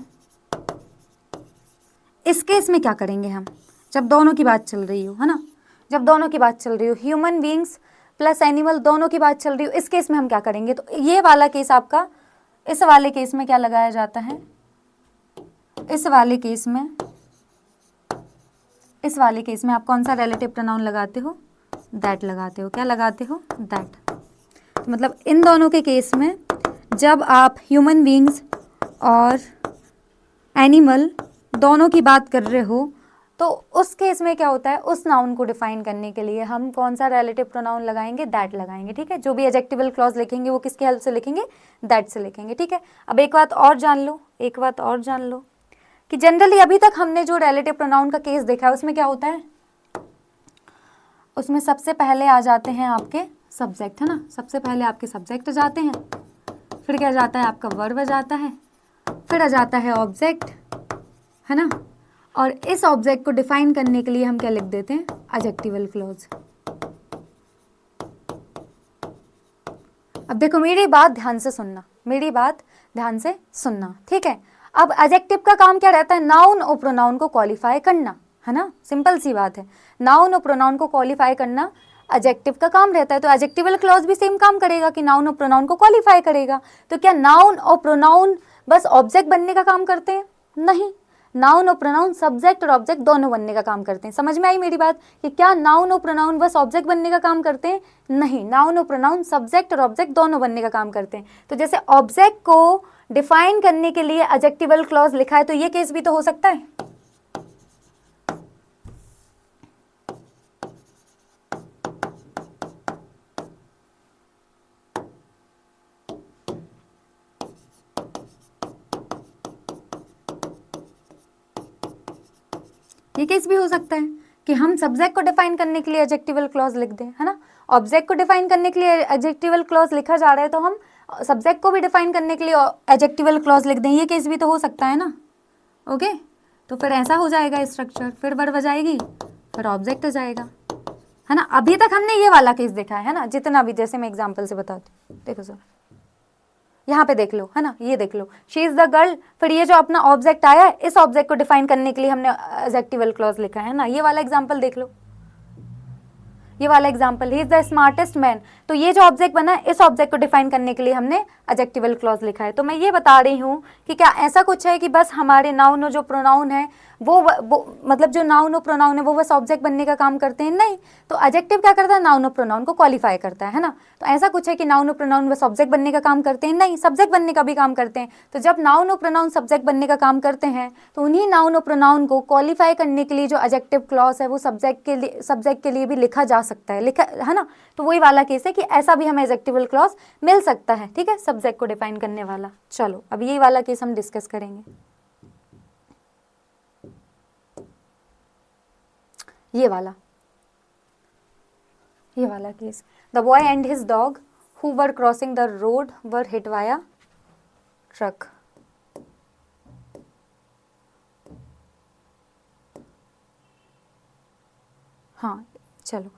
इस केस में क्या करेंगे हम, जब दोनों की बात चल रही हो, है ना, जब दोनों की बात चल रही हो, ह्यूमन बीइंग्स प्लस एनिमल दोनों की बात चल रही हो, इस केस में हम क्या करेंगे। तो ये वाला केस आपका, इस वाले केस में क्या लगाया जाता है, इस वाले केस में आप कौन सा रिलेटिव प्रोनाउन लगाते हो, दैट लगाते हो, क्या लगाते हो, दैट। तो मतलब इन दोनों के केस में जब आप ह्यूमन बीइंग्स और एनिमल दोनों की बात कर रहे हो, तो उस केस में क्या होता है, उस नाउन को डिफाइन करने के लिए हम कौन सा रिलेटिव प्रोनाउन लगाएंगे, दैट लगाएंगे, ठीक है। जो भी एडजेक्टिवल क्लॉज लिखेंगे वो किसकी हेल्प से लिखेंगे, दैट से लिखेंगे, ठीक है। अब एक बात और जान लो, कि जनरली अभी तक हमने जो रिलेटिव प्रोनाउन का केस देखा है उसमें क्या होता है, उसमें सबसे पहले आ जाते हैं आपके सब्जेक्ट, है ना, सबसे पहले आपके सब्जेक्ट जाते हैं, फिर क्या जाता है, आपका वर्ब जाता है, फिर आ जाता है ऑब्जेक्ट, है ना। और इस ऑब्जेक्ट को डिफाइन करने के लिए हम क्या लिख देते हैं, एडजेक्टिवल क्लॉज। अब देखो मेरी बात ध्यान से सुनना, ठीक है। अब एडजेक्टिव का काम क्या रहता है, नाउन और प्रोनाउन को क्वालिफाई करना, है ना, सिंपल सी बात है, नाउन और प्रोनाउन को क्वालिफाई करना एडजेक्टिव का काम रहता है। तो एडजेक्टिवल क्लॉज भी सेम काम करेगा कि नाउन और प्रोनाउन को क्वालिफाई करेगा। तो क्या नाउन और प्रोनाउन बस ऑब्जेक्ट बनने का काम करते हैं, नहीं, नाउन और प्रोनाउन सब्जेक्ट और ऑब्जेक्ट दोनों बनने का काम करते हैं। समझ में आई मेरी बात, कि क्या नाउन और प्रोनाउन बस ऑब्जेक्ट बनने का काम करते हैं, नहीं, नाउन और प्रोनाउन सब्जेक्ट और ऑब्जेक्ट दोनों बनने का काम करते हैं। तो जैसे ऑब्जेक्ट को डिफाइन करने के लिए एडजेक्टिवल क्लॉज लिखा है, तो ये केस भी तो हो सकता है। ये केस भी हो सकता है कि हम सब्जेक्ट को डिफाइन करने के लिए एडजेक्टिवल क्लॉज लिख दें, है ना। ऑब्जेक्ट को डिफाइन करने के लिए एडजेक्टिवल क्लॉज लिखा जा रहा है, तो हम सब्जेक्ट को भी डिफाइन करने के लिए एडजेक्टिवल क्लॉज लिख दें, ये केस भी तो हो सकता है ना। ओके, तो फिर ऐसा हो जाएगा स्ट्रक्चर, फिर वर्ब आ जाएगी, फिर ऑब्जेक्ट आ जाएगा, है ना। अभी तक हमने ये वाला केस देखा है ना, जितना भी, जैसे मैं एग्जाम्पल से बताती हूँ, देखो सर यहाँ पे देख लो, है ना, ये देख लो, शी इज द गर्ल, फिर ये जो अपना ऑब्जेक्ट आया है, इस ऑब्जेक्ट को डिफाइन करने के लिए हमने एडजेक्टिवल क्लॉज लिखा है ना। ये वाला एग्जाम्पल देख लो, ये वाला example, he is the smartest man, तो ये जो ऑब्जेक्ट बना है, इस ऑब्जेक्ट को डिफाइन करने के लिए हमने एडजेक्टिवल क्लॉज लिखा है। तो मैं ये बता रही हूँ कि क्या ऐसा कुछ है कि बस हमारे नाउन और जो प्रोनाउन है वो मतलब जो नाउन और प्रोनाउन है वो बस ऑब्जेक्ट बनने का काम करते हैं, नहीं। तो एडजेक्टिव क्या करता है, नाउन और प्रोनाउन को क्वालिफाई करता है ना। तो ऐसा कुछ है कि नाउन और प्रोनाउन बस ऑब्जेक्ट बनने का काम करते हैं, नहीं, सब्जेक्ट बनने का भी काम करते हैं। तो जब नाउन और प्रोनाउन सब्जेक्ट बनने का काम करते हैं, तो उन्हीं नाउन और प्रोनाउन को क्वालिफाई करने के लिए जो एडजेक्टिव क्लॉज है वो सब्जेक्ट के लिए भी लिखा जा सकता है, लिखा है ना। तो वही वाला केस है कि ऐसा भी हमें एडजेक्टिवल क्लॉज मिल सकता है, ठीक है, सब्जेक्ट को डिफाइन करने वाला। चलो अब यही वाला केस हम डिस्कस करेंगे, ये वाला case, the boy and his dog who were crossing the road were hit via truck. हाँ चलो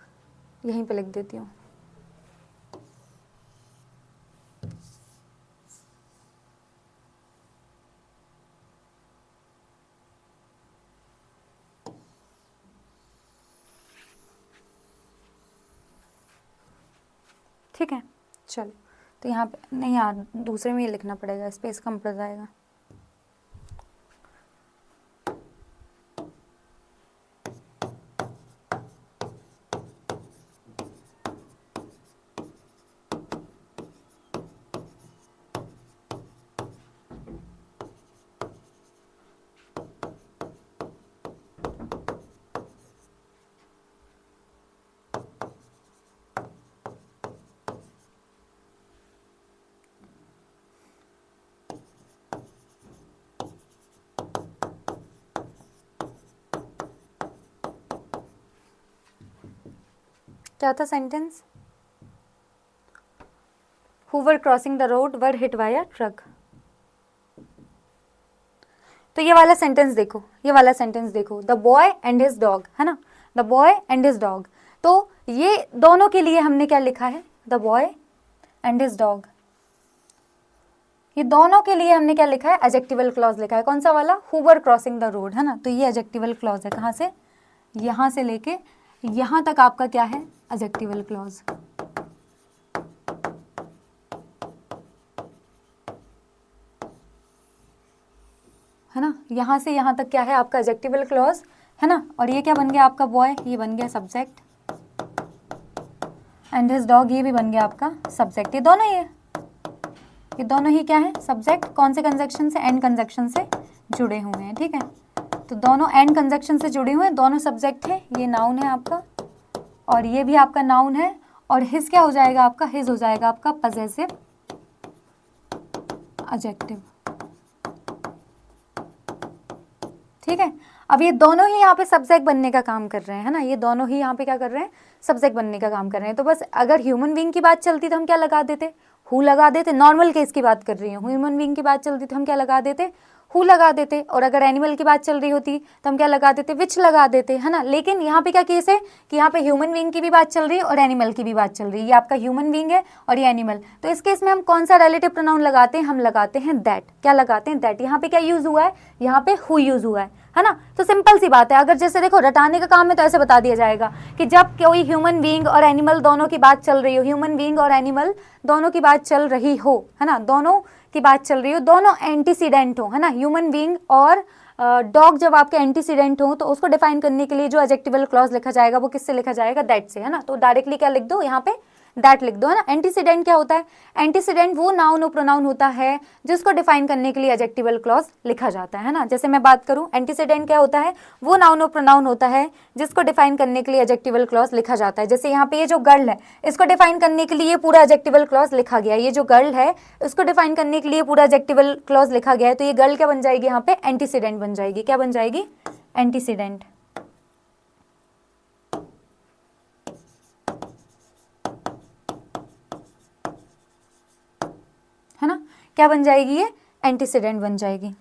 यहीं पे लिख देती हूँ, ठीक है, चलो तो यहाँ पे नहीं यार, दूसरे में ये लिखना पड़ेगा, स्पेस कम पड़ जाएगा। क्या था sentence? Who were crossing the road were hit by a truck. तो ये वाला सेंटेंस देखो, ये वाला सेंटेंस देखो, the boy and his dog, है ना, the boy and his dog. तो ये दोनों के लिए हमने क्या लिखा है? The boy and his dog. ये दोनों के लिए हमने क्या लिखा है? एडजेक्टिवल क्लॉज लिखा है। कौन सा वाला? Who were crossing the road, है ना, तो ये एडजेक्टिवल क्लॉज है। कहाँ से? यहाँ से लेके यहाँ तक आपका क्या है? Adjectival clause. है ना, यहाँ से यहाँ तक क्या है आपका? एडजेक्टिवल क्लॉज, है ना। और ये क्या बन गया आपका? बॉय, ये बन गया सब्जेक्ट, एंड हिज डॉग ये भी बन गया आपका सब्जेक्ट। ये दोनों ही क्या है? सब्जेक्ट। कौन से कंजक्शन से? एंड कंजक्शन से जुड़े हुए हैं, ठीक है। तो दोनों एंड कंजक्शन से जुड़े हुए हैं, दोनों सब्जेक्ट है। ये नाउन है आपका और ये भी आपका नाउन है। और हिज क्या हो जाएगा आपका? हिज हो जाएगा आपका पजेसिव एडजेक्टिव, ठीक है। अब ये दोनों ही यहाँ पे सब्जेक्ट बनने का काम कर रहे हैं, है ना, ये दोनों ही यहाँ पे क्या कर रहे हैं? सब्जेक्ट बनने का काम कर रहे हैं। तो बस अगर ह्यूमन बीइंग की बात चलती तो हम क्या लगा देते? हु लगा देते। नॉर्मल केस की बात कर रही हूँ। ह्यूमन बीइंग की बात चलती तो हम क्या लगा देते? हु लगा देते। और अगर एनिमल की बात चल रही होती तो हम क्या लगा देते? विच लगा देते, है ना। लेकिन यहाँ पे क्या केस है कि यहाँ पे ह्यूमन बीइंग की भी बात चल रही है और एनिमल की भी बात चल रही है। ये आपका ह्यूमन बीइंग है और ये एनिमल। तो इस केस में हम कौन सा रिलेटिव प्रोनाउन लगाते हैं? हम लगाते हैं दैट। क्या लगाते हैं? दैट। यहाँ पे क्या यूज हुआ है? यहाँ पे हु यूज हुआ है ना। तो सिंपल सी बात है। अगर जैसे देखो रटाने का काम है तो ऐसे बता दिया जाएगा कि जब कोई ह्यूमन बीइंग और एनिमल दोनों की बात चल रही हो, ह्यूमन बीइंग और एनिमल दोनों की बात चल रही हो, है ना, दोनों की बात चल रही हो, दोनों एंटीसीडेंट हो, है ना, ह्यूमन बीइंग और डॉग जब आपके एंटीसीडेंट हो तो उसको डिफाइन करने के लिए जो एडजेक्टिवल क्लॉज लिखा जाएगा वो किससे लिखा जाएगा? दैट से, है ना। तो डायरेक्टली क्या लिख दो? यहाँ पे दैट लिख दो, है ना। एंटीसीडेंट क्या होता है? एंटीसीडेंट वो नाउन और प्रोनाउन होता है जिसको डिफाइन करने के लिए एडजेक्टिवल क्लॉज लिखा जाता है ना। जैसे मैं बात करूं, एंटीसीडेंट क्या होता है? वो नाउन और प्रोनाउन होता है जिसको डिफाइन करने के लिए एडजेक्टिवल क्लॉज लिखा जाता है। जैसे यहाँ पे ये जो गर्ल है इसको डिफाइन करने के लिए पूरा एडजेक्टिवल क्लॉज लिखा गया है। ये जो गर्ल है इसको डिफाइन करने के लिए पूरा एडजेक्टिवल क्लॉज लिखा गया है। तो ये गर्ल क्या बन जाएगी? यहाँ पे एंटीसीडेंट बन जाएगी। क्या बन जाएगी? एंटीसीडेंट, है ना। क्या बन जाएगी? ये एंटीसीडेंट बन जाएगी।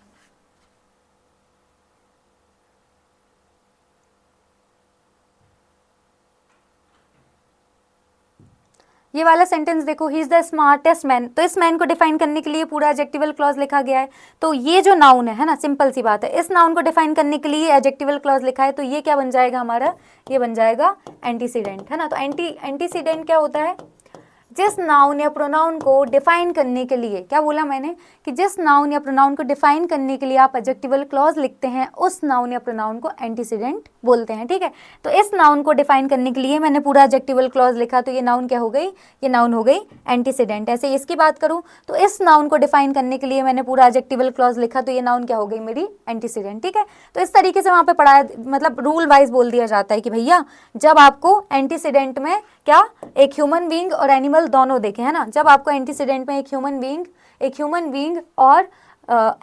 ये वाला सेंटेंस देखो, he is the smartest man. तो इस मैन को डिफाइन करने के लिए पूरा एडजेक्टिवल क्लॉज लिखा गया है। तो ये जो नाउन है ना, सिंपल सी बात है, इस नाउन को डिफाइन करने के लिए एडजेक्टिवल क्लॉज लिखा है। तो ये क्या बन जाएगा हमारा? ये बन जाएगा एंटीसीडेंट, है ना। तो एंटीसीडेंट क्या होता है? जिस नाउन या प्रोनाउन को डिफाइन करने के लिए, क्या बोला मैंने, कि जिस नाउन या प्रोनाउन को डिफाइन करने के लिए आप एडजेक्टिवल क्लॉज लिखते हैं उस नाउन या प्रोनाउन को एंटीसीडेंट बोलते हैं, ठीक है। तो इस नाउन को डिफाइन करने के लिए मैंने पूरा एडजेक्टिवल क्लॉज लिखा, तो ये नाउन क्या हो गई? ये नाउन हो गई एंटीसीडेंट। ऐसे इसकी बात करूं तो इस नाउन को डिफाइन करने के लिए मैंने पूरा एडजेक्टिवल क्लॉज लिखा, तो ये नाउन क्या हो गई? मेरी एंटीसीडेंट, ठीक है। तो इस तरीके से वहां पे पढ़ाया, मतलब रूल वाइज बोल दिया जाता है कि भैया जब आपको एंटीसीडेंट में क्या एक ह्यूमन बीइंग और एनिमल दोनों देखें, है ना, जब आपको एंटीसीडेंट में एक ह्यूमन बीइंग और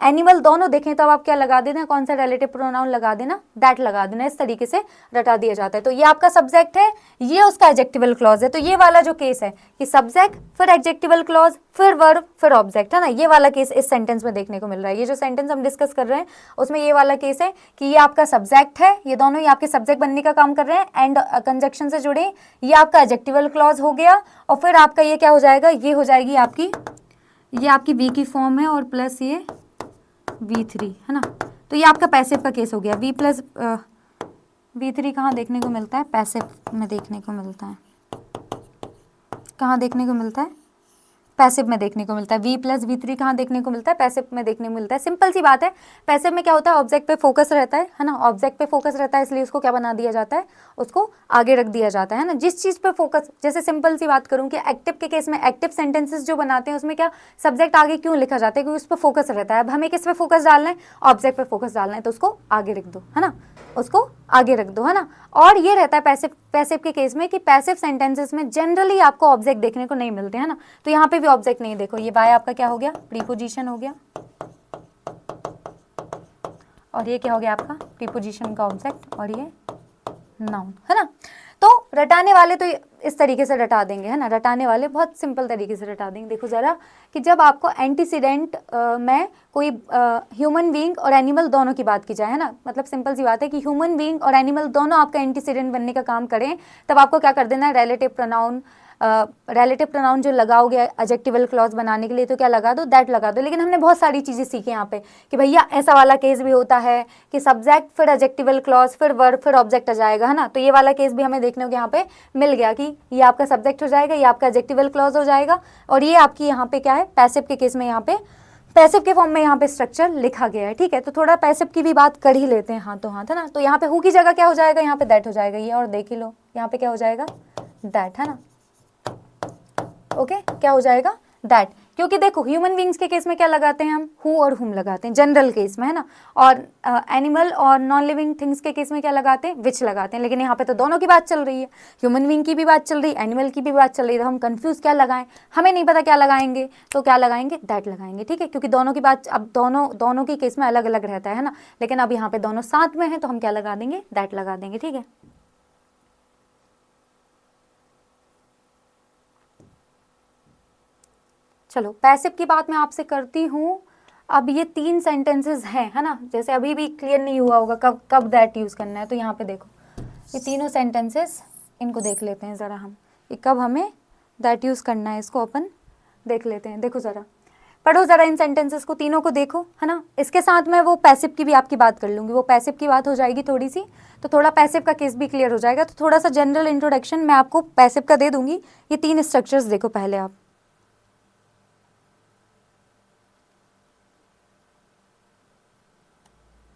एनिमल दोनों देखें तब आप क्या लगा देना? कौन सा रिलेटिव प्रोनाउन लगा देना? दैट लगा देना। इस तरीके से रटा दिया जाता है। तो ये आपका सब्जेक्ट है, ये उसका एडजेक्टिवल क्लॉज है। तो ये वाला जो केस है कि सब्जेक्ट फिर एडजेक्टिवल क्लॉज फिर वर्ब फिर ऑब्जेक्ट, है ना, ये वाला केस इस सेंटेंस में देखने को मिल रहा है। ये जो सेंटेंस हम डिस्कस कर रहे हैं उसमें ये वाला केस है कि ये आपका सब्जेक्ट है, ये दोनों ही आपके सब्जेक्ट बनने का काम कर रहे हैं एंड कंजक्शन से जुड़े, ये आपका एडजेक्टिवल क्लॉज हो गया। और फिर आपका ये क्या हो जाएगा? ये हो जाएगी आपकी, ये आपकी वी की फॉर्म है और प्लस ये V3, है ना। तो ये आपका पैसिव का केस हो गया। V प्लस V3 कहाँ देखने को मिलता है? पैसिव में देखने को मिलता है। कहाँ देखने को मिलता है? पैसिव में देखने को मिलता है। V प्लस V3 कहाँ देखने को मिलता है? पैसिव में देखने को मिलता है। सिंपल सी बात है, पैसिव में क्या होता है, ऑब्जेक्ट पे फोकस रहता है ना, ऑब्जेक्ट पे फोकस रहता है, इसलिए उसको क्या बना दिया जाता है, उसको आगे रख दिया जाता है ना। जिस चीज़ पे फोकस, जैसे सिंपल सी बात करूँ कि एक्टिव के केस में एक्टिव सेंटेंसेस जो बनाते हैं उसमें क्या सब्जेक्ट आगे क्यों लिखा जाता है, क्योंकि उस पर फोकस रहता है। अब हमें किस पे फोकस डालना है, ऑब्जेक्ट पे फोकस डालना है, तो उसको आगे रख दो, है ना, उसको आगे रख दो, है ना। और ये रहता है पैसिव के केस में कि पैसिव सेंटेंसेस में जनरली आपको ऑब्जेक्ट देखने को नहीं मिलते, है ना। तो यहाँ पे भी ऑब्जेक्ट नहीं, देखो ये बाय आपका क्या हो गया, प्रीपोजिशन हो गया, और ये क्या हो गया आपका प्रीपोजिशन का ऑब्जेक्ट, और ये नाउन, है ना। तो रटाने वाले तो इस तरीके से रटा देंगे, है ना, रटाने वाले बहुत सिंपल तरीके से रटा देंगे। देखो ज़रा कि जब आपको एंटीसीडेंट में कोई ह्यूमन बीइंग और एनिमल दोनों की बात की जाए, है ना, मतलब सिंपल सी बात है कि ह्यूमन बीइंग और एनिमल दोनों आपका एंटीसीडेंट बनने का काम करें, तब आपको क्या कर देना है, रिलेटिव प्रोनाउन जो लगाओगे एडजेक्टिवल क्लॉज बनाने के लिए, तो क्या लगा दो, दैट लगा दो। लेकिन हमने बहुत सारी चीज़ें सीखी यहाँ पे कि भैया ऐसा वाला केस भी होता है कि सब्जेक्ट फिर एडजेक्टिवल क्लॉज फिर वर्ब फिर ऑब्जेक्ट आ जाएगा, है ना। तो ये वाला केस भी हमें देखने को यहाँ पे मिल गया कि ये आपका सब्जेक्ट हो जाएगा, ये आपका एडजेक्टिवल क्लॉज हो जाएगा, और ये आपकी यहाँ पे क्या है, पैसिव के केस में यहाँ पे पैसिव के फॉर्म में यहाँ पे स्ट्रक्चर लिखा गया है, ठीक है। तो थोड़ा पैसिव की भी बात कर ही लेते हैं हाथों हाथ, है ना। तो यहाँ पे हु की जगह क्या हो जाएगा, यहाँ पे दैट हो जाएगा, ये और देख ही लो, यहाँ पे क्या हो जाएगा, दैट, है ना। ओके क्या हो जाएगा, दैट, क्योंकि देखो ह्यूमन बींग्स के केस में क्या लगाते हैं हम, हु और हुम लगाते हैं जनरल केस में, है ना। और एनिमल और नॉन लिविंग थिंग्स के केस में क्या लगाते हैं, विच लगाते हैं। लेकिन यहाँ पे तो दोनों की बात चल रही है, ह्यूमन बींग की भी बात चल रही है, एनिमल की भी बात चल रही है, तो हम कंफ्यूज क्या लगाएं, हमें नहीं पता क्या लगाएंगे, तो क्या लगाएंगे, दैट लगाएंगे, ठीक है। क्योंकि दोनों की बात अब दोनों के केस में अलग अलग रहता है ना। लेकिन अब यहाँ पे दोनों साथ में है तो हम क्या लगा देंगे, दैट लगा देंगे, ठीक है। चलो पैसिव की बात मैं आपसे करती हूँ। अब ये 3 सेंटेंसेस हैं, है ना, जैसे अभी भी क्लियर नहीं हुआ होगा कब कब दैट यूज़ करना है। तो यहाँ पे देखो ये तीनों सेंटेंसेस, इनको देख लेते हैं ज़रा हम, ये कब हमें दैट यूज़ करना है, इसको अपन देख लेते हैं। देखो ज़रा, पढ़ो ज़रा इन सेंटेंसेस को, तीनों को देखो, है ना। इसके साथ मैं वो पैसिव की भी आपकी बात कर लूँगी, वो पैसिव की बात हो जाएगी थोड़ी सी, तो थोड़ा पैसिव का केस भी क्लियर हो जाएगा। तो थोड़ा सा जनरल इंट्रोडक्शन मैं आपको पैसिव का दे दूँगी। ये 3 स्ट्रक्चर्स देखो पहले आप,